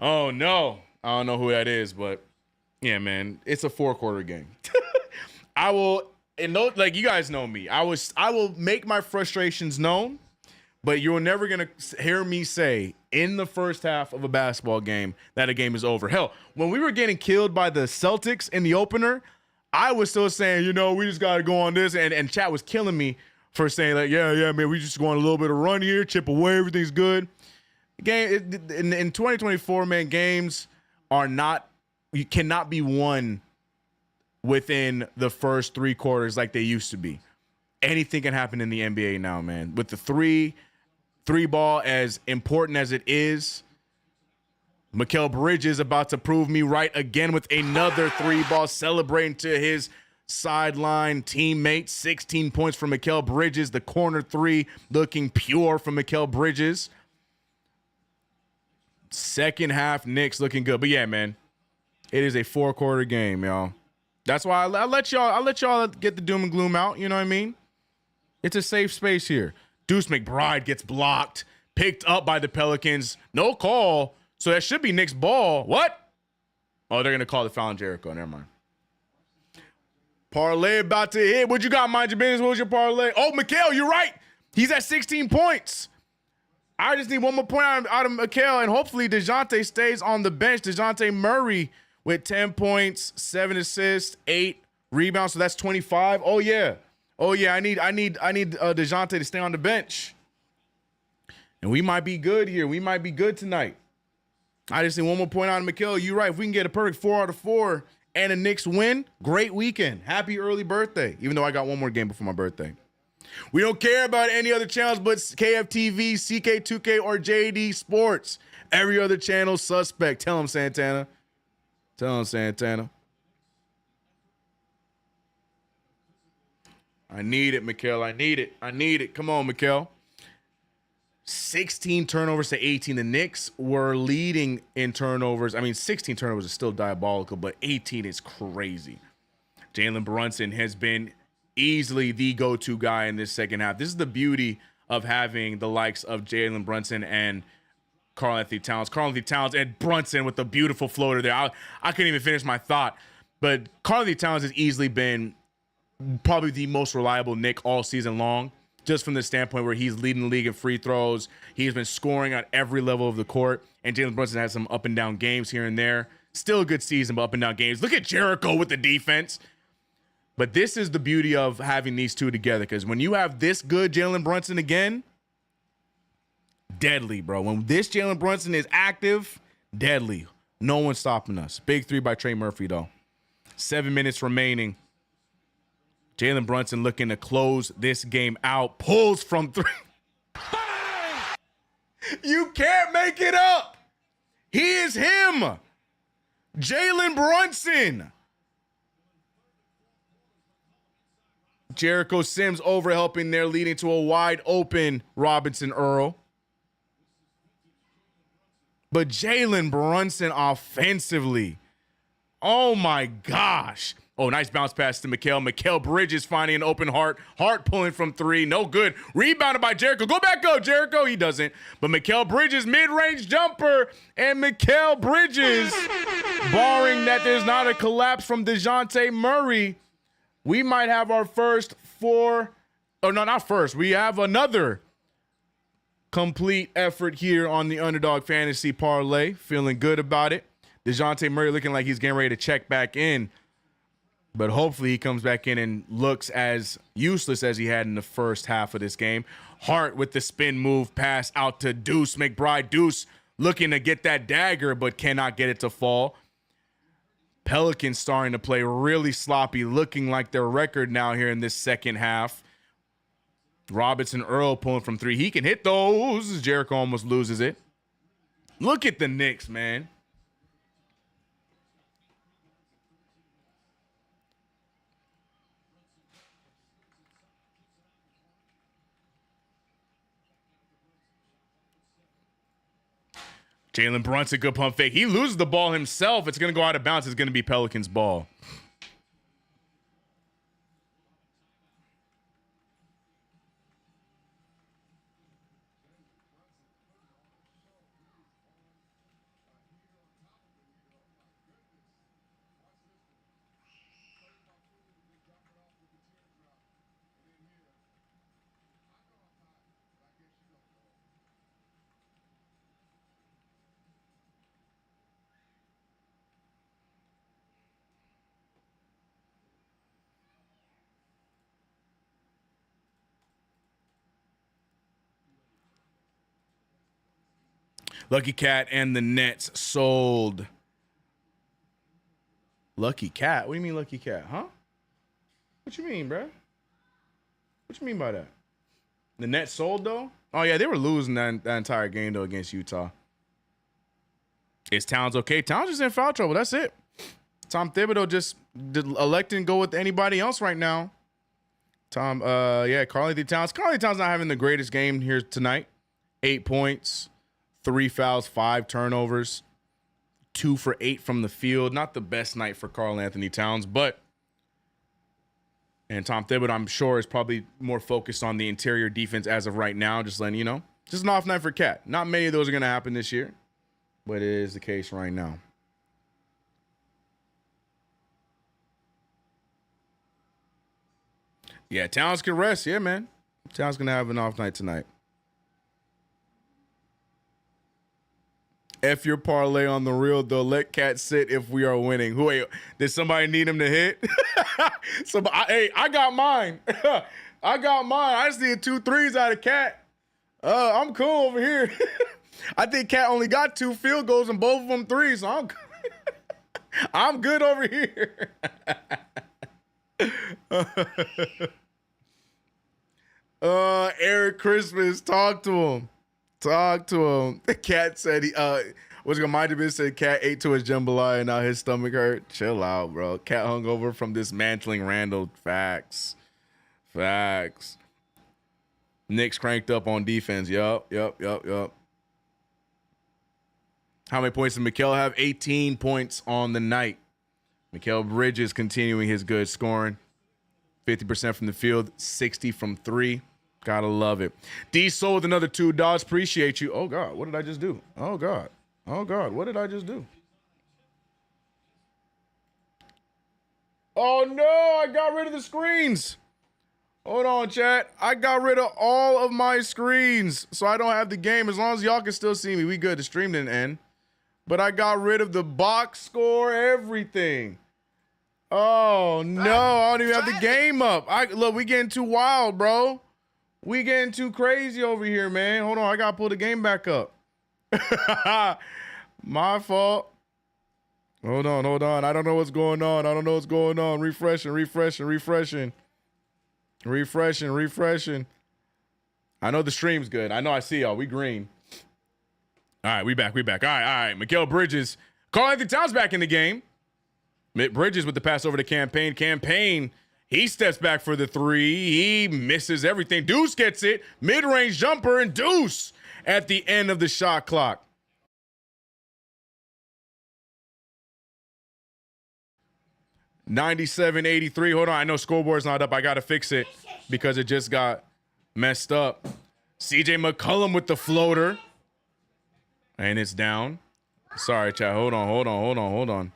Oh, no. I don't know who that is, but yeah, man, it's a 4-quarter game. I will, and no, like you guys know me. I will make my frustrations known, but you're never gonna hear me say in the first half of a basketball game that a game is over. Hell, when we were getting killed by the Celtics in the opener, I was still saying, we just gotta go on this, and chat was killing me for saying like, yeah, man, we just go on a little bit of run here, chip away, everything's good. Game in 2024, man, games you cannot be won within the first 3 quarters like they used to be. Anything can happen in the NBA now, man. With the three ball, as important as it is, Mikal Bridges about to prove me right again with another 3 ball, celebrating to his sideline teammate. 16 points from Mikal Bridges. The corner 3 looking pure from Mikal Bridges. Second half, Knicks looking good. But yeah, man, it is a 4-quarter game, y'all. That's why I'll let y'all get the doom and gloom out. You know what I mean? It's a safe space here. Deuce McBride gets blocked, picked up by the Pelicans. No call. So that should be Knicks ball. What? Oh, they're going to call the foul on Jericho. Never mind. Parlay about to hit. What you got, mind your business? What was your parlay? Oh, Mikal, you're right. He's at 16 points. I just need one more point out of Mikal, and hopefully DeJounte stays on the bench. DeJounte Murray with 10 points, 7 assists, 8 rebounds. So that's 25. Oh yeah. I need DeJounte to stay on the bench. And we might be good here. We might be good tonight. I just need one more point out of Mikal. You're right. If we can get a perfect 4 out of 4 and a Knicks win, great weekend. Happy early birthday. Even though I got one more game before my birthday. We don't care about any other channels but KFTV, CK2K, or JD Sports. Every other channel suspect. Tell him, Santana. Tell him, Santana. I need it, Mikal. I need it. Come on, Mikal. 16 turnovers to 18. The Knicks were leading in turnovers. I mean, 16 turnovers is still diabolical, but 18 is crazy. Jalen Brunson has been easily the go-to guy in this second half. This is the beauty of having the likes of Jalen Brunson and Karl-Anthony Towns. Karl-Anthony Towns and Brunson with the beautiful floater there. I couldn't even finish my thought. But Karl-Anthony Towns has easily been probably the most reliable Knick all season long, just from the standpoint where he's leading the league in free throws. He's been scoring at every level of the court. And Jalen Brunson has some up and down games here and there. Still a good season, but up and down games. Look at Jericho with the defense. But this is the beauty of having these two together, because when you have this good Jalen Brunson again, deadly, bro. When this Jalen Brunson is active, deadly. No one's stopping us. Big three by Trey Murphy, though. 7 minutes remaining. Jalen Brunson looking to close this game out. Pulls from 3. You can't make it up. He is him. Jalen Brunson. Jericho Sims over helping there, leading to a wide open Robinson Earl. But Jalen Brunson offensively, oh my gosh. Oh, nice bounce pass to Mikal. Mikal Bridges finding an open Hart. Hart pulling from 3. No good. Rebounded by Jericho. Go back up, Jericho. He doesn't. But Mikal Bridges, mid-range jumper. And Mikal Bridges, barring that there's not a collapse from DeJounte Murray, we might have our first 4. Oh, no, not first. We have another complete effort here on the Underdog Fantasy Parlay. Feeling good about it. DeJounte Murray looking like he's getting ready to check back in. But hopefully he comes back in and looks as useless as he had in the first half of this game. Hart with the spin move pass out to Deuce McBride. Deuce looking to get that dagger but cannot get it to fall. Pelicans starting to play really sloppy, looking like their record now here in this second half. Robinson Earl pulling from 3. He can hit those. Jericho almost loses it. Look at the Knicks, man. Jalen Brunson, good pump fake. He loses the ball himself. It's going to go out of bounds. It's going to be Pelicans ball. Lucky Cat and the Nets sold. Lucky Cat? What do you mean Lucky Cat, huh? What you mean, bro? What you mean by that? The Nets sold, though? Oh, yeah, they were losing that entire game, though, against Utah. Is Towns okay? Towns is in foul trouble. That's it. Tom Thibodeau just electing to go with anybody else right now. Karl-Anthony Towns. Karl-Anthony Towns not having the greatest game here tonight. 8 points. 3 fouls, 5 turnovers, 2 for 8 from the field. Not the best night for Karl-Anthony Towns, and Tom Thibodeau, I'm sure, is probably more focused on the interior defense as of right now, just letting you know. Just an off night for Cat. Not many of those are going to happen this year, but it is the case right now. Yeah, Towns can rest. Yeah, man. Towns going to have an off night tonight. F your parlay on the real, though. Let Cat sit if we are winning. Wait, did somebody need him to hit? I got mine. I got mine. I just need 2 threes out of Cat. I'm cool over here. I think Cat only got 2 field goals and both of them 3s, so I'm good over here. Eric Christmas, talk to him. Talk to him. The Cat said might have been said Cat ate to his jambalaya and now his stomach hurt. Chill out, bro. Cat hungover from dismantling Randall. Facts. Knicks cranked up on defense. Yup. How many points did Mikal have? 18 points on the night. Mikal Bridges continuing his good scoring. 50% from the field, 60 from 3. Gotta love it. D sold another $2. Appreciate you. Oh, God. What did I just do? Oh, God. What did I just do? Oh, no. I got rid of the screens. Hold on, chat. I got rid of all of my screens, so I don't have the game. As long as y'all can still see me, we good. The stream didn't end. But I got rid of the box score, everything. Oh, no. I don't even have the game up. Look, we getting too wild, bro. We getting too crazy over here, man. Hold on, I gotta pull the game back up. My fault. Hold on. I don't know what's going on. Refreshing. I know the stream's good. I know I see y'all. We green. All right, we back. All right. Mikal Bridges. Karl-Anthony Towns back in the game. Bridges with the pass over to Campaign. He steps back for the three. He misses everything. Deuce gets it. Mid-range jumper and Deuce at the end of the shot clock. $97-83. Hold on. I know scoreboard's not up. I got to fix it because it just got messed up. CJ McCollum with the floater. And it's down. Sorry, chat. Hold on.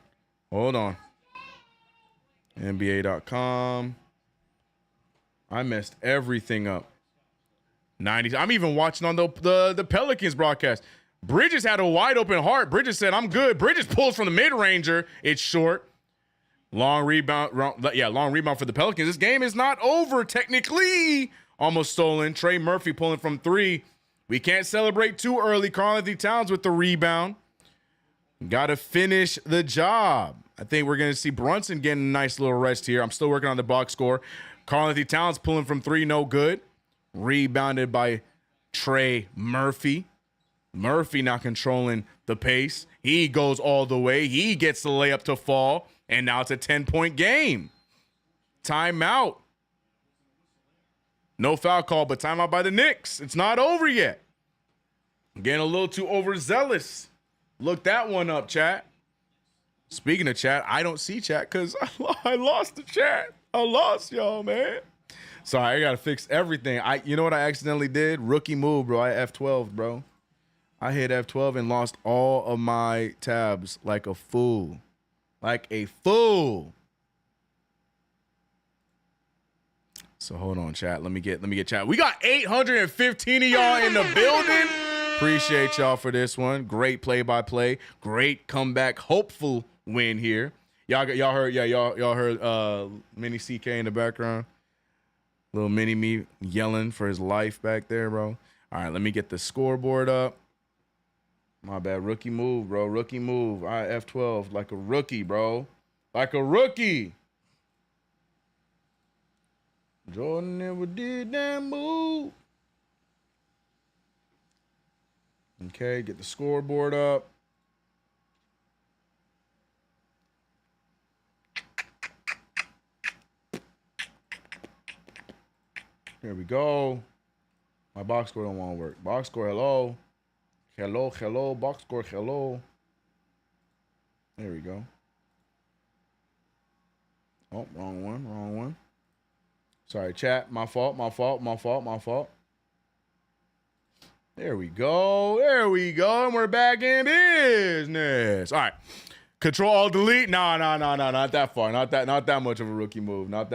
NBA.com. I messed everything up. 90s. I'm even watching on the Pelicans broadcast. Bridges had a wide open heart. Bridges said, I'm good. Bridges pulls from the mid-ranger. It's short. Long rebound for the Pelicans. This game is not over technically. Almost stolen. Trey Murphy pulling from three. We can't celebrate too early. Karl-Anthony Towns with the rebound. Got to finish the job. I think we're going to see Brunson getting a nice little rest here. I'm still working on the box score. Karl-Anthony Towns pulling from three, no good. Rebounded by Trey Murphy. Murphy now controlling the pace. He goes all the way. He gets the layup to fall. And now it's a 10-point game. Timeout. No foul call, but timeout by the Knicks. It's not over yet. Getting a little too overzealous. Look that one up, chat. Speaking of chat, I don't see chat because I lost the chat. I lost y'all, man. Sorry, I got to fix everything. You know what I accidentally did? Rookie move, bro. I F12, bro. I hit F12 and lost all of my tabs like a fool. So hold on, chat. Let me get chat. We got 815 of y'all in the building. Appreciate y'all for this one. Great play-by-play. Great comeback. Hopeful win here. Y'all heard Mini CK in the background. Little mini me yelling for his life back there, bro. All right, let me get the scoreboard up. My bad. Rookie move, bro. Rookie move. I F12 like a rookie, bro. Like a rookie. Jordan never did that move. Okay, get the scoreboard up. Here we go. My box score don't want to work. Box score, hello. Hello. Box score, hello. There we go. Oh, wrong one. Sorry, chat. My fault. There we go. And we're back in business. All right. Control, Alt, Delete. No, not that far. Not that much of a rookie move. Nah,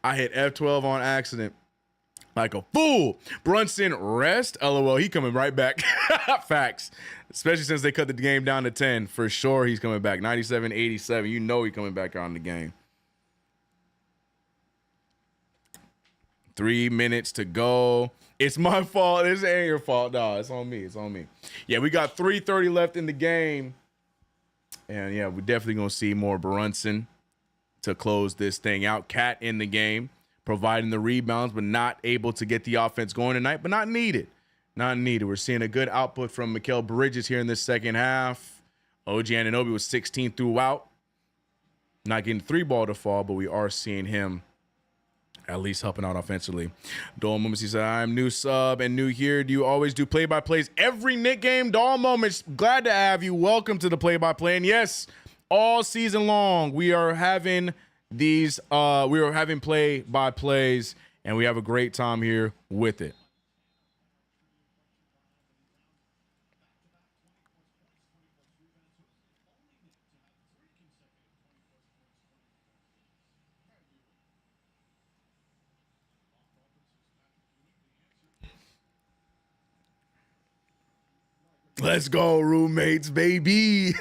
I hit F12 on accident. Like a fool. Brunson rest. LOL. He coming right back. Facts. Especially since they cut the game down to 10. For sure he's coming back. 97-87. You know he's coming back on the game. 3 minutes to go. It's my fault. This ain't your fault. No, it's on me. Yeah, we got 3:30 left in the game. And yeah, we're definitely going to see more Brunson to close this thing out. Cat in the game, providing the rebounds, but not able to get the offense going tonight, but not needed. We're seeing a good output from Mikal Bridges here in the second half. OG Anunoby was 16 throughout. Not getting the three ball to fall, but we are seeing him at least helping out offensively. Doll Moments, he said, I'm new sub and new here. Do you always do play-by-plays every Knick game? Doll Moments, glad to have you. Welcome to the play-by-play. And yes, all season long, we are having these, play-by-plays, and we have a great time here with it. Let's go, roommates, baby.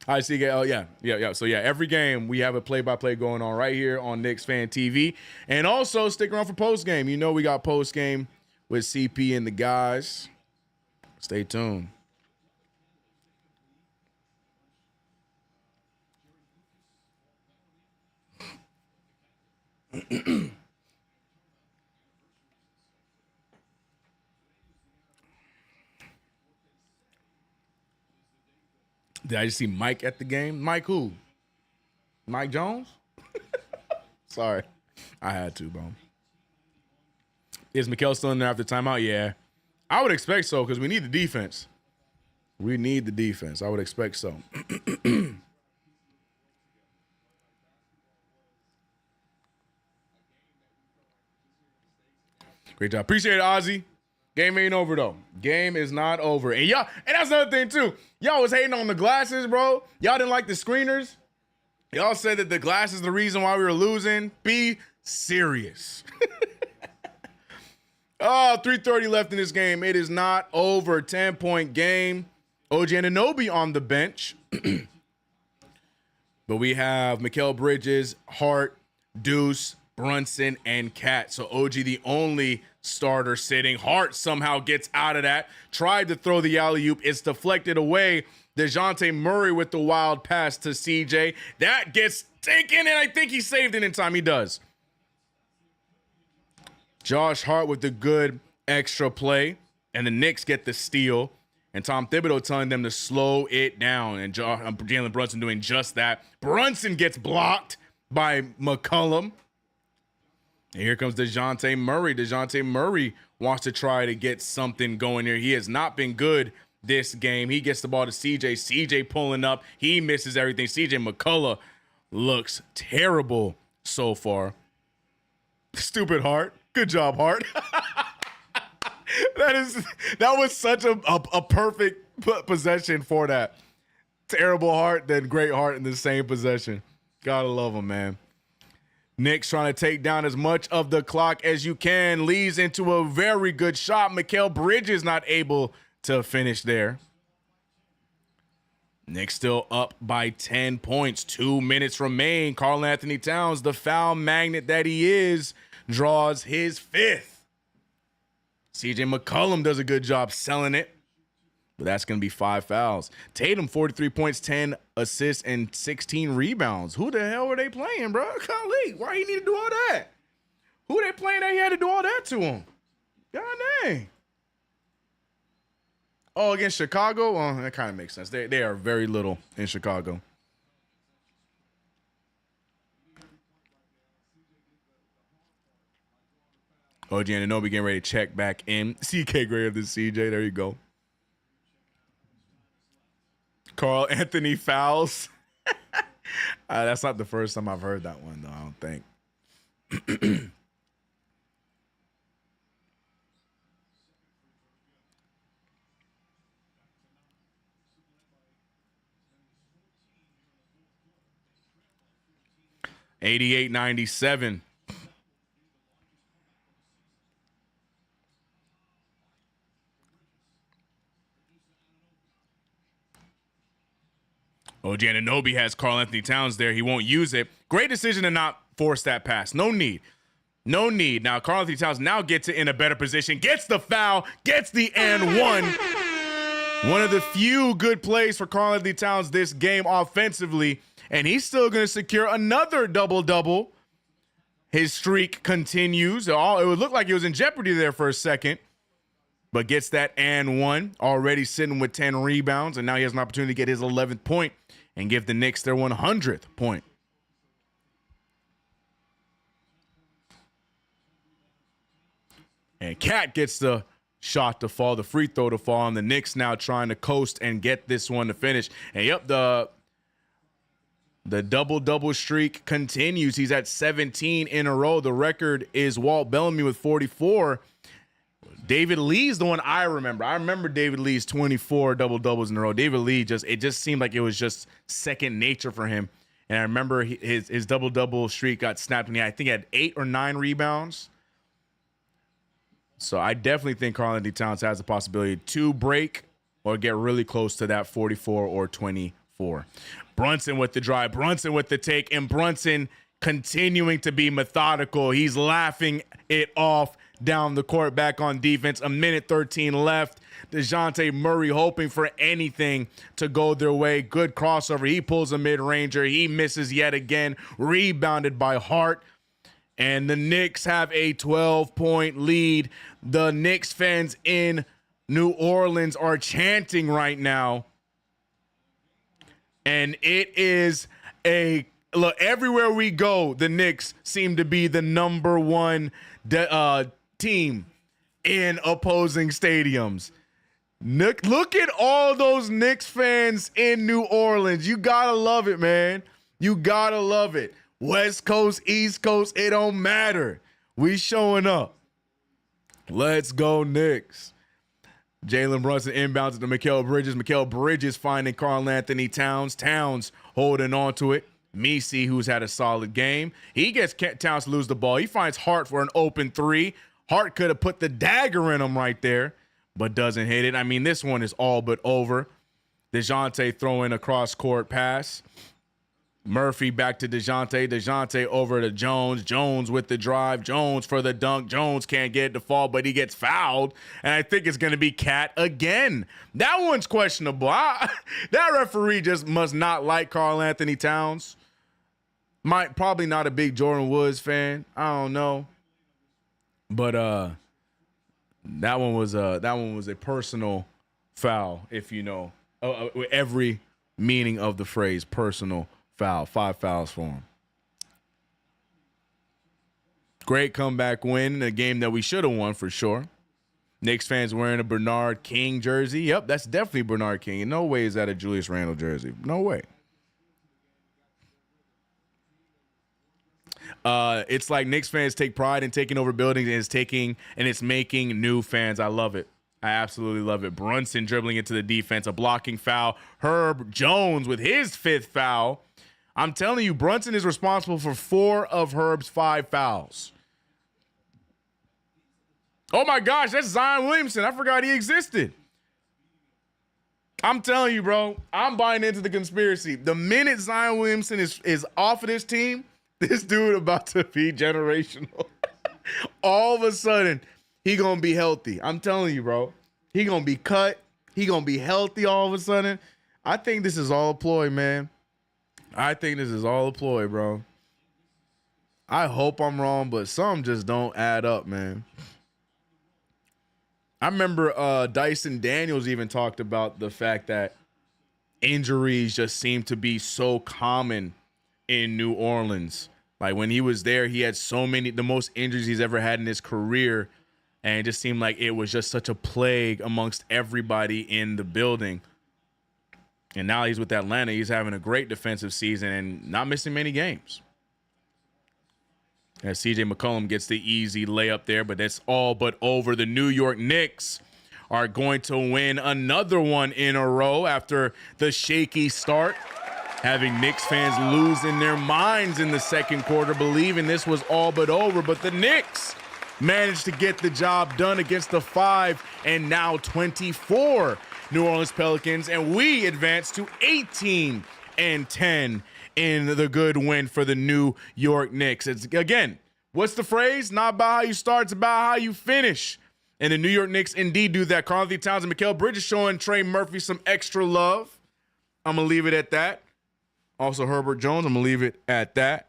I see. Oh, yeah. So, yeah, every game we have a play-by-play going on right here on KnicksFanTV. And also, stick around for post-game. You know we got post-game with CP and the guys. Stay tuned. Did I just see Mike at the game? Mike who? Mike Jones? Sorry. I had to, bro. Is Mikal still in there after timeout? Yeah. I would expect so because we need the defense. We need the defense. I would expect so. Great job. Appreciate it, Ozzy. Game ain't over, though. Game is not over. And y'all, and that's another thing, too. Y'all was hating on the glasses, bro. Y'all didn't like the screeners. Y'all said that the glass is the reason why we were losing. Be serious. 3:30 left in this game. It is not over. 10-point game. OG Anunoby on the bench. But we have Mikal Bridges, Hart, Deuce, Brunson, and Cat. So OG the only starter sitting. Hart somehow gets out of that. Tried to throw the alley-oop. It's deflected away. DeJounte Murray with the wild pass to CJ. That gets taken, and I think he saved it in time. He does. Josh Hart with the good extra play, and the Knicks get the steal. And Tom Thibodeau telling them to slow it down, and Jalen Brunson doing just that. Brunson gets blocked by McCollum. And here comes DeJounte Murray. DeJounte Murray wants to try to get something going here. He has not been good this game. He gets the ball to CJ. CJ pulling up. He misses everything. CJ McCullough looks terrible so far. Stupid Hart. Good job, Hart. That was such a perfect possession for that. Terrible Hart, then great Hart in the same possession. Gotta love him, man. Knicks trying to take down as much of the clock as you can. Leads into a very good shot. Mikal Bridges not able to finish there. Knicks still up by 10 points. 2 minutes remain. Karl Anthony Towns, the foul magnet that he is, draws his fifth. CJ McCollum does a good job selling it. But that's going to be 5 fouls. Tatum, 43 points, 10 assists, and 16 rebounds. Who the hell were they playing, bro? Golly, why he need to do all that? Who they playing that he had to do all that to him? God dang. Oh, against Chicago? Well, that kind of makes sense. They are very little in Chicago. OG Anunoby getting ready to check back in. CK greater than CJ. There you go. Karl Anthony fouls. That's not the first time I've heard that one, though, I don't think. $88-97. OG Anunoby has Karl Anthony Towns there. He won't use it. Great decision to not force that pass. No need. No need. Now, Karl Anthony Towns now gets it in a better position. Gets the foul. Gets the and one. One of the few good plays for Karl Anthony Towns this game offensively. And he's still going to secure another double-double. His streak continues. It would look like he was in jeopardy there for a second. But gets that and one. Already sitting with 10 rebounds. And now he has an opportunity to get his 11th point and give the Knicks their 100th point. And Cat gets the shot to fall, the free throw to fall, and the Knicks now trying to coast and get this one to finish. And yep, the double-double streak continues. He's at 17 in a row. The record is Walt Bellamy with 44. David Lee's the one I remember. I remember David Lee's 24 double-doubles in a row. David Lee it just seemed like it was just second nature for him. And I remember his double-double streak got snapped, and I think he had 8 or 9 rebounds. So I definitely think Karl Anthony Towns has the possibility to break or get really close to that 44 or 25 4. Brunson with the drive, Brunson with the take, and Brunson continuing to be methodical. He's laughing it off down the court, back on defense. 1:13 left. DeJounte Murray hoping for anything to go their way. Good crossover. He pulls a mid-ranger. He misses yet again. Rebounded by Hart. And the Knicks have a 12-point lead. The Knicks fans in New Orleans are chanting right now. And it is a look, everywhere we go, the Knicks seem to be the number one team in opposing stadiums. Look at all those Knicks fans in New Orleans. You gotta love it, man. You gotta love it. West Coast, East Coast, it don't matter. We showing up. Let's go, Knicks. Jalen Brunson inbounds to Mikal Bridges. Mikal Bridges finding Karl-Anthony Towns. Towns holding on to it. Messi, who's had a solid game. He gets Towns to lose the ball. He finds Hart for an open 3. Hart could have put the dagger in him right there, but doesn't hit it. I mean, this one is all but over. DeJounte throwing a cross-court pass. Murphy back to DeJounte. DeJounte over to Jones. Jones with the drive. Jones for the dunk. Jones can't get it to fall, but he gets fouled. And I think it's going to be Cat again. That one's questionable. That referee just must not like Karl-Anthony Towns. Probably not a big Jordan Woods fan. I don't know. But that one was a personal foul, if you know. Every meaning of the phrase personal foul. 5 fouls for him. Great comeback win, a game that we should have won for sure. Knicks fans wearing a Bernard King jersey. Yep, that's definitely Bernard King. In no way is that a Julius Randle jersey. No way. It's like Knicks fans take pride in taking over buildings and it's making new fans. I love it. I absolutely love it. Brunson dribbling into the defense, a blocking foul. Herb Jones with his 5th foul. I'm telling you, Brunson is responsible for 4 of Herb's 5 fouls. Oh my gosh, that's Zion Williamson. I forgot he existed. I'm telling you, bro, I'm buying into the conspiracy. The minute Zion Williamson is off of this team, this dude about to be generational. All of a sudden, he gonna be healthy. I'm telling you, bro. He gonna be cut. He gonna be healthy all of a sudden. I think this is all a ploy, man. I think this is all a ploy, bro. I hope I'm wrong, but some just don't add up, man. I remember Dyson Daniels even talked about the fact that injuries just seem to be so common in New Orleans. Like when he was there, he had so many, the most injuries he's ever had in his career. And it just seemed like it was just such a plague amongst everybody in the building. And now he's with Atlanta. He's having a great defensive season and not missing many games. As CJ McCollum gets the easy layup there, but that's all but over. The New York Knicks are going to win another one in a row after the shaky start, having Knicks fans losing their minds in the second quarter, believing this was all but over. But the Knicks managed to get the job done against the 5 and now 24 New Orleans Pelicans, and we advance to 18-10 in the good win for the New York Knicks. It's, again, what's the phrase? Not about how you start, it's about how you finish. And the New York Knicks indeed do that. Karl-Anthony Towns and Mikal Bridges showing Trey Murphy some extra love. I'm going to leave it at that. Also, Herbert Jones, I'm going to leave it at that.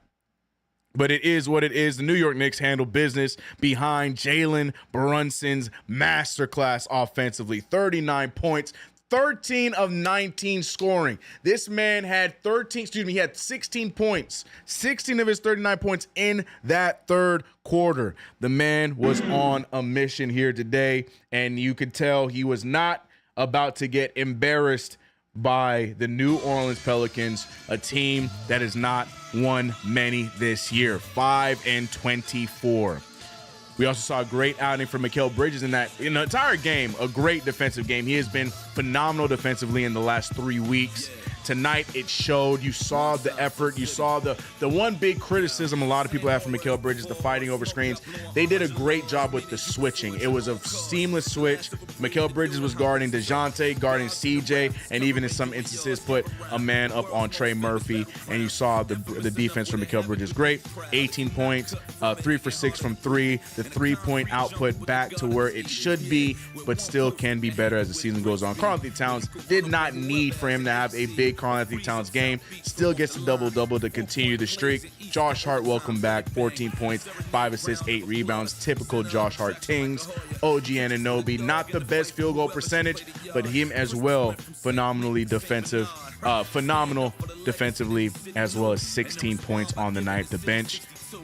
But it is what it is. The New York Knicks handle business behind Jalen Brunson's masterclass offensively. 39 points, 13 of 19 scoring. This man had he had 16 points, 16 of his 39 points in that third quarter. The man was on a mission here today, and you could tell he was not about to get embarrassed by the New Orleans Pelicans, a team that has not won many this year. 5-24. We also saw a great outing from Mikal Bridges in the entire game, a great defensive game. He has been phenomenal defensively in the last 3 weeks. tonight it showed. You saw the effort. You saw the one big criticism a lot of people have for Mikal Bridges, the fighting over screens. They did a great job with the switching. It was a seamless switch. Mikal Bridges was guarding DeJounte, guarding CJ, and even in some instances put a man up on Trey Murphy, and you saw the defense from Mikal Bridges great. 18 points, 3 for 6 from 3. The 3-point output back to where it should be, but still can be better as the season goes on. Karl-Anthony Towns did not need for him to have a big Karl-Anthony Towns game. Still gets a double-double to continue the streak. Josh Hart, welcome back. 14 points, 5 assists, 8 rebounds. Typical Josh Hart tings. OG Anunoby, not the best field goal percentage, but him as well, phenomenal defensively, as well as 16 points on the night. The bench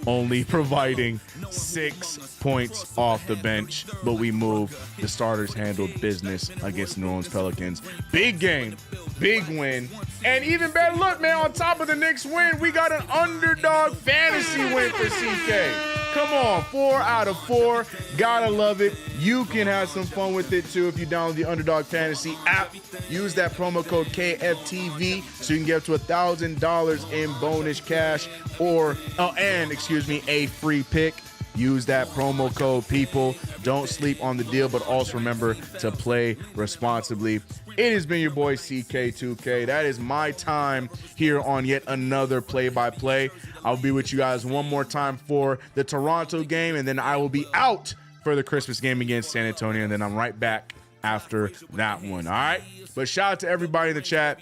only providing 6 points off the bench, but we move. The starters handled business against New Orleans Pelicans. Big game, big win, and even better look, man, on top of the Knicks win, we got an underdog fantasy win for CK. Come on, 4 out of 4. Gotta love it. You can have some fun with it too if you download the Underdog Fantasy app. Use that promo code KFTV so you can get up to $1,000 in bonus cash and a free pick. Use that promo code, people. Don't sleep on the deal, but also remember to play responsibly. It has been your boy CK2K. That is my time here on yet another play-by-play. I'll be with you guys one more time for the Toronto game, and then I will be out for the Christmas game against San Antonio, and then I'm right back after that one, all right? But shout out to everybody in the chat.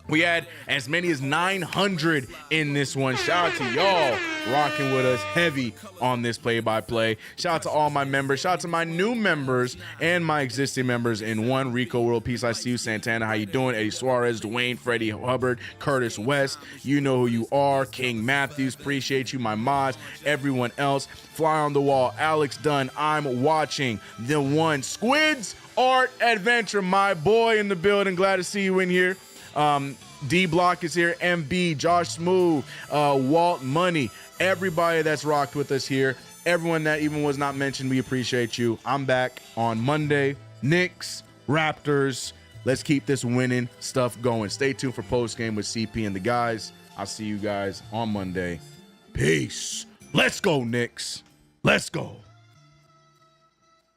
We had as many as 900 in this one. Shout out to y'all rocking with us heavy on this play-by-play. Shout out to all my members. Shout out to my new members and my existing members in one. Rico World Peace, I see you. Santana, how you doing? Eddie Suarez, Dwayne, Freddie Hubbard, Curtis West. You know who you are. King Matthews, appreciate you. My mods, everyone else. Fly on the wall, Alex Dunn, I'm watching. The one, Squids Art Adventure, my boy in the building. Glad to see you in here. D Block is here, MB, Josh Smooth, Walt Money, everybody that's rocked with us here, everyone that even was not mentioned, we appreciate you. I'm back on Monday. Knicks, Raptors, let's keep this winning stuff going. Stay tuned for post-game with CP and the guys. I'll see you guys on Monday. Peace. Let's go, Knicks. Let's go.